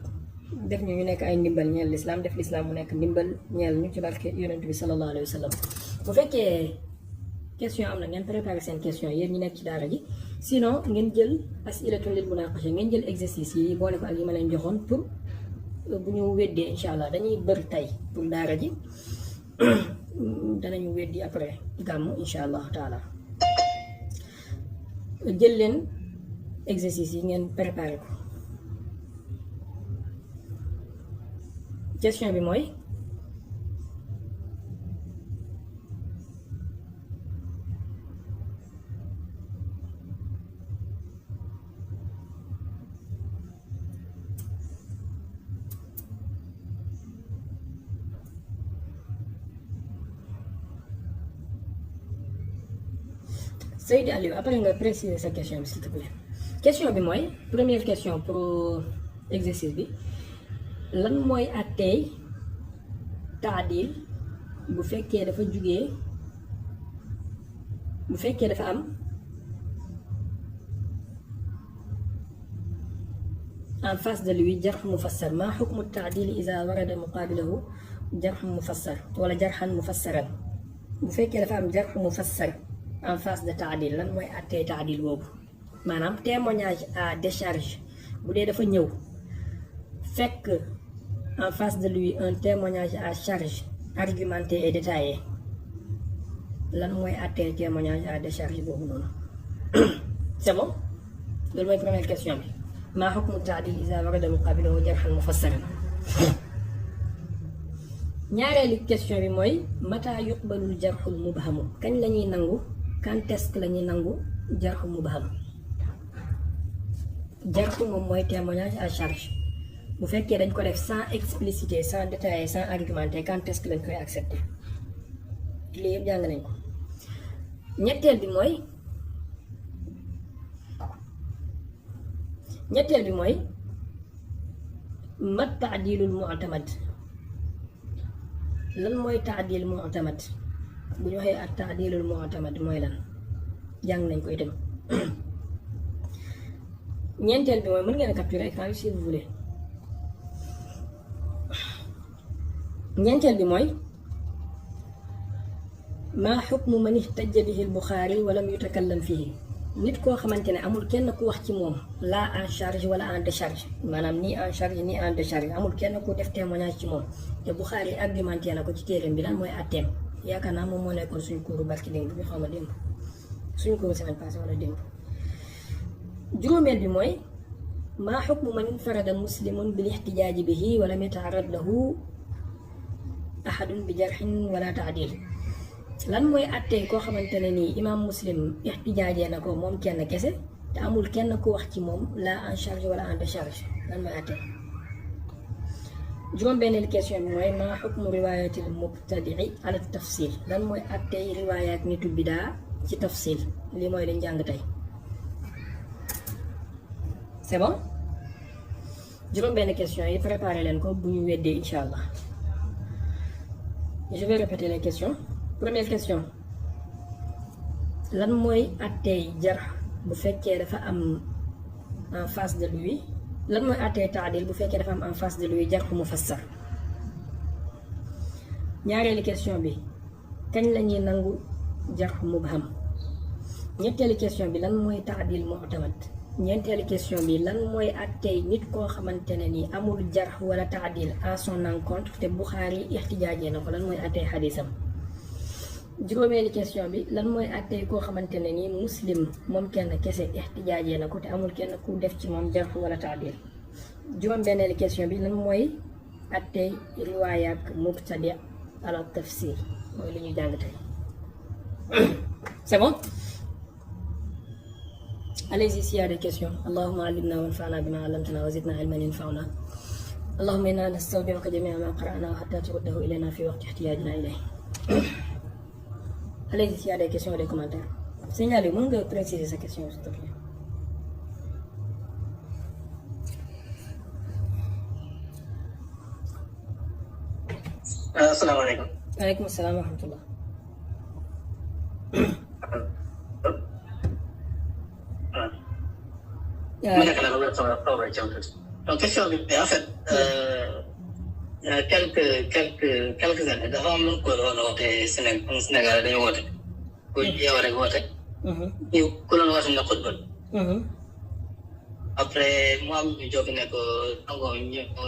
def ñu nekk ay ndimbal ñeel lislaam def lislaam mu nekk ndimbal ñeel ñu ci barke yonent bi sallallahu alayhi wa sallam bu fekkee question am na ngeen préparé seen question yéen ñi nekk ci daara ji sinon ngeen jël as'ilatun lil munaqasha ngeen jël exercice yi boole ko ak yi ma leen joxoon pour bu ñu weddee incha allah dañuy bëri tey pour daara ji danañu weddi après gàmmu incha allah taala jël leen exercice yi ngeen préparé ko question bi mooy Seydi Aliou après nga préciser sa question bi s'il te plaît question bi mooy première question pour exercice bi lan mooy àtteey taadil bu fekkee dafa jugee bu fekkee dafa am en face de lui jarh mufassar ma hukmu taadil iza warada muqabilahu jarh mufassar wala jarhan mufassaran bu fekkee dafa am jarh mufassar en face de taadil lan mooy àttee taadil boobu maanaam témoignage à décharge bu dee dafa ñëw fekk en face de lui un témoignage à charge argumenté et détaillé lan mooy àttee témoignage à décharge boobu noonu c'est bon loolu mooy première question bi maa hukmu taadil iza warada muqabilahu jarhan mufassaran ñaareelu question bi mooy mata yuqbalul jarxul mubhamu kañ la ñuy nangu quand est-ce que la ñuy nangu jarxu mubham jarxu moom mooy témoignage à charge bu fekkee dañ ko def sans expliciter sans détailler sans argumenter quand est-ce que lañ koy accepter lii yëpp jàng nañ ko ñetteel bi mooy mat taadilul mu'tamad lan mooy taadil mu'tamad bu ñu waxee ak taadilul mu'tamad mooy lan jàng nañ ko itam ñeenteel bi mooy mën ngeen a capturer écran bi si vous voulez ñeenteel bi mooy maa xukmu man ihtajja bihi al-Buxaari wa lam yutakallam fihi nit koo xamante ne amul kenn ku wax ci moom la en charge wala en décharge maanaam ni en charge ni en décharge amul kenn ku def témoignage ci moom te Buxaari argumenté na ko ci téeréem bi lan mooy atteem yaakaar naa moom moo nekkoon suñu kuuru barki démb bi xaw ma démb suñu kuuru semaine passée wala démb juróomeel bi mooy maa xukmu man infarada muslimun bil ixtijaaji bihi wa lam yataarad lahu ahadun bi jarxin wala taadil lan mooy àttee koo xamante ne nii imaam muslim ixtijaajee na ko moom kenn kese te amul kenn ku wax ci moom la en charge wala en décharge lan mooy àttee juróom-benneelu question bi mooy maa xukmu riwaayatil mubtadii ala tafsil lan mooy àttee riwaayaat nitu bidaa ci tafsil lii mooy liñ jàng tey c'est bon juróom-benn question yi préparé leen ko bu ñu weddee incha allah je vais répéter les questions. Première question lan mooy àttee jarh bu fekkee dafa am en face de lui lan mooy àttee taadil bu fekkee dafa am en face de lui jarh mufassar ñaareelu question bi kañ la ñuy nangu jarh mubham ñetteelu question bi lan mooy taadil mu'tamad ñeenteelu question bi lan mooy àttee nit koo xamante ne ni amul jarh wala taadil à son encontre te Buxaari ixtijaajee na ko lan mooy àttee xadiisam juróomeeli question bi lan mooy àttee koo xamante ne ni muslim moom kenn kese ixtijaajee na ko te amul kenn ku def ci moom jarh wala taadil juróom-benneeli question bi lan mooy àttee riwaaya ak mubtadi ala tafsir mooy li ñuy jàng tey c'est bon allez-y s'il y a des questions allahumma allimna wanfa'na bima 'allamtana wa zidna ilman yanfa'una allahumma inna nastawdi'uka jami'a ma qara'nahu hatta turuddahu ilayna fi waqti ihtiyajina ilayhi allez-y s'il y a des questions ou des commentaires. Signalez, mën nga préciser sa question s'il te plaît. asalaamaaleykum. Waaleykum salaam wa rahmatullah. mu nekk nag loolu sama xaw ma donc question bi en fait quelques années dafa am lu ko doon woote Sénégal dañu woote ku yow rek woote ñu ku doon woote na xutba après mu am ñu jóg ne ko nangoo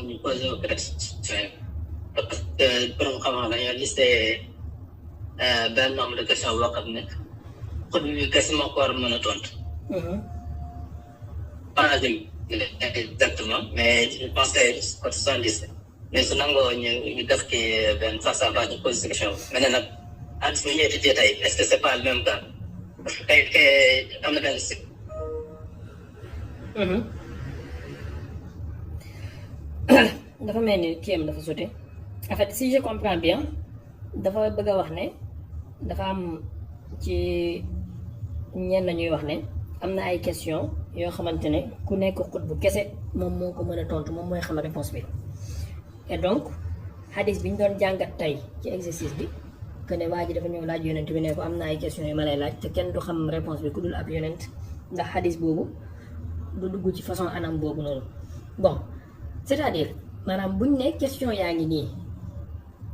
ñu posé question parce que borom xam-xam dañoo listé benn nombre de questions boo xam ne xutba bi kese moo ko war a mën a tontu pas exactement mais je pense que côté 70 mais su nangoo ñu def kii benn face à face ñu posé question maintenant nag at mi ñu étudié tey est-ce que c'est pas le même cas parce que tey am na benn si. dafa mel ni kii am dafa sauté en fait si je comprends bien dafa bëgg a wax ne dafa am ci ñenn ñuy wax ne am na ay question yoo xamante ne ku nekk xut bu kese moom moo ko mën a tontu moom mooy xam réponse bi et donc xadis bi ñu doon jàngat tey ci exercice bi que ne waa ji dafa ñëw laaj yonent bi ne ko am na ay question yu ma lay laaj te kenn du xam réponse bi ku dul ab yonent ndax xadis boobu du dugg ci façon anam boobu noonu bon c'est-à-dire maanaam buñ ne question yaa ngi nii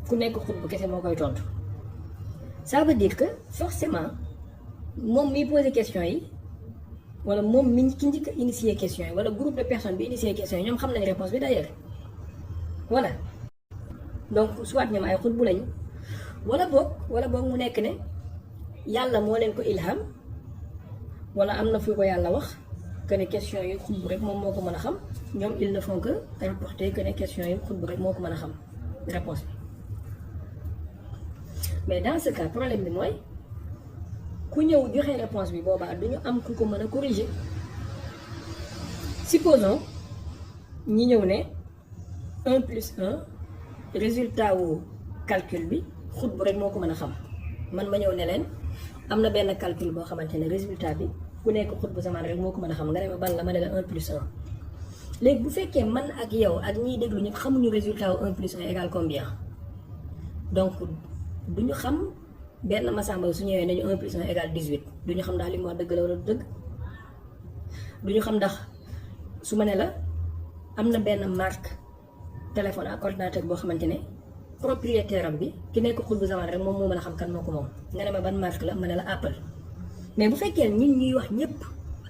ku nekk xut bu kese moo koy tontu ça veut dire que forcément moom miy posé question yi wala moom mi ki njëkk a initier question yi wala groupe de personnes bi initier question yi ñoom xam nañ réponse bi d'ailleurs voilà donc soit ñoom ay xut bu lañu wala boog mu nekk ne yàlla moo leen ko ilham wala am na fu ko yàlla wax que ne question yi xut bu rek moom moo ko mën a xam ñoom ils ne font que rapporter que ne question yi xut bu rek moo ko mën a xam réponse bi mais dans ce cas problème bi mooy ku ñëw joxe réponse bi boobaa duñu am ku ko mën a corriger supposons ñi ñëw ne 1 plus 1 résultat wu calcul bi xut bu rek moo ko mën a xam man ma ñëw ne leen am na benn calcul boo xamante ne résultat bi ku nekk xut bu zaman rek moo ko mën a xam nga ne ma ban la ma ne la 1 plus 1 léegi bu fekkee man ak yow ak ñiy déglu ñëpp xamuñu résultat wu 1 plus 1 égale combien donc du ñu xam benn Massamba su ñëwee nañu 1 plus 1 égale 18 du ñu xam ndax li mu wax dëgg la wala du dëgg du ñu xam ndax su ma ne la am na benn marque téléphone ak ordinateur boo xamante ne propriétaire am bi ki nekk xul bu zaman rek moom moo mën a xam kan moo ko moom nga ne ma ban marque la ma ne la Apple. mais bu fekkee ñun ñuy wax ñëpp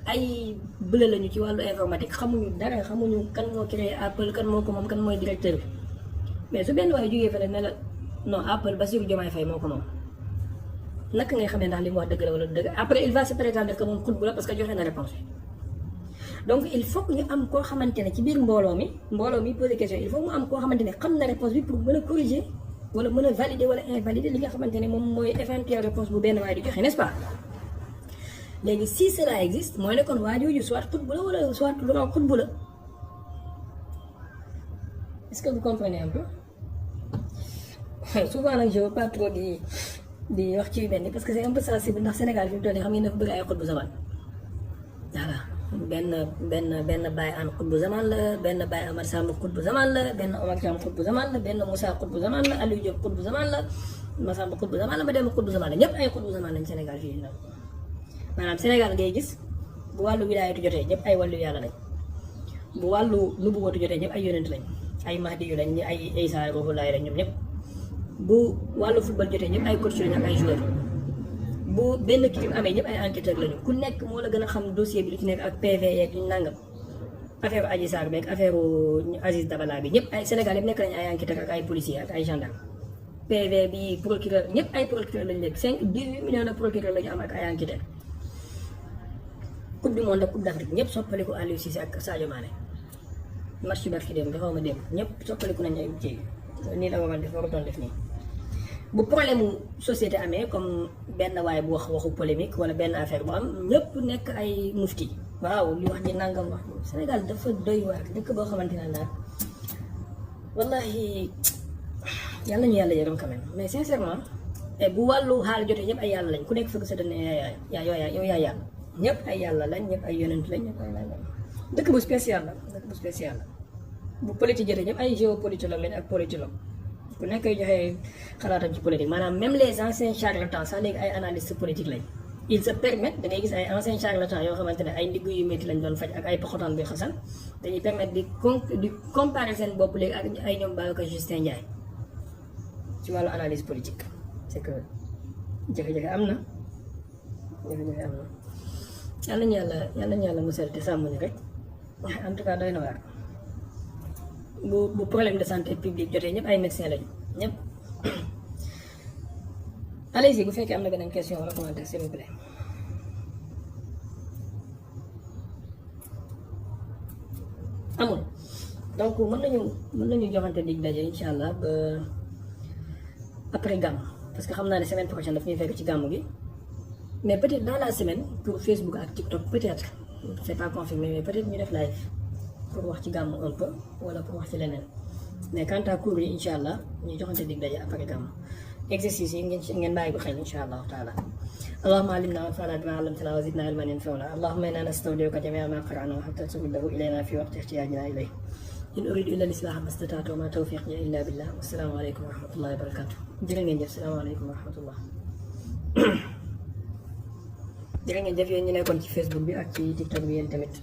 ay bële lañu ci wàllu informatique xamuñu dara xamuñu kan moo créé Apple kan moo ko moom kan mooy directeur bi mais su benn waaye jógee fële ne la non Apple Bassirou Diomaye Faye moo ko moom naka ngay xamee ndax li mu wax dëgg la wala dëgg après il va se prétendre que moom xutbu la parce que joxe na réponse bi donc il faut que ñu am koo xamante ne ci biir mbooloo mi posé question il faut mu am koo xamante ne xam na réponse bi pour mën a corriger wala mën a valider wala invalider li nga xamante ne moom mooy éventuelle réponse bu benn waaye di joxe n'est-ce pas. léegi si cela existe mooy ne kon waa jooju soit xutbu la wala soit lu raw xutbu la est-ce que vous comprenez un peu souvent nag je veux pas trop di wax ci yu mel ni parce que c'est un peu sensible ndax Sénégal fi mu toll nii xam ngeen dafa bëgg ay xutbu zaman voilà benn Baye An xutbu zaman la benn Baye Amar Samb xutbu zaman la benn Omar Thiam xutbu zaman la benn Moussa xutbu zaman la Aliou Diop xutbu zaman la Massamba xutbu zaman la ma dem xutbu zaman la ñëpp ay xutbu zaman lañ Sénégal fii maanaam Sénégal ngay gis bu wàllu wilaayatu jotee ñëpp ay wàllu yàlla lañ bu wàllu nubuwatu jotee ñëpp ay yonent lañ ay mahdi yu lañ ay Isa ruuhullaahi lañ ñoom ñëpp bu wàllu football jotee ñëpp ay coach lañ ak ay joueur bu benn crime amee ñëpp ay enquêteur lañu ku nekk moo la gën a xam dossier bi lu ci nekk ak PV yeeg ñu nangam affaire Adji Sarr beeg affaire Aziz Dabala bi ñëpp ay Sénégal yëpp nekk nañ ay enquêteur ak ay policier ak ay gendarme PV bi procureur ñëpp ay procureur lañu nekk 18 millions de procureur lañu am ak ay enquêteur coupe du monde ak coupe d'Afrique ñëpp soppaliku Aliou Cissé ak Sadio Mané match yu barki démb dafa ma dem ñëpp soppaliku nañ ay ci nii la waroon def warutoon def nii bu problème mu société amee comme benn waaye bu wax waxu polémique wala benn affaire bu am ñëpp nekk ay mufti waaw li wax ji nangam wax Sénégal dafa doy waar dëkk boo xamante ne daal wallahi yàlla ñu yàlla yërëm quand même mais sincèrement bu wàllu xaal jotee ñëpp ay yàlla lañ ku nekk fëgg sa dënn yow yaa yàlla ñëpp ay yàlla lañ ñëpp ay yonent lañ ñëpp ay lañ dëkk bu spécial la dëkk bu spécial la bu politique jotee ñëpp ay géopolitologue lañ ak politologue ku nekk ay joxe xalaatam ci politique maanaam même les anciens charlatans sax léegi ay analystes politiques lañ ils se permettent da ngay gis ay anciens charlatans yoo xamante ne ay ndiggu yu métti lañ doon faj ak ay poxotaan bi xasan dañuy permettre di comparer seen bopp léegi ak ay ñoom Babacar Justin Ndiaye ci wàllu analyse politique c'est que jafe-jafe am na jafe-jafe am na yàlla ñu yàlla musal te sàmm ñu rek en tout cas doy na waar bu problème de santé publique jotee ñëpp ay médecins lañu ñëpp allez-y bu fekkee am na beneen question wala commentaire s'il vous plaît. amul donc mën nañu joxante dig daje incha allah ba après gàmm parce que xam naa ne semaine prochaine daf ñuy fekk ci gàmm gi mais peut-être dans la semaine pour Facebook ak TikTok peut-être c'est pas confirmé mais peut-être ñu def live pour wax ci gàmm un peu wala pour wax ci leneen mais quant à cours yi incha allah ñu joxante dig daje après gàmm exercice yi ngeen bàyyi ko xel incha allahu taala allahumma allimna wanfa'na bima 'allamtana wa zidna ilman yanfa'una allahumma inna nastawdi'uka jami'a ma qara'nahu hatta turuddahu ilayna fi waqti ihtiyajina ilayhi in uridu illa al-islaha ma istata'tu wa ma tawfiqi illa billah wassalamu alaykum wa rahmatullahi wa barakatuh jërë ngeen jëf salamu alaykum wa rahmatullah jërë ngeen jëf yéen ñu nekkoon ci Facebook bi ak ci TikTok bi yéen tamit